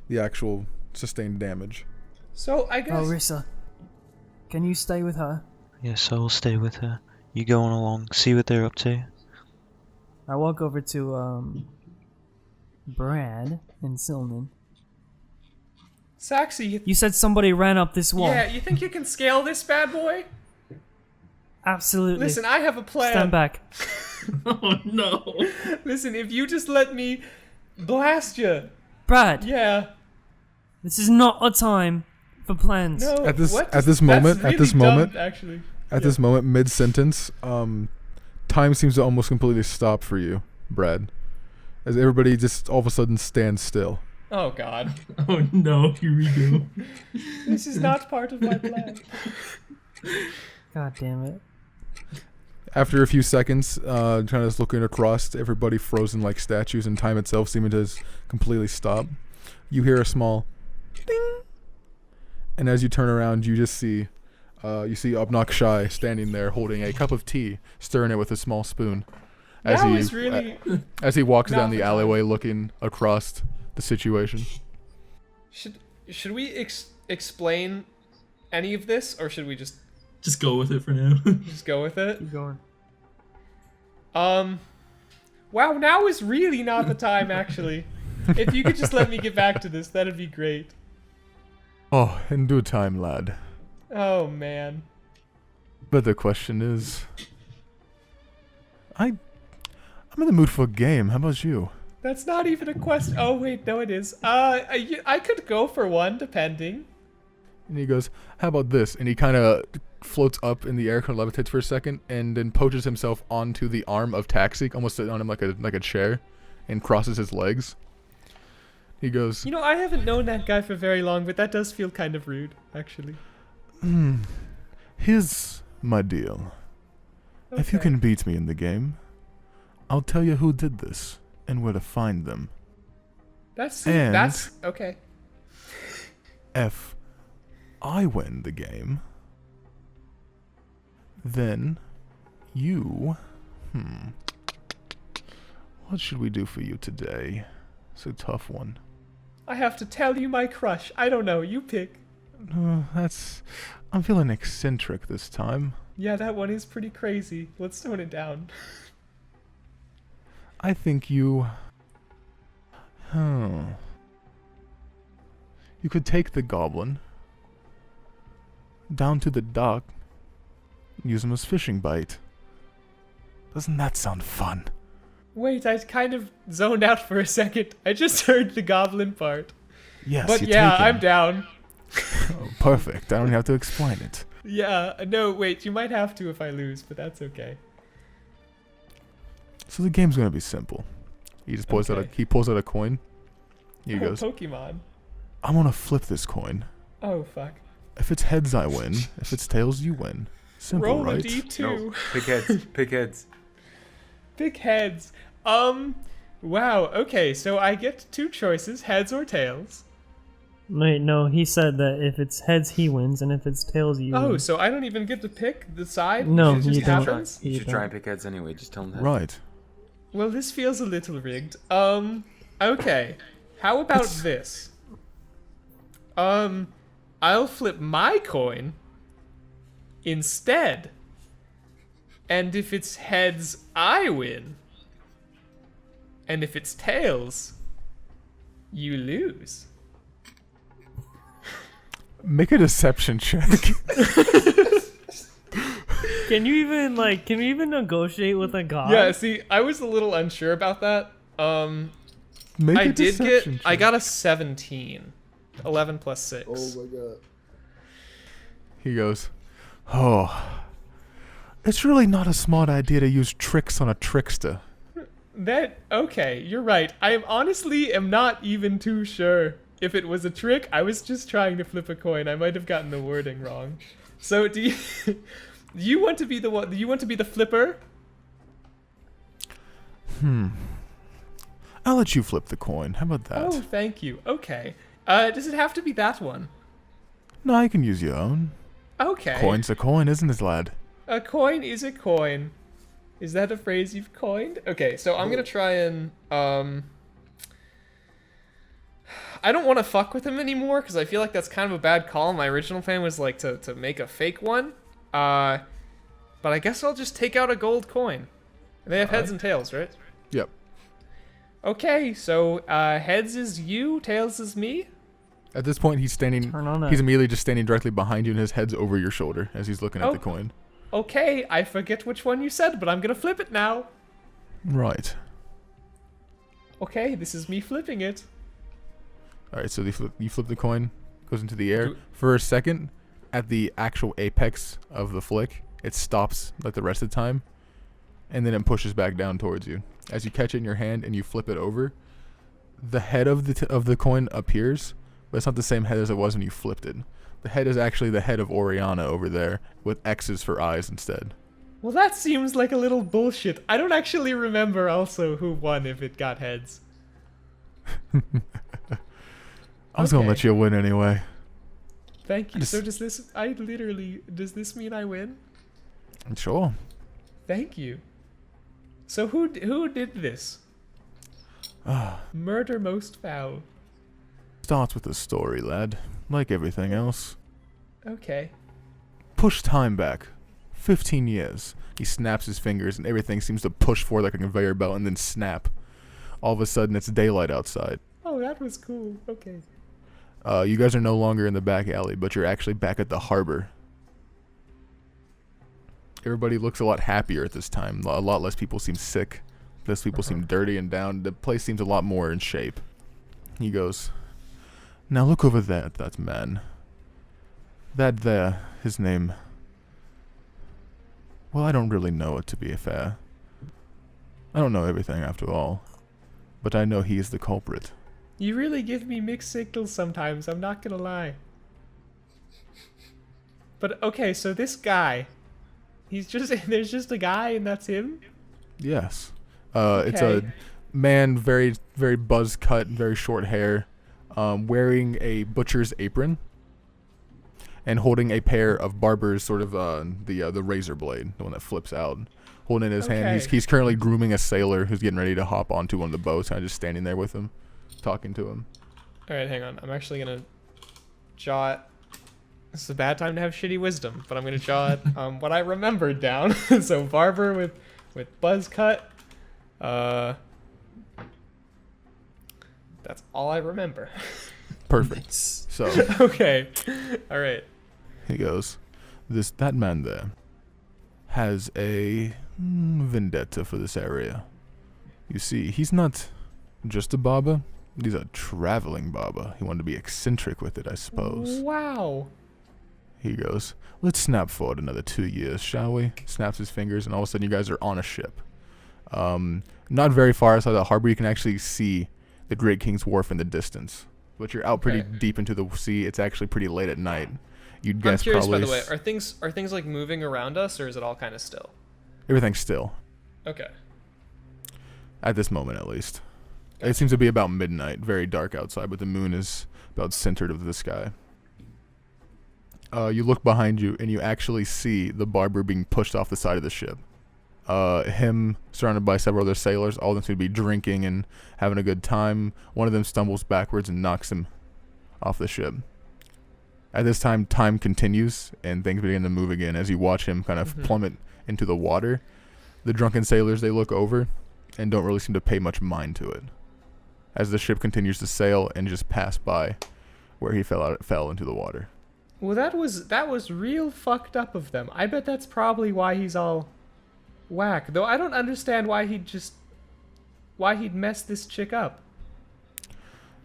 the actual sustained damage. So I guess. Velrissa, can you stay with her? Yes, I will stay with her. You go on along, see what they're up to. I walk over to Br'aad and Silman. Saxy, You said somebody ran up this wall. yeah, you think you can scale this bad boy? Absolutely. Listen, I have a plan. Stand back. Oh no. Listen, if you just let me blast you, Br'aad, yeah. this is not a time for plans. No. At this- what? at this That's moment- at really this dumb, moment- actually. At this moment, mid-sentence, time seems to almost completely stop for you, Br'aad, as everybody just all of a sudden stands still. Oh God, Oh no, here we go. this is not part of my plan. God damn it. After a few seconds, kind of just looking across, everybody frozen like statues, and time itself seeming to just completely stop. You hear a small ding, and as you turn around, you just see, Obnox Shy standing there holding a cup of tea, stirring it with a small spoon, as That he was really. as he walks not down the the time. alleyway, looking across the situation. Should we explain any of this, or should we just Go with it for now. go with it? Keep going. Wow, now is really not the time, actually. If you could just let me get back to this, that'd be great. Oh, in due time, lad. Oh man. But the question is, I'm in the mood for a game. How about you? That's not even a question. Oh, wait, no, it is. I could go for one, depending. And he goes, how about this? And he kind of floats up in the air, kind of levitates for a second, and then poaches himself onto the arm of Taxi, almost sitting on him like a chair, and crosses his legs. He goes, You know, I haven't known that guy for very long, but that does feel kind of rude, actually. here's my deal. If you Okay. can beat me in the game, I'll tell you who did this and where to find them. That's And- okay. If I win the game, then you... What should we do for you today? It's a tough one. I have to tell you my crush. I don't know. You pick. I'm feeling eccentric this time. Yeah, that one is pretty crazy. Let's tone it down. I think you... You could take the goblin down to the dock, use him as fishing bait. Doesn't that sound fun? Wait, I kind of zoned out for a second. I just heard the goblin part. Yes, But you yeah, take him. I'm down. Oh, perfect. I don't have to explain it. Yeah, no, wait, you might have to if I lose, but that's okay. So the game's gonna be simple. He just pulls Okay. he pulls out a coin. He Oh, goes, Pokemon. I'm gonna flip this coin. Oh, fuck. If it's heads, I win. If it's tails, you win. Simple, Roll right? a D2. No, pick heads. Pick heads. Pick heads. Wow, okay, so I get two choices, heads or tails. Wait, no, he said that if it's heads, he wins, and if it's tails, you Oh, win. so I don't even get to pick the side? No, It just you don't. happens? You You should try don't. and pick heads anyway. Just tell them that. Right. Well, this feels a little rigged. Okay. How about this? I'll flip my coin instead. And if it's heads, I win. And if it's tails, you lose. Make a deception check. Can you even negotiate with a god? Yeah, see, I was a little unsure about that. Make I a did get, deception I check. got a 17. 11 plus 6. my god. He goes, oh, it's really not a smart idea to use tricks on a trickster. Okay, you're right. I honestly am not even too sure if it was a trick. I was just trying to flip a coin. I might have gotten the wording wrong. So do you, you want to be the one? You want to be the flipper? I'll let you flip the coin. How about that? Oh, thank you. Okay. Does it have to be that one? No, you can use your own. Okay. Coin's a coin, isn't it, lad? A coin is a coin. Is that a phrase you've coined? Okay, so I'm gonna try and I don't want to fuck with him anymore because I feel like that's kind of a bad call. My original plan was like to make a fake one. But I guess I'll just take out a gold coin. They have heads and tails, right? Yep. Okay, so heads is you, tails is me. At this point, he's standing. Turn on He's that. immediately just standing directly behind you, and his head's over your shoulder as he's looking at Oh. the coin. Okay, I forget which one you said, but I'm gonna flip it now. Right. Okay, this is me flipping it. All right. So you flip the coin, goes into the air Do- for a second. At the actual apex of the flick, it stops like the rest of the time, and then it pushes back down towards you. As you catch it in your hand and you flip it over, the head of the coin appears, but it's not the same head as it was when you flipped it. The head is actually the head of Oriana over there, with X's for eyes instead. Well, that seems like a little bullshit. I don't actually remember also who won if it got heads. I was gonna Okay. let you win anyway. Thank you. Just- So does this mean I win? Sure. Thank you. So who did this? Murder most foul. Starts with a story, lad. Like everything else. Okay. Push time back. 15 years. He snaps his fingers and everything seems to push forward like a conveyor belt and then snap. All of a sudden it's daylight outside. Oh, that was cool. Okay. You guys are no longer in the back alley, but you're actually back at the harbor. Everybody looks a lot happier at this time. A lot less people seem sick. Those people seem dirty and down. The place seems a lot more in shape. He goes, now look over there at that man. That there, his name. Well, I don't really know it, to be fair. I don't know everything after all. But I know he is the culprit. You really give me mixed signals sometimes, I'm not gonna lie. But okay, so this guy, there's just a guy and that's him? Yes. Okay. It's a man, very, very buzz cut, very short hair, wearing a butcher's apron and holding a pair of barber's sort of the razor blade, the one that flips out. Holding it in his hand. He's currently grooming a sailor who's getting ready to hop onto one of the boats, kind of just standing there with him, talking to him. Alright, hang on. I'm actually gonna jot. This is a bad time to have shitty wisdom, but I'm gonna jot what I remembered down. So barber with buzz cut. That's all I remember. Perfect. Nice. So Okay. Alright. he goes, that man there has a vendetta for this area. You see, he's not just a barber. He's a traveling barber. He wanted to be eccentric with it, I suppose. Wow. He goes, let's snap forward another 2 years, shall we? Snaps his fingers, and all of a sudden you guys are on a ship. Not very far outside the harbor, you can actually see the Great King's Wharf in the distance. But you're out pretty deep into the sea. It's actually pretty late at night. You'd guess I'm curious, probably by the way, are things like moving around us, or is it all kind of still? everything's still. Okay. At this moment, at least. It seems to be about midnight, very dark outside, but the moon is about centered of the sky. You look behind you, and you actually see the barber being pushed off the side of the ship. Him surrounded by several other sailors, all of them seem to be drinking and having a good time. One of them stumbles backwards and knocks him off the ship. At this time continues, and things begin to move again as you watch him kind of plummet into the water. The drunken sailors, they look over and don't really seem to pay much mind to it, as the ship continues to sail and just pass by where he fell into the water. Well, that was real fucked up of them. I bet that's probably why he's all whack. Though I don't understand why he'd mess this chick up.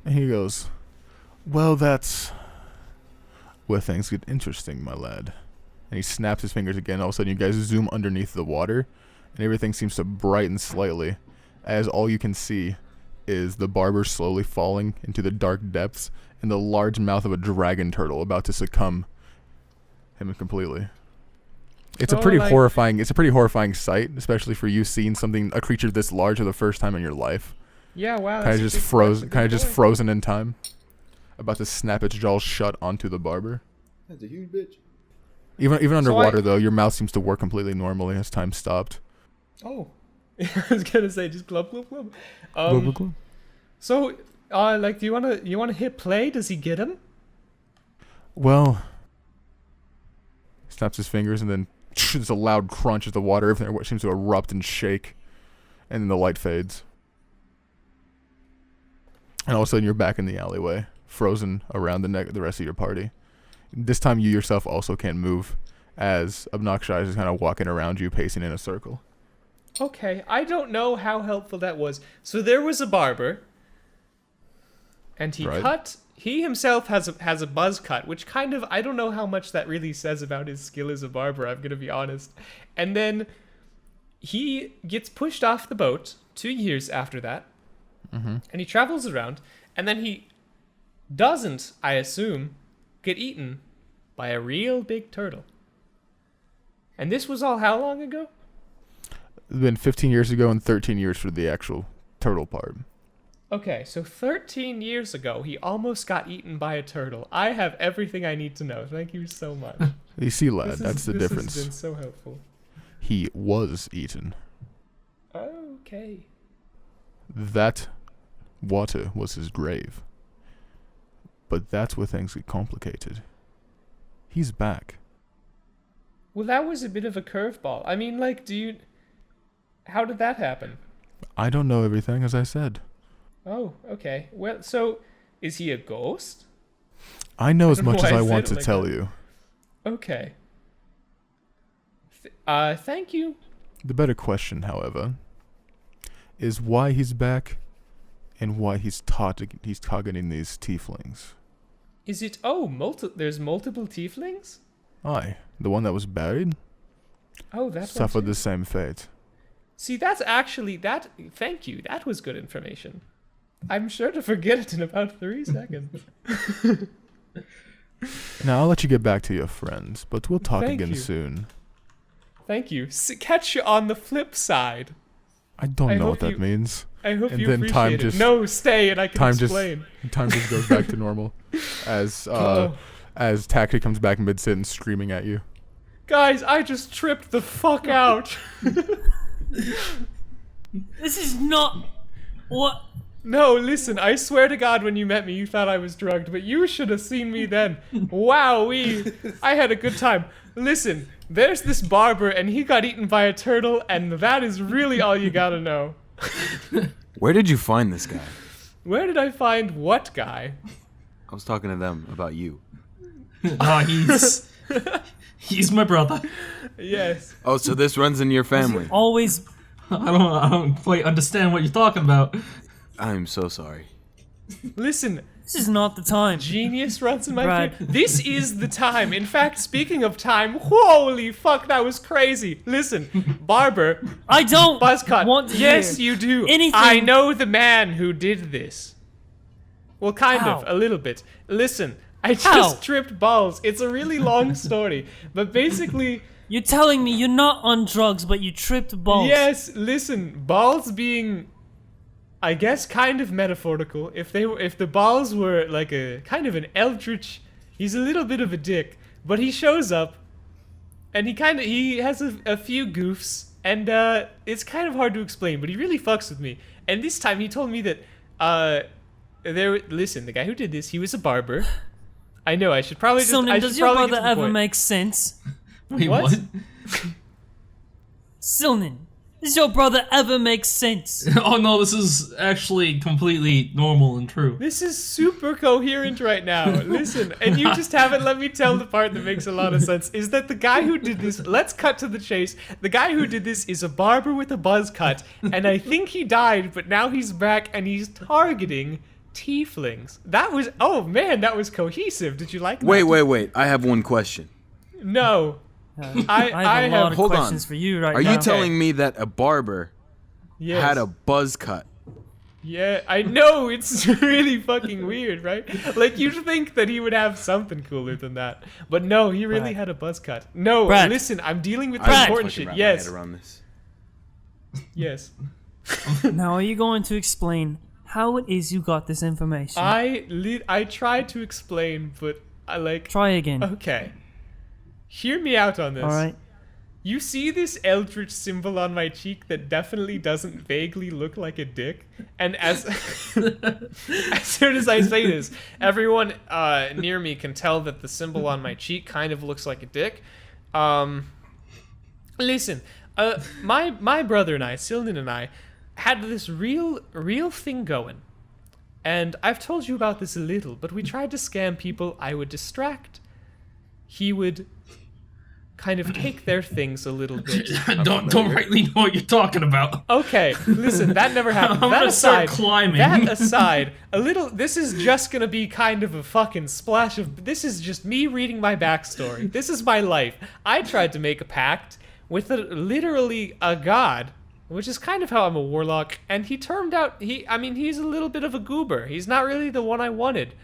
And he goes, well, that's where things get interesting, my lad. And he snaps his fingers again. All of a sudden, you guys zoom underneath the water, and everything seems to brighten slightly, as all you can see is the barber slowly falling into the dark depths, and the large mouth of a dragon turtle about to succumb him completely. It's a pretty horrifying sight, especially for you seeing a creature this large for the first time in your life. Yeah, wow. Kind of just frozen in time, about to snap its jaws shut onto the barber. That's a huge bitch. Even underwater though, your mouth seems to work completely normally as time stopped. Oh, I was gonna say just glub glub glub. Glub, glub, glub. So, do you wanna hit play? Does he get him? Well, he snaps his fingers, and then there's a loud crunch as the water everything seems to erupt and shake, and then the light fades, and all of a sudden you're back in the alleyway, frozen around the rest of your party. This time you yourself also can't move, as Obnoxious is kind of walking around you, pacing in a circle. Okay, I don't know how helpful that was. So there was a barber, and he himself has a buzz cut, which kind of, I don't know how much that really says about his skill as a barber, I'm gonna be honest. And then he gets pushed off the boat 2 years after that, and he travels around, and then he doesn't, I assume, get eaten by a real big turtle. And this was all how long ago? It's been 15 years ago and 13 years for the actual turtle part. Okay, so 13 years ago, he almost got eaten by a turtle. I have everything I need to know. Thank you so much. You see, lad, that's the difference. This has been so helpful. He was eaten. Okay. That water was his grave. But that's where things get complicated. He's back. Well, that was a bit of a curveball. I mean, how did that happen? I don't know everything, as I said. Oh, okay. Well, so, is he a ghost? I know as much as I said want it to like tell that. you. Okay. Thank you. The better question, however, is why he's back and why he's targeting these tieflings. Is it? There's multiple tieflings? Aye, the one that was buried Oh, that suffered one the too. same fate. See, that's actually thank you. That was good information. I'm sure to forget it in about 3 seconds. Now I'll let you get back to your friends, but we'll talk Thank again you. soon. Thank you. Catch you on the flip side. I don't I know hope what that you- means. I hope And you then time appreciate it. just- No, stay and I can time just- explain. Time just goes back to normal as Oh. as Taxi comes back mid-sentence screaming at you. Guys, I just tripped the fuck out. This is not what. No, listen, I swear to God when you met me you thought I was drugged, but you should have seen me then. Wowee. I had a good time. Listen, there's this barber and he got eaten by a turtle and that is really all you gotta know. Where did you find this guy? Where did I find what guy? I was talking to them about you. He's my brother. Yes. Oh, so this runs in your family. Always. I don't quite understand what you're talking about. I'm so sorry. Listen, This is not the time. genius runs in my Br'aad. family. This is the time. In fact, speaking of time, holy fuck, that was crazy. Listen, barber, I don't buzzcut. want to Yes, hear you do. anything. I know the man who did this. Well, kind How? of, a little bit. Listen, I just How? tripped balls. It's a really long story, but basically, You're telling me you're not on drugs, but you tripped balls. yes. Listen, balls being, I guess, kind of metaphorical. If the balls were like a kind of an eldritch, he's a little bit of a dick, but he shows up, and he has a few goofs, and it's kind of hard to explain, but he really fucks with me. And this time he told me that listen, the guy who did this, he was a barber. I know, I should probably just. Silnan, I does should your probably get brother to the ever point. make sense? Wait, What? what? Silnan, does your brother ever make sense? Oh no, this is actually completely normal and true. This is super coherent right now. Listen, and you just haven't let me tell the part that makes a lot of sense. Is that the guy who did this, let's cut to the chase. The guy who did this is a barber with a buzz cut, and I think he died, but now he's back and he's targeting tieflings. That was, oh man, that was cohesive. Did you like that? Wait. I have one question. No. I have a lot of hold on. questions for you right Are now. you telling me that a barber Yes. had a buzz cut? Yeah, I know, it's really fucking weird, right? Like, you'd think that he would have something cooler than that. But no, he really Br'aad. had a buzz cut. No, Br'aad. listen, I'm dealing with I the can't important fucking shit. wrap my Yes, head around this. yes. Now, are you going to explain how it is you got this information? I tried to explain, but I like... Try again. Okay. Hear me out on this. Alright. You see this eldritch symbol on my cheek that definitely doesn't vaguely look like a dick? And as as soon as I say this, everyone near me can tell that the symbol on my cheek kind of looks like a dick. Listen, my brother and I, Silnan and I, had this real thing going. And I've told you about this a little, but we tried to scam people. I would distract. He would kind of take their things a little bit. I don't rightly know what you're talking about. Okay, listen, that never happened. I'm That gonna start aside, climbing. that aside, this is just gonna be kind of a fucking splash of, this is just me reading my backstory. This is my life. I tried to make a pact with literally a god, which is kind of how I'm a warlock, and he turned out, he's a little bit of a goober. He's not really the one I wanted.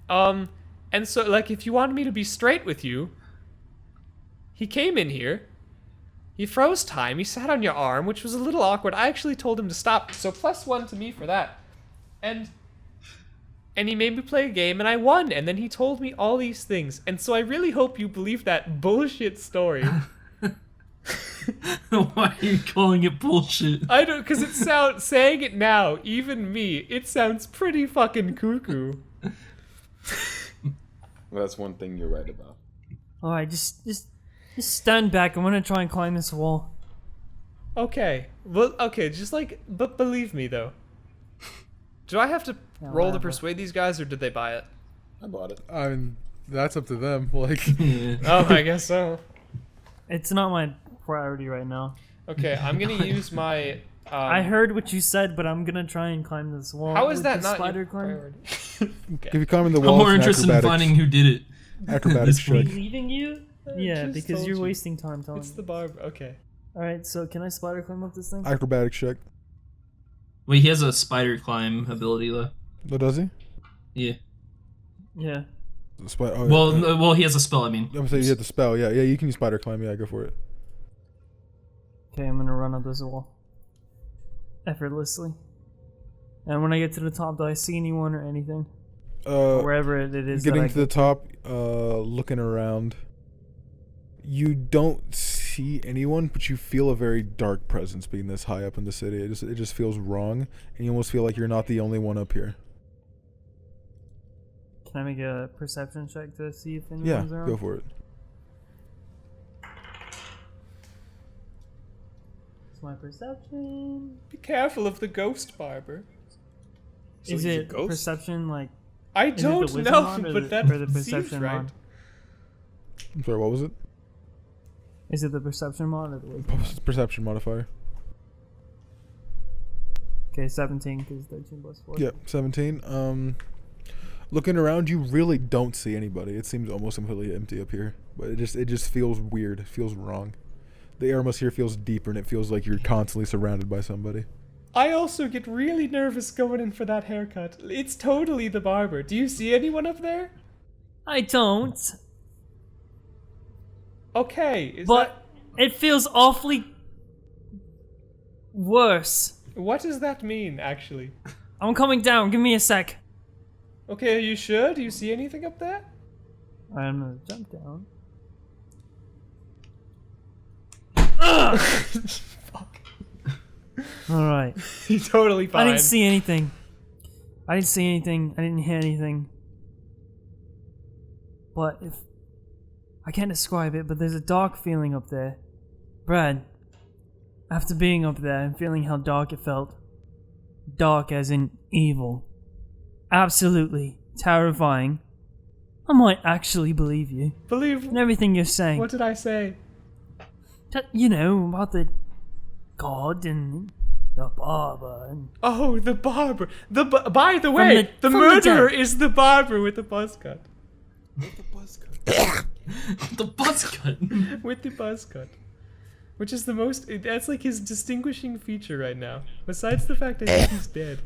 And so, like, if you wanted me to be straight with you, he came in here, he froze time, he sat on your arm, which was a little awkward. I actually told him to stop, so +1 to me for that. And he made me play a game, and I won, and then he told me all these things. And so I really hope you believe that bullshit story. Why are you calling it bullshit? I don't, because it sounds, saying it now, even me, it sounds pretty fucking cuckoo. Well, that's one thing you're right about. Alright, just stand back. I'm gonna try and climb this wall. Okay, well, okay, just like, but believe me, though. Do I have to roll to whatever. persuade these guys, or did they buy it? I bought it. I mean, that's up to them. Like, Oh, I guess so. It's not my priority right now. Okay, I'm gonna use my I heard what you said, but I'm gonna try and climb this wall. How is with that the not spider your climb? priority? If you climb in the I'm wall, more it's an interested in acrobatics- finding who did it. acrobatics This point. check. Leaving you? Yeah, just because told you're you. wasting time telling It's me. the barber. Okay. Alright, so can I spider climb up this thing? Acrobatics check. Wait, he has a spider climb ability though. What does he? Yeah. Yeah. Oh, Well, well, he has a spell. I mean. I'm gonna say you hit the spell. Yeah, you can use spider climb. Yeah, go for it. Okay, I'm gonna run up this wall. Effortlessly. And when I get to the top, do I see anyone or anything? Wherever it is Getting that to the top, looking around. You don't see anyone, but you feel a very dark presence being this high up in the city. It just feels wrong, and you almost feel like you're not the only one up here. Can I make a perception check to see if anyone's Yeah, around? go for it. It's my perception. Be careful of the ghost barber. So Is he's a it ghost? perception like? I Is it the don't wisdom know, mod or but the- that or the seems perception right. mod? I'm sorry, what was it? Is it the perception mod or the wisdom? Perception modifier. Okay, 17 because 13 plus 4. Yeah, 17. Looking around, you really don't see anybody. It seems almost completely empty up here, but it just feels weird. It feels wrong. The air almost here feels deeper, and it feels like you're constantly surrounded by somebody. I also get really nervous going in for that haircut. It's totally the barber. Do you see anyone up there? I don't, Okay, is but it feels awfully worse. that... What does that mean, actually? I'm coming down. Give me a sec. Okay, are you sure? Do you see anything up there? I'm gonna jump down. Fuck. Alright. You're totally fine. I didn't see anything. I didn't hear anything. But if... I can't describe it, but there's a dark feeling up there. Br'aad, after being up there and feeling how dark it felt, dark as in evil, absolutely terrifying, I might actually believe you Believe... and everything you're saying. What did I say? You know, about the god and the barber and... Oh, the barber. By the way, the- the from the murderer dead. is the barber with the buzz cut. The buzz cut. With the buzz cut. Which is the most... That's like his distinguishing feature right now. Besides the fact that he's dead.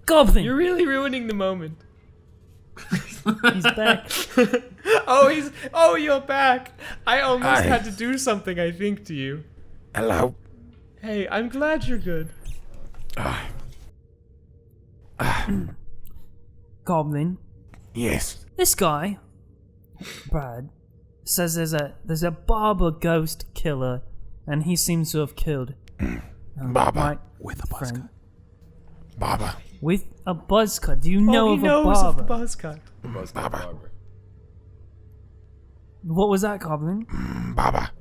Goblin! You're really ruining the moment. He's back. Oh, you're back. I almost had to do something, I think, to you. Hello. Hey, I'm glad you're good. Goblin. Yes. This guy, Br'aad, says there's a barber ghost killer, and he seems to have killed Baba my with a buzz friend cut. Baba. with a buzz cut. Do you know Oh, of he a knows barber? of the buzz cut. Baba. What was that, Goblin? Baba.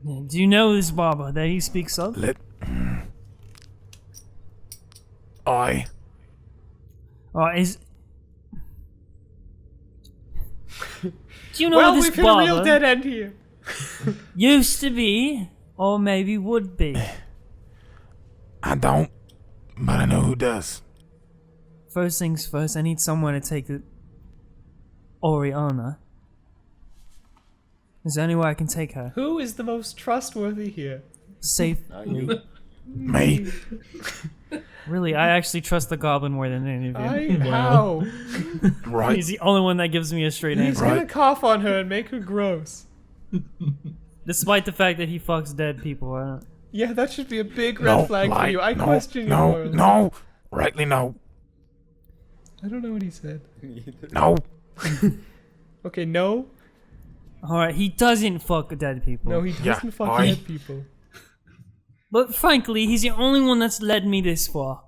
Yeah, do you know this barber that he speaks of? Let. I. Is do you know Well, this we've hit a real barber dead end here. used to be, or maybe would be? I don't, but I know who does. First things first, I need someone to take the Oriana. Is there any way I can take her Who is the most trustworthy here? safely? Me. Really, I actually trust the goblin more than any of you. How? Right. He's the only one that gives me a straight He's answer, gonna cough on her and make her gross. despite the fact that he fucks dead people. I don't... Yeah, that should be a big red flag for you. I question your No. morals. No. Rightly no. I don't know what he said. No. Okay, no. All right, he doesn't fuck dead people. No, he Yeah, doesn't fuck I- dead people. But frankly, he's the only one that's led me this far.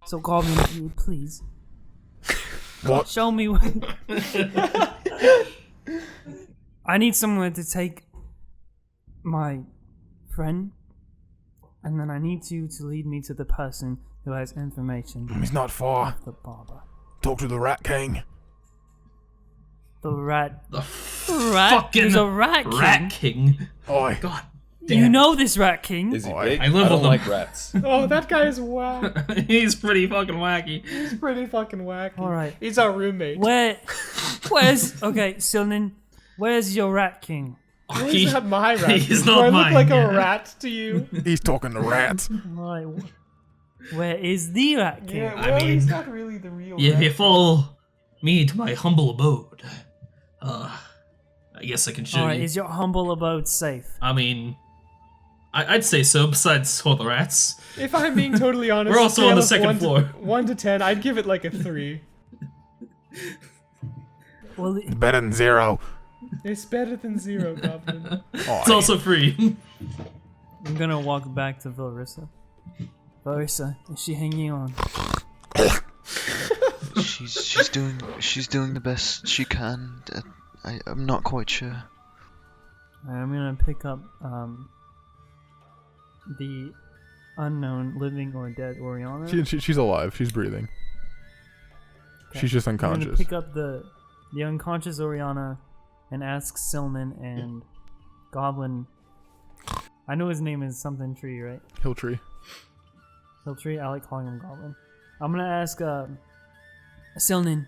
So, Goblin, if you would please What? show me what. I need someone to take my friend, and then I need you to lead me to the person who has information. He's not far. The barber. Talk to the Rat King. The rat. The Rat? fucking There's a rat king. Rat King. Oi. God. You know this Rat King. Is he big? I live don't with him. like rats. Oh, that guy is whack. He's pretty fucking wacky. He's pretty fucking wacky. All right. He's our roommate. Where's okay, Silnan? Where's your Rat King? He's not my rat. He's Do not I look mine, like yeah. a rat to you? He's talking to rats. All right. Where is the Rat King? Yeah, I well, he's mean, not really the real If rat. you follow me to my humble abode, I guess I can show All right. you. Is your humble abode safe? I mean, I'd say so. Besides all the rats. If I'm being totally honest, We're also on the scale of second 1 to- floor. 1 to 10, I'd give it like a 3. Well, Better than 0. It's better than 0, Goblin. It's also free. I'm gonna walk back to Velrissa. Velrissa, is she hanging on? She's doing the best she can. I'm not quite sure. Alright, I'm gonna pick up the unknown living or dead Oriana. She's alive. She's breathing. Okay. She's just I'm gonna unconscious. pick up the unconscious Oriana and ask Silnan and Goblin. I know his name is something tree, right? Hilltree. Hilltree. I like calling him Goblin. I'm gonna ask Silnan.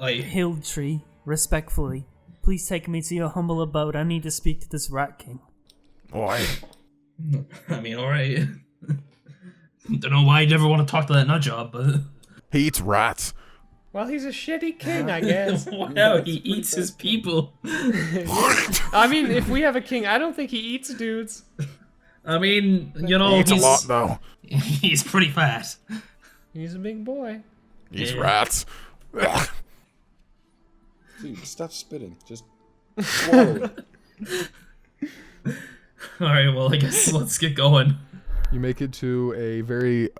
Hilltree, respectfully, please take me to your humble abode. I need to speak to this Rat King. Boy. I mean, alright. Don't know why you'd ever want to talk to that nut job, but... He eats rats. Well, he's a shitty king, I guess. Wow, he eats his people. I mean, if we have a king, I don't think he eats dudes. I mean, you know, He eats a he's... lot, though. He's pretty fat. He's a big boy. He eats Yeah. rats. Dude, stop spitting. Just swallow it. Alright, well, I guess let's get going. You make it to a very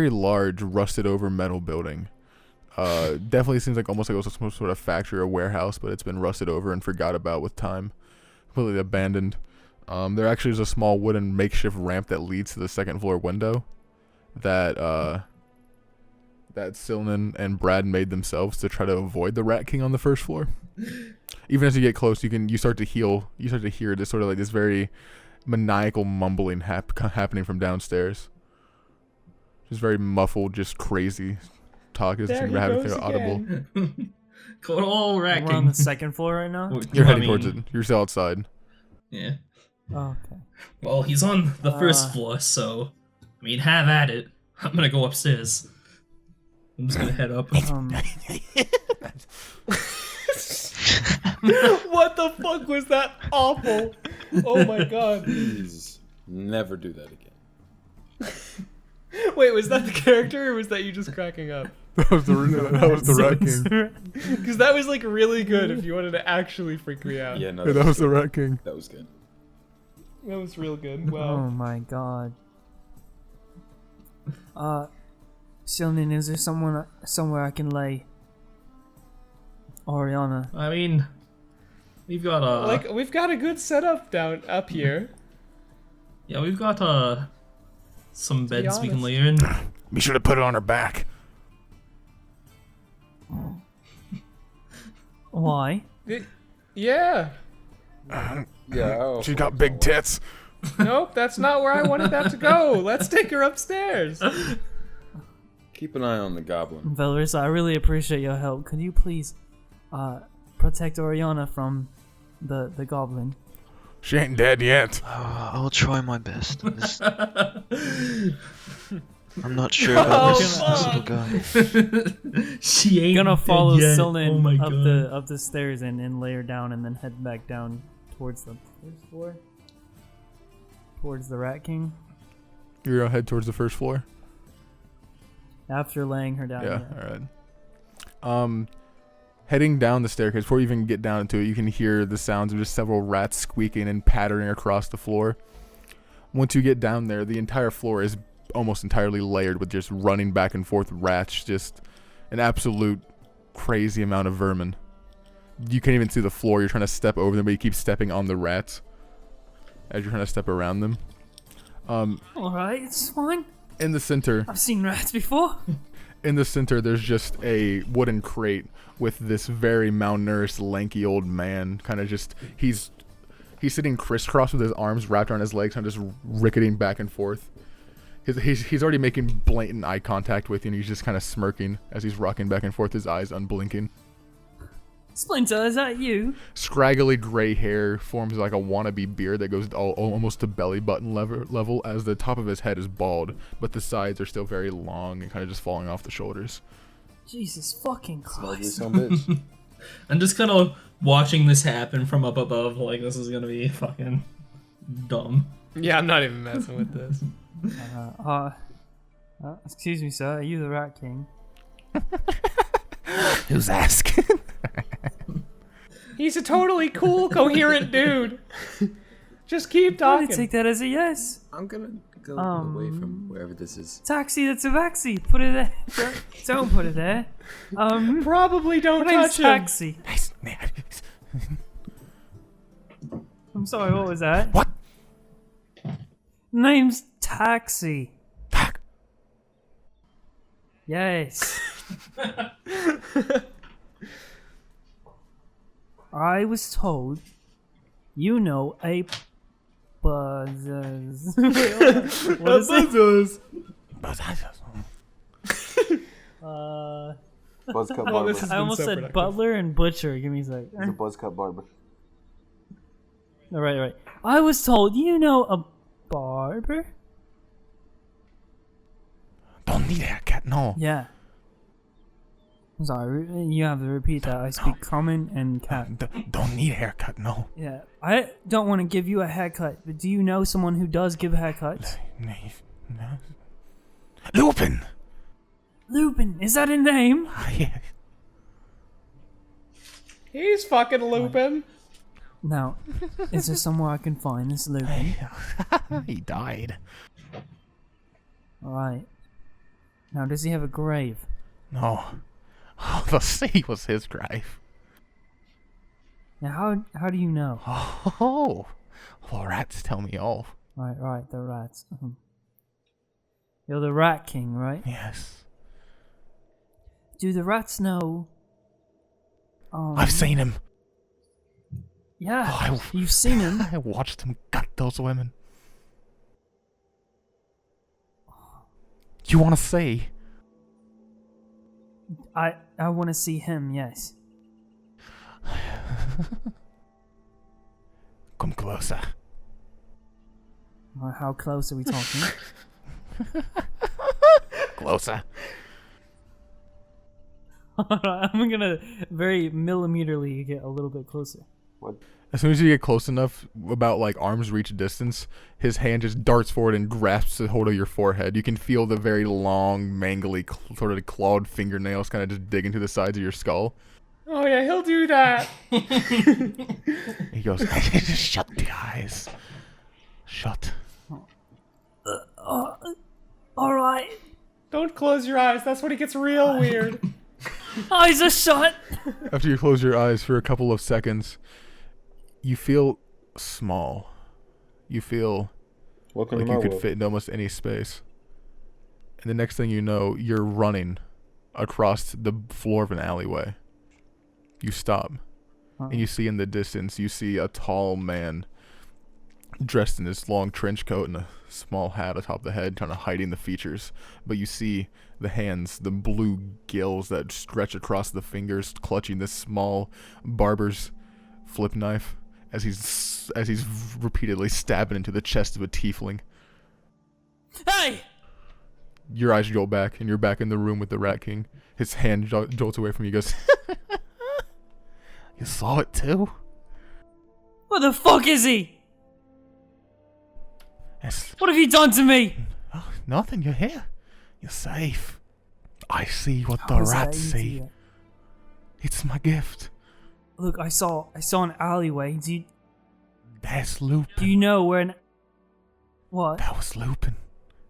large, rusted-over metal building. Definitely seems like almost like it was some sort of factory or warehouse, but it's been rusted over and forgot about with time. Completely abandoned. There actually is a small wooden makeshift ramp that leads to the second floor window that Silnan and Br'aad made themselves to try to avoid the Rat King on the first floor. Even as you get close, you start to hear this sort of like this very maniacal mumbling happening from downstairs. Just very muffled, just crazy talk. Doesn't There seem he to have goes anything audible. again. Good old rat We're on the king. second floor right now. You're heading towards it. You're still outside. Yeah. Oh, okay. Well, he's on the first floor, so... I mean, have at it. I'm gonna go upstairs. I'm just gonna head up. What the fuck was that awful? Oh my god. Please never do that again. Wait, was that the character or was that you just cracking up? That was the Rat King. Because that was like really good if you wanted to actually freak me out. Yeah, no, Yeah, that was the Rat King. that was good. That was real good. Oh Wow. my god. Silnan, is there somewhere I can lay Oriana? I mean... We've got, Like, we've got a good setup down up here. Yeah, we've got, some beds we can honest. lay her in. We should have put it on her back. Why? Yeah. Yeah. She's got big tits. Nope, that's not where I wanted that to go. Let's take her upstairs. Keep an eye on the goblin. Velrissa, I really appreciate your help. Could you please protect Oriana from the goblin? She ain't dead yet. I'll try my best. I'm not sure about this little guy. She ain't Gonna follow dead yet. Silnan Oh my up god. up the stairs and lay her down and then head back down towards the first floor. Towards the Rat King. You're gonna head towards the first floor. After laying her down. Yeah. All right. Heading down the staircase, before you even get down into it, you can hear the sounds of just several rats squeaking and pattering across the floor. Once you get down there, the entire floor is almost entirely layered with just running back and forth rats, just an absolute crazy amount of vermin. You can't even see the floor. You're trying to step over them, but you keep stepping on the rats as you're trying to step around them. Alright, it's fine. In the center, I've seen rats before. there's just a wooden crate with this very malnourished, lanky old man. Kind of just, he's He's sitting crisscross with his arms wrapped around his legs and just ricketing back and forth. He's already making blatant eye contact with you, and he's just kind of smirking as he's rocking back and forth, his eyes unblinking. Splinter, is that you? Scraggly gray hair forms like a wannabe beard that goes almost to belly button level, as the top of his head is bald, but the sides are still very long and kind of just falling off the shoulders. Jesus fucking Christ. Some bitch. I'm just kind of watching this happen from up above, like this is gonna be fucking dumb. Yeah, I'm not even messing with this. Excuse me, sir. Are you the Rat King? Who's asking? He's a totally cool, coherent dude. Just keep I'm talking. gonna take that as a yes. I'm gonna go away from wherever this is. Taxi, that's a vaxi. Put it there. Don't put it there. Probably don't My name's touch him. Taxi. Nice. I'm sorry, what was that? What? Name's Taxi. Fuck. Yes. I was told you know a buzzers. What is it? Buzzcut Oh, barber. this is- I almost so said productive. butler and butcher. Give me a sec. He's a buzzcut barber. All right. I was told you know a barber. Don't need a haircut, no. Yeah. I'm sorry, you have to repeat that. I speak common and cat. Don't need a haircut, no. Yeah. I don't want to give you a haircut, but do you know someone who does give haircuts? Lupin! Lupin, is that a name? Yeah. He's fucking looping. Now, is there somewhere I can find this Lupin? He died. Alright. Now, does he have a grave? No. Oh, the sea was his grave. Now, how do you know? Oh. The rats tell me all. Right, the rats. You're the Rat King, right? Yes. Do the rats know? I've seen him. Yeah, Oh, you've seen him. I watched him gut those women. You want to see? I want to see him, yes. Come closer. How close are we talking? Closer. I'm gonna very millimeterly get a little bit closer. What? As soon as you get close enough, about like arm's reach distance, his hand just darts forward and grasps a hold of your forehead. You can feel the very long, mangly, sort of clawed fingernails kind of just dig into the sides of your skull. Oh yeah, he'll do that. He goes, just shut the eyes. Shut. Alright. Don't close your eyes. That's when it gets real weird. Eyes are shut! After you close your eyes for a couple of seconds, you feel small. You feel Welcome like to my you could world. fit in almost any space. And the next thing you know, you're running across the floor of an alleyway. You stop, and you see in the distance, you see a tall man dressed in this long trench coat and a small hat atop the head, kind of hiding the features. But you see the hands, the blue gills that stretch across the fingers, clutching this small barber's flip knife as he's repeatedly stabbing into the chest of a tiefling. Hey! Your eyes roll back, and you're back in the room with the Rat King. His hand jolts away from you. He goes, "You saw it too?" What the fuck is he? Yes. What have you done to me? Oh, nothing. You're here. You're safe. I see what How the is that rats easy? see. It's my gift. Look, I saw an alleyway. Do That's Lupin. you know where an... What? That was Lupin.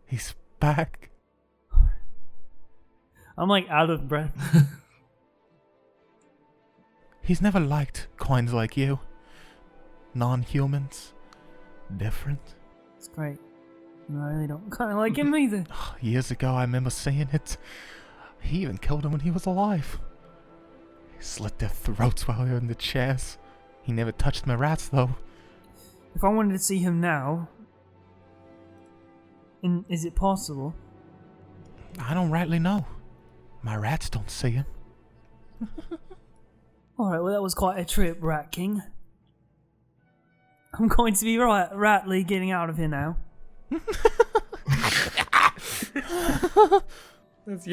He's back. I'm like out of breath. He's never liked coins like you. Non-humans. Different. It's great. No, I really don't kind of like him either. Years ago, I remember seeing it. He even killed him when he was alive. He slit their throats while they were in the chairs. He never touched my rats, though. if I wanted to see him now, is it possible? I don't rightly know. My rats don't see him. Alright, well that was quite a trip, Rat King. I'm going to be Rattly getting out of here now. That's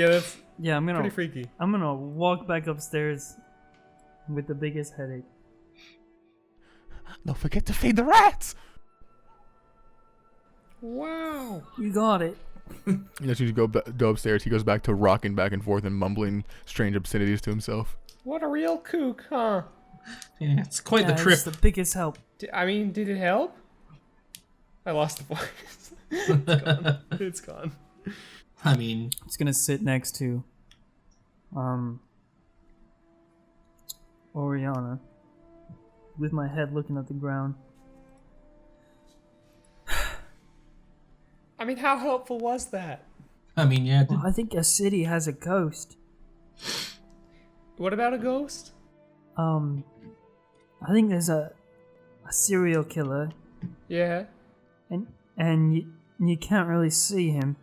Yeah, I'm gonna pretty freaky. I'm gonna walk back upstairs with the biggest headache. Don't forget to feed the rats. Wow. You got it. As you go upstairs, he goes back to rocking back and forth and mumbling strange obscenities to himself. What a real kook, huh? Yeah, it's quite the trip. It's the biggest help. Did it help? I lost the voice. It's gone. It's gone. I mean, It's gonna sit next to Oriana with my head looking at the ground. I mean, how helpful was that? yeah. Well, I think a city has a ghost. What about a ghost? I think there's a serial killer, Yeah. and you can't really see him.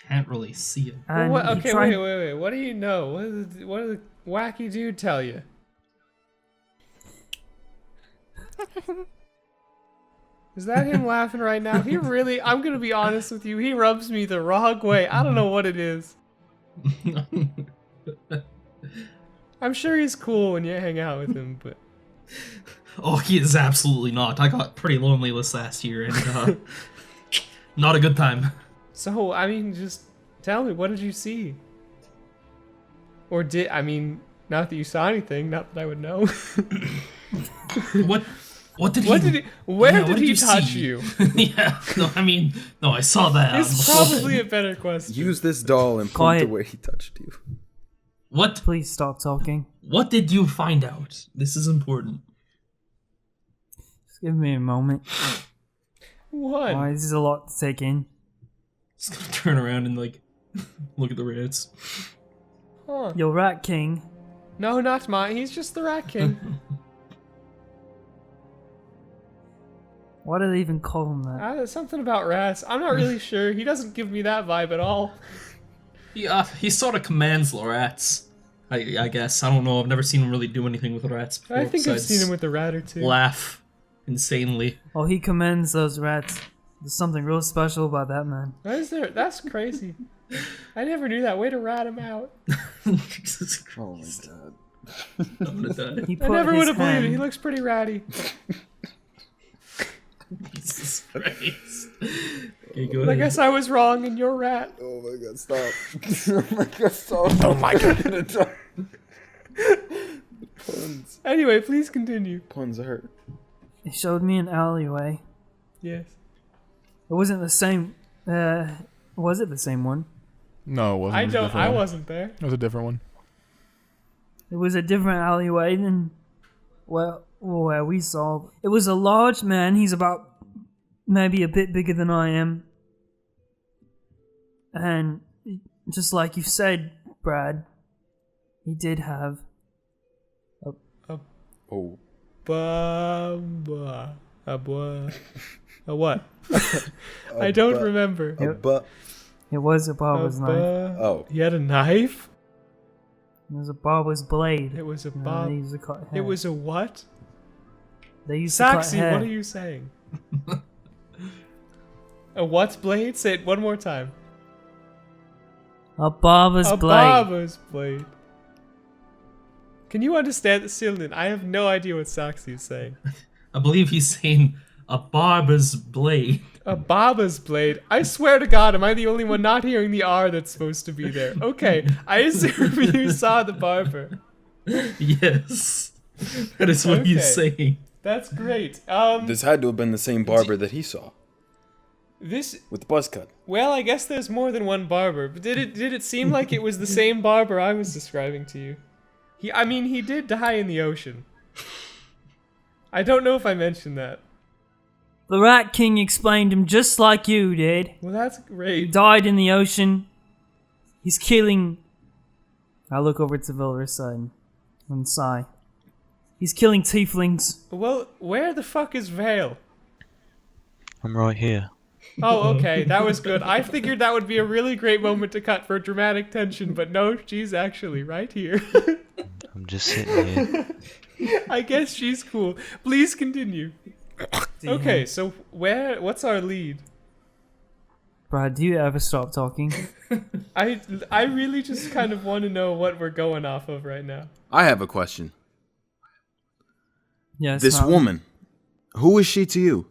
Can't really see him. And Well, he okay, tried- wait. What do you know? What did the wacky dude tell you? Is that him laughing right now? I'm gonna be honest with you, he rubs me the wrong way. I don't know what it is. I'm sure he's cool when you hang out with him, but... Oh, he is absolutely not. I got pretty lonely this last year, and not a good time. So, I mean, just tell me, what did you see? Or not that you saw anything, not that I would know. What did he... Where what did he you touch see? you? Yeah, no, I saw that. It's probably a better question. Use this doll and point Quiet. to where he touched you. What Please stop talking. did you find out? This is important. Just give me a moment. What? Alright, this is a lot to take in. Just gonna turn around and look at the rats. Huh. Yo, Rat King. No, not mine. He's just the Rat King. Why do they even call him that? Something about rats. I'm not really sure. He doesn't give me that vibe at all. He sort of commands the rats. I guess. I don't know. I've never seen him really do anything with rats before. I think I've besides seen him with a rat or two. laugh insanely. Oh, he commends those rats. There's something real special about that man. Why is there? That's crazy. I never knew that. Way to rat him out. Jesus Oh my Christ. god. I'm gonna die. He I put never his would have believed it. He hand- looks pretty ratty. Jesus Christ. Okay, go I ahead. guess I was wrong and you're rat. Oh my god, stop. Oh my god, stop. Oh my god. Puns. Anyway, please continue. Puns hurt. He showed me an alleyway. Yes. It wasn't the same. Was it the same one? No, it wasn't. It was a different I one. wasn't there. It was a different one. It was a different alleyway than where we saw. It was a large man. He's about maybe a bit bigger than I am. And just like you said, Br'aad, he did have Oh. A what? I don't remember. A butt. it was a barber's knife. Oh. He had a knife? It was a barber's blade. It was a They bob. used to cut hair. It was a what? They used to cut Saxy, hair. what are you saying? A what blade? Say it one more time. A barber's A blade. barber's blade. Can you understand the Sylvan? I have no idea what Saxy is saying. I believe he's saying a barber's blade. A barber's blade? I swear to God, am I the only one not hearing the R that's supposed to be there? Okay, I assume you saw the barber. Yes. That is what he's saying. That's great. This had to have been the same barber that he saw. This With the buzz cut. well, I guess there's more than one barber, but did it seem like it was the same barber I was describing to you? He did die in the ocean. I don't know if I mentioned that. The Rat King explained him just like you did. Well, that's He great. died in the ocean. He's killing. I look over to Velrissa and sigh. He's killing tieflings. Well, where the fuck is Vale? I'm right here. Oh, okay, that was good. I figured that would be a really great moment to cut for dramatic tension, but no, she's actually right here. I'm just sitting here. I guess she's cool. Please continue. Okay, so what's our lead? Br'aad, do you ever stop talking? I really just kind of want to know what we're going off of right now. I have a question. Yes. This Mountain. woman, who is she to you?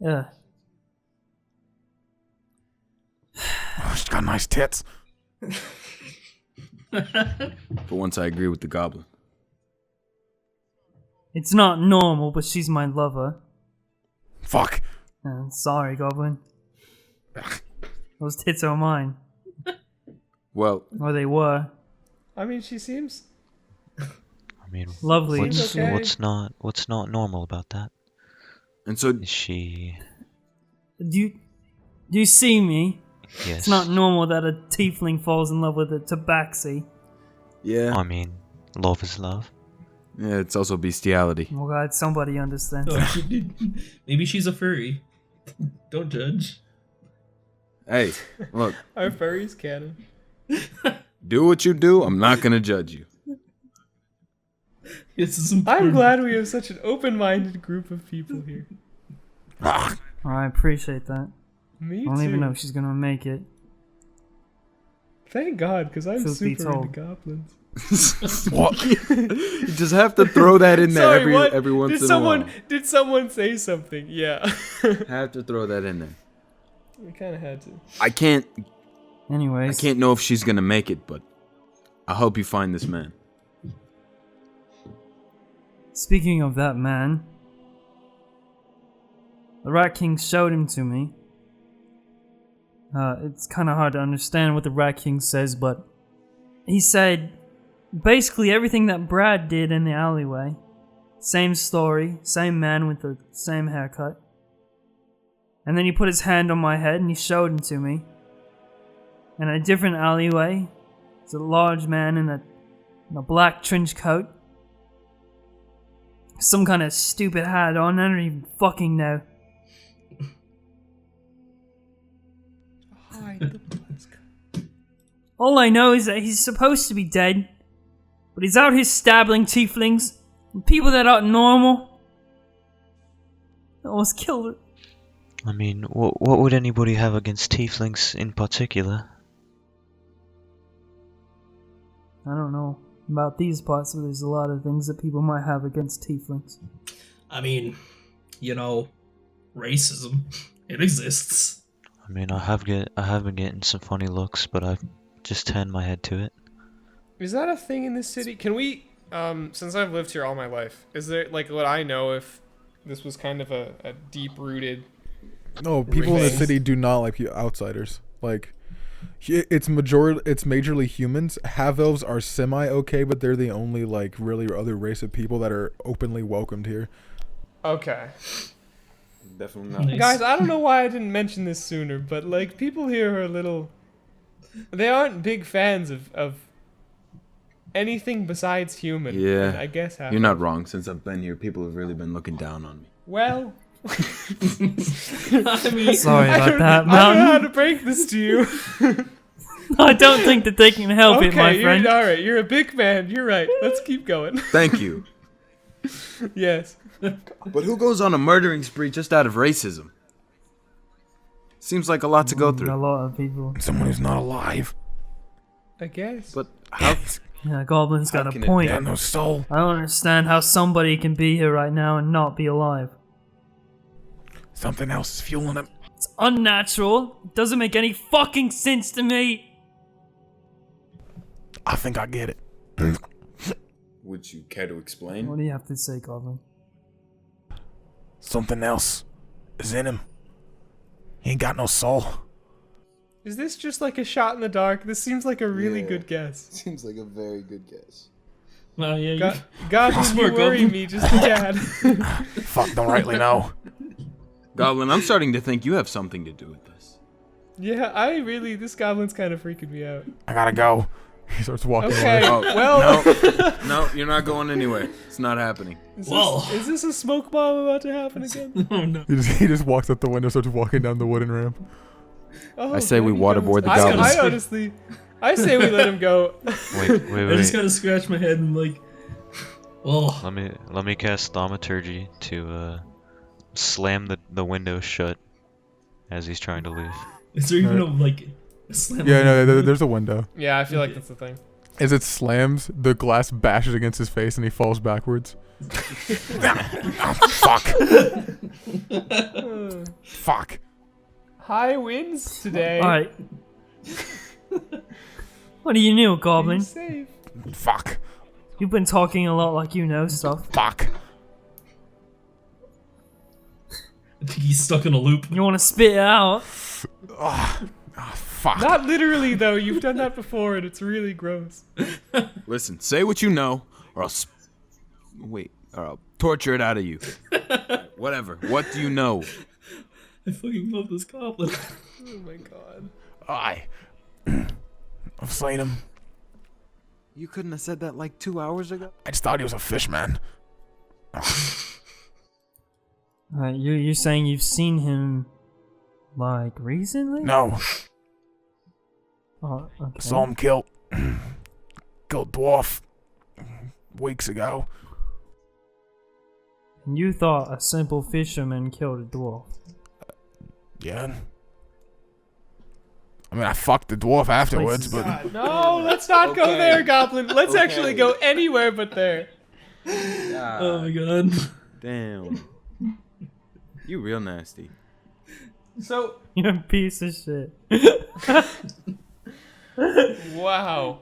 Yeah. Oh, she's got nice tits. For once, I agree with the goblin. It's not normal, but she's my lover. Fuck. Sorry, Goblin. Those tits are mine. Well, Or they were. I mean, she seems... I mean, Lovely. what's Okay. what's not normal about that? and so Is she? Do you see me? Yes. It's not normal that a tiefling falls in love with a tabaxi. yeah, I mean, love is love. yeah, it's also bestiality. Oh god, somebody understands. Maybe she's a furry. Don't judge. Hey, look, Our furry's canon. do what you do. I'm not gonna judge you. This is I'm important. glad we have such an open-minded group of people here. I appreciate that. Me I too. don't even know if she's gonna make it. Thank God, because I'm Truth be super into told. goblins. What? You just have to throw that in there Sorry, what? every once did in someone, a while. Did someone say something? Yeah. Have to throw that in there. We kind of had to. I can't Anyways. know if she's gonna make it, but I hope you find this man. Speaking of that man, the Rat King showed him to me. It's kind of hard to understand what the Rat King says, but he said basically everything that Br'aad did in the alleyway. Same story, same man with the same haircut. And then he put his hand on my head and he showed him to me. In a different alleyway, there's a large man in a black trench coat. Some kind of stupid hat on, I don't even fucking know. All I know is that he's supposed to be dead, but he's out here stabbing tieflings and people that aren't normal. I almost killed her. I mean, what would anybody have against tieflings in particular? I don't know about these parts, but there's a lot of things that people might have against tieflings. I mean, you know, racism. It exists. I mean, I have been getting some funny looks, but I've just turned my head to it. Is that a thing in this city? Can we, since I've lived here all my life, is there, like, would I know if this was kind of a deep-rooted... No, people in the Remains. city do not like outsiders. Like, it's majorly humans. Half elves are semi okay, but they're the only like really other race of people that are openly welcomed here. Okay. Definitely not. Nice. Guys, I don't know why I didn't mention this sooner, but, like, people here are a little... They aren't big fans of anything besides human. Yeah, and I guess half You're not wrong. Since I've been here, people have really been looking down on me. Well... I mean, Sorry about that, I don't know how Mountain. to break this to you. I don't think that they can help it, my friend. All right. You're a big man. You're right. Let's keep going. Thank you. Yes. But who goes on a murdering spree just out of racism? Seems like a lot to go A through. lot of people. Someone who's not alive. I guess. But how? Yeah, Goblin's got How a can it point. Got no soul. I don't understand how somebody can be here right now and not be alive. Something else is fueling him. It's unnatural. It doesn't make any fucking sense to me. I think I get it. Would you care to explain? What do you have to say, Goblin? Something else is in him. He ain't got no soul. Is this just like a shot in the dark? This seems like a really good guess. Seems like a very good guess. well, yeah, God, Goblin, you Smart worry Goblin. me just a tad. Fuck, don't rightly know. Goblin, I'm starting to think you have something to do with this. Yeah, this Goblin's kind of freaking me out. I gotta go. He starts walking Okay. away. Oh, Well, no, you're not going anywhere. It's not happening. is this a smoke bomb about to happen again? Oh no. He just walks up the window, starts walking down the wooden ramp. Oh, I say we goody waterboard the goes. goblins. I honestly, I say we let him go. Wait, I just gotta scratch my head and like, oh, Let me cast Thaumaturgy to slam the window shut as he's trying to leave. is there even a slam? Yeah, no, there's a window. Yeah, I feel like that's the thing. As it slams, the glass bashes against his face and he falls backwards. Fuck. Fuck. High winds today. Alright. What do you know, Be Goblin? safe. Fuck. You've been talking a lot like you know stuff. Fuck. I think he's stuck in a loop. You want to spit it out? Fuck. Not literally though. You've done that before, and it's really gross. Listen, say what you know, or or I'll torture it out of you. Whatever. What do you know? I fucking love this goblin. Oh my god. I've slain him. You couldn't have said that like 2 hours ago. I just thought he was a fish man. You're saying you've seen him, like, recently? No, Oh, okay. saw him killed dwarf weeks ago. And you thought a simple fisherman killed a dwarf. Yeah. I mean, I fucked the dwarf afterwards, Place but is- No, let's not go Okay. there, Goblin. Let's Okay. actually go anywhere but there. Oh my god. Damn. You real nasty. So, You're a piece of shit. wow.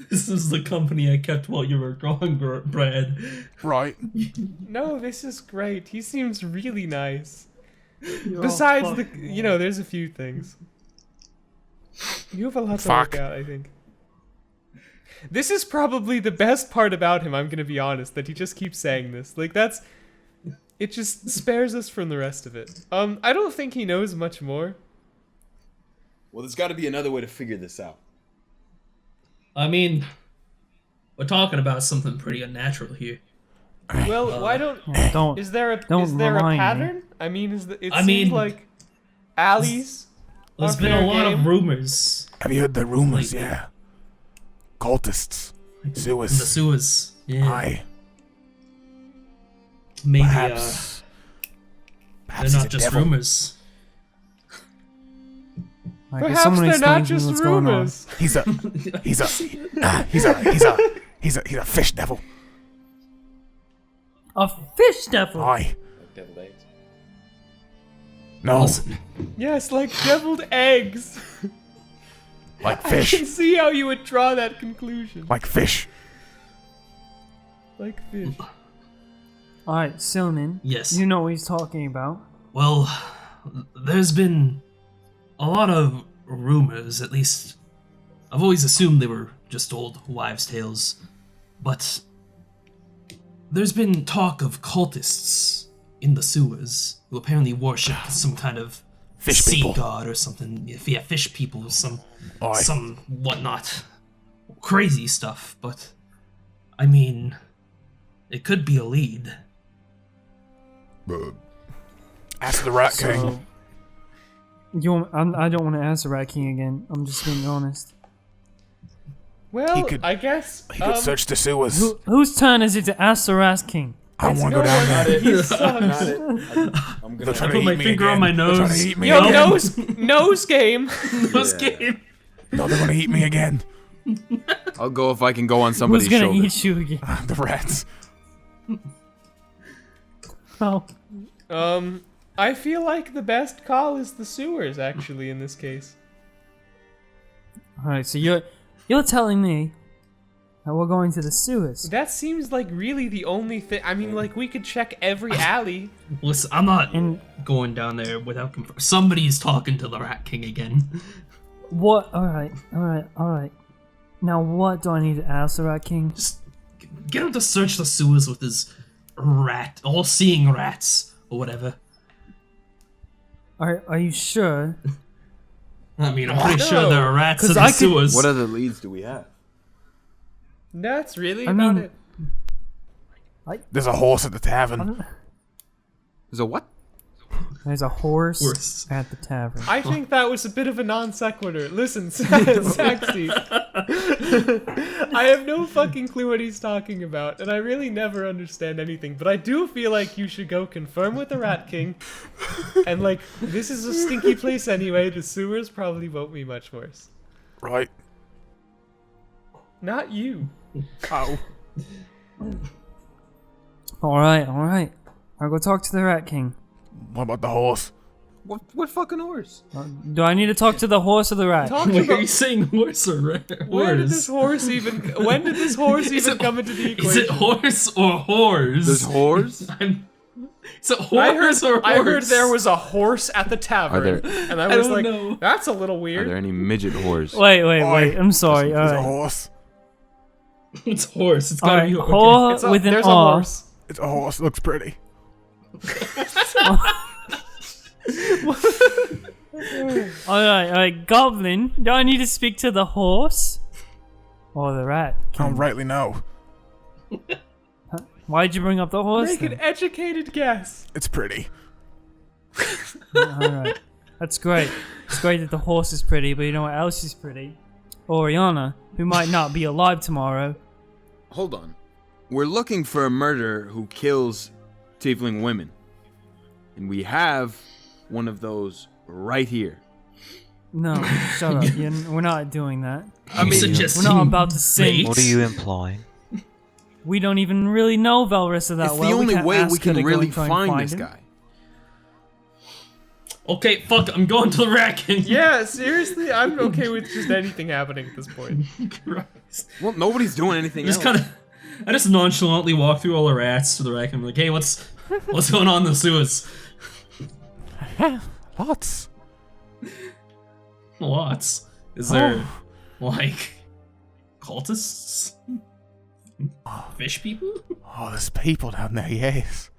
This is the company I kept while you were gone, Br'aad. right. No, this is great. He seems really nice. You're Besides all the, fucked. there's a few things. You have a lot to Fuck. work out, I think. This is probably the best part about him, I'm gonna be honest, that he just keeps saying this. Like, it just spares us from the rest of it. I don't think he knows much more. Well, there's got to be another way to figure this out. I mean, we're talking about something pretty unnatural here. Well, why don't... Yeah, don't. Is there a Don't remind me. pattern? I mean, it I seems mean- like alleys. There's are been a fair lot game. of rumors Have you heard the rumors? Lately. Yeah. Cultists. in the Sewers. sewers. Yeah, Aye. maybe Perhaps. they're Perhaps he's not a just devil. rumors. Like, if Perhaps someone they're not explains to me just what's going on. rumors. He's a fish devil. A fish devil! Aye. No, Listen, Yes, like deviled eggs. like I can fish. see how you would draw that conclusion. Like fish. Like fish. Alright, Silman. yes. You know what he's talking about. Well, there's been a lot of rumors, at least I've always assumed they were just old wives' tales, but there's been talk of cultists in the sewers who apparently worship some kind of Fish sea people. god or something. Yeah, fish people, some Aye. whatnot. Crazy stuff, but I mean, it could be a lead. Ask the Rat King. So, I don't want to ask the Rat King again. I'm just being honest. Well, could- I guess. He could search the sewers. Whose turn is it to ask the Rat King? I don't it's want to no go down one- there. He sucks. I'm They're gonna. trying to put eat my me finger again. on my They're trying nose. to eat me Yo, again. nose game. This Yeah. game. No, they're gonna eat me again. I'll go if I can go on somebody's Who's gonna shoulder. eat you again? The rats. Oh, I feel like the best call is the sewers, actually, in this case. alright. So you're telling me that we're going to the sewers? That seems like really the only thing. I mean, like, we could check every alley. Listen, I'm not And- going down there without confirming. Somebody's talking to the Rat King again. What? Alright. Now what do I need to ask the Rat King? Just get him to search the sewers with his all-seeing rats or whatever. Are you sure? I mean, I'm pretty sure there are rats in 'Cause the I could- sewers. What other leads do we have? That's really I about mean- it. There's a horse at the tavern. There's a what? There's a horse Horse. at the tavern. I think that was a bit of a non sequitur. Listen, Saxy. I have no fucking clue what he's talking about, and I really never understand anything. But I do feel like you should go confirm with the Rat King. And like, this is a stinky place anyway. The sewers probably won't be much worse. Right. Not you. Ow. Alright. I'll go talk to the Rat King. What about the horse? What fucking horse? Do I need to talk to the horse or the rat? Talk to Wait, are you the. saying horse or rat? Where did this horse even? When did this horse even come into the equation? Is it horse or whores? There's horse? Is it horse or horse? I heard there was a horse at the tavern, and I was don't like, know. "That's a little Are weird." there any midget whores? Wait. I'm sorry. There's a Alright. horse. It's horse. It's gotta be Alright, horse. whore with an There's a R. horse. It's a horse. Looks pretty. Alright, Goblin. Do I need to speak to the horse? Or the rat? I don't rightly know. Why'd you bring up the horse Make an then? educated guess. It's pretty. Alright. That's great. It's great that the horse is pretty, but you know what else is pretty? Oriana, who might not be alive tomorrow. Hold on. We're looking for a murderer who kills tiefling women. And we have one of those right here. No, shut up. We're not doing that. I mean, We're not about to sing. What are you implying? We don't even really know Velrissa that It's well. the only can't way ask we her can to go really and try and find this him. guy. Okay, fuck. I'm going to the rat king. Yeah, seriously, I'm okay with just anything happening at this point. Christ. Well, nobody's doing anything Just else. kind of. I just nonchalantly walk through all the rats to the rat king. I'm like, hey, what's going on in the sewers? Lots. Lots. Is there like cultists? Fish people? Oh, there's people down there, yes.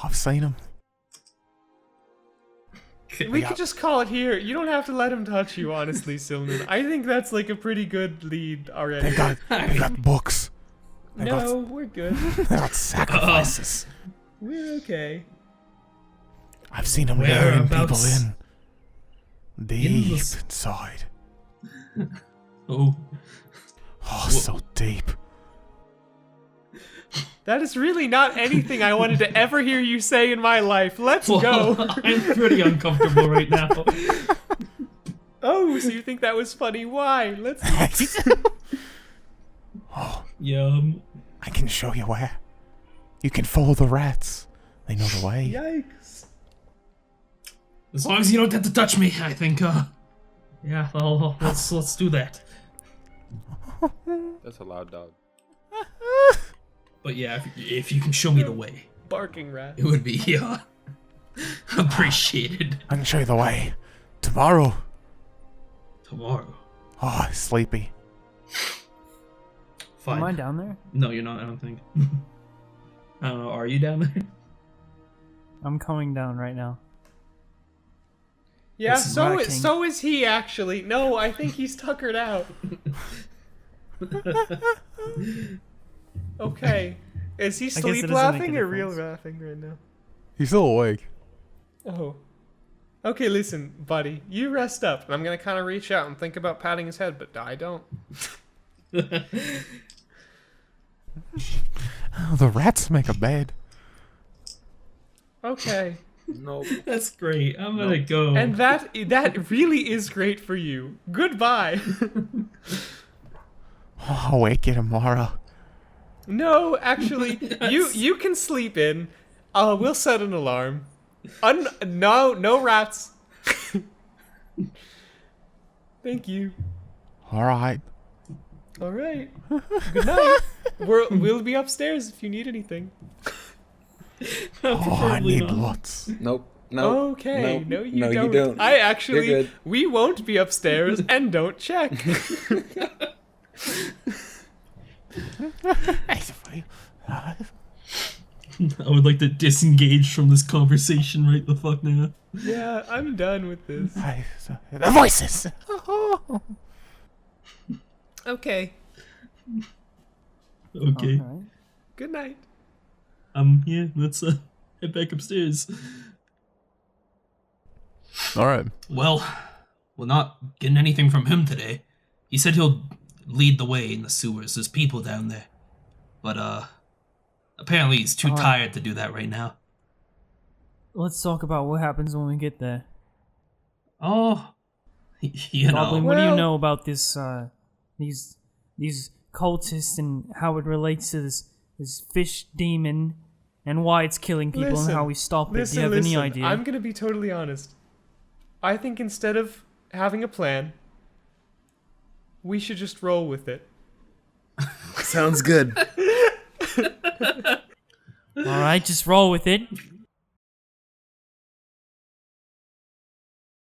I've seen them. We could just call it here. You don't have to let him touch you, honestly, Silman. I think that's like a pretty good lead already. They got books. No, we're good. They got sacrifices. We're okay. I've seen them luring people Whereabouts? in. Deep this- inside. Oh. Oh, so deep. That is really not anything I wanted to ever hear you say in my life. Let's Well, go. I'm pretty uncomfortable right now. Oh, so you think that was funny? Why? Let's. Yum. I can show you where. You can follow the rats. They know the way. Yikes. As long as you don't have to touch me, I think. Yeah. Let's do that. That's a loud dog. But yeah, if you can show me the way, Barking rat. it would be appreciated. I can show you the way. Tomorrow. Tomorrow. Oh, sleepy. Fine. Am I down there? No, you're not. I don't think. I don't know. Are you down there? I'm coming down right now. Yeah, This is Rat King. so is he actually. No, I think he's tuckered out. Okay. Is he it sleep doesn't make a laughing or real difference. laughing right now? He's still awake. Oh. Okay, listen, buddy. You rest up. And I'm going to kind of reach out and think about patting his head, but I don't. Oh, the rats make a bed. Okay. Nope. That's great. I'm gonna go. And that really is great for you. Goodbye. Oh, I'll wake you tomorrow. No, actually, you can sleep in. We'll set an alarm. No rats. Thank you. All right. All right. Good night. We'll be upstairs if you need anything. Oh, I need not. lots. Nope. Nope. Okay. Nope. No, you No, don't. you don't. I actually, You're good. we won't be upstairs and don't check. I would like to disengage from this conversation right the fuck now. Yeah, I'm done with this. The voices. Okay. Okay. Alright. Good night. Yeah, let's head back upstairs. All right. Well, we're not getting anything from him today. He said he'll lead the way in the sewers. There's people down there. But, apparently he's too tired to do that right now. Let's talk about what happens when we get there. Oh, you Goblin, know. what do you Well- know about this, these cultists and how it relates to this fish demon and why it's killing people and how we stop it? Do you have any idea? I'm gonna be totally honest. I think instead of having a plan, we should just roll with it. Sounds good. Alright, just roll with it.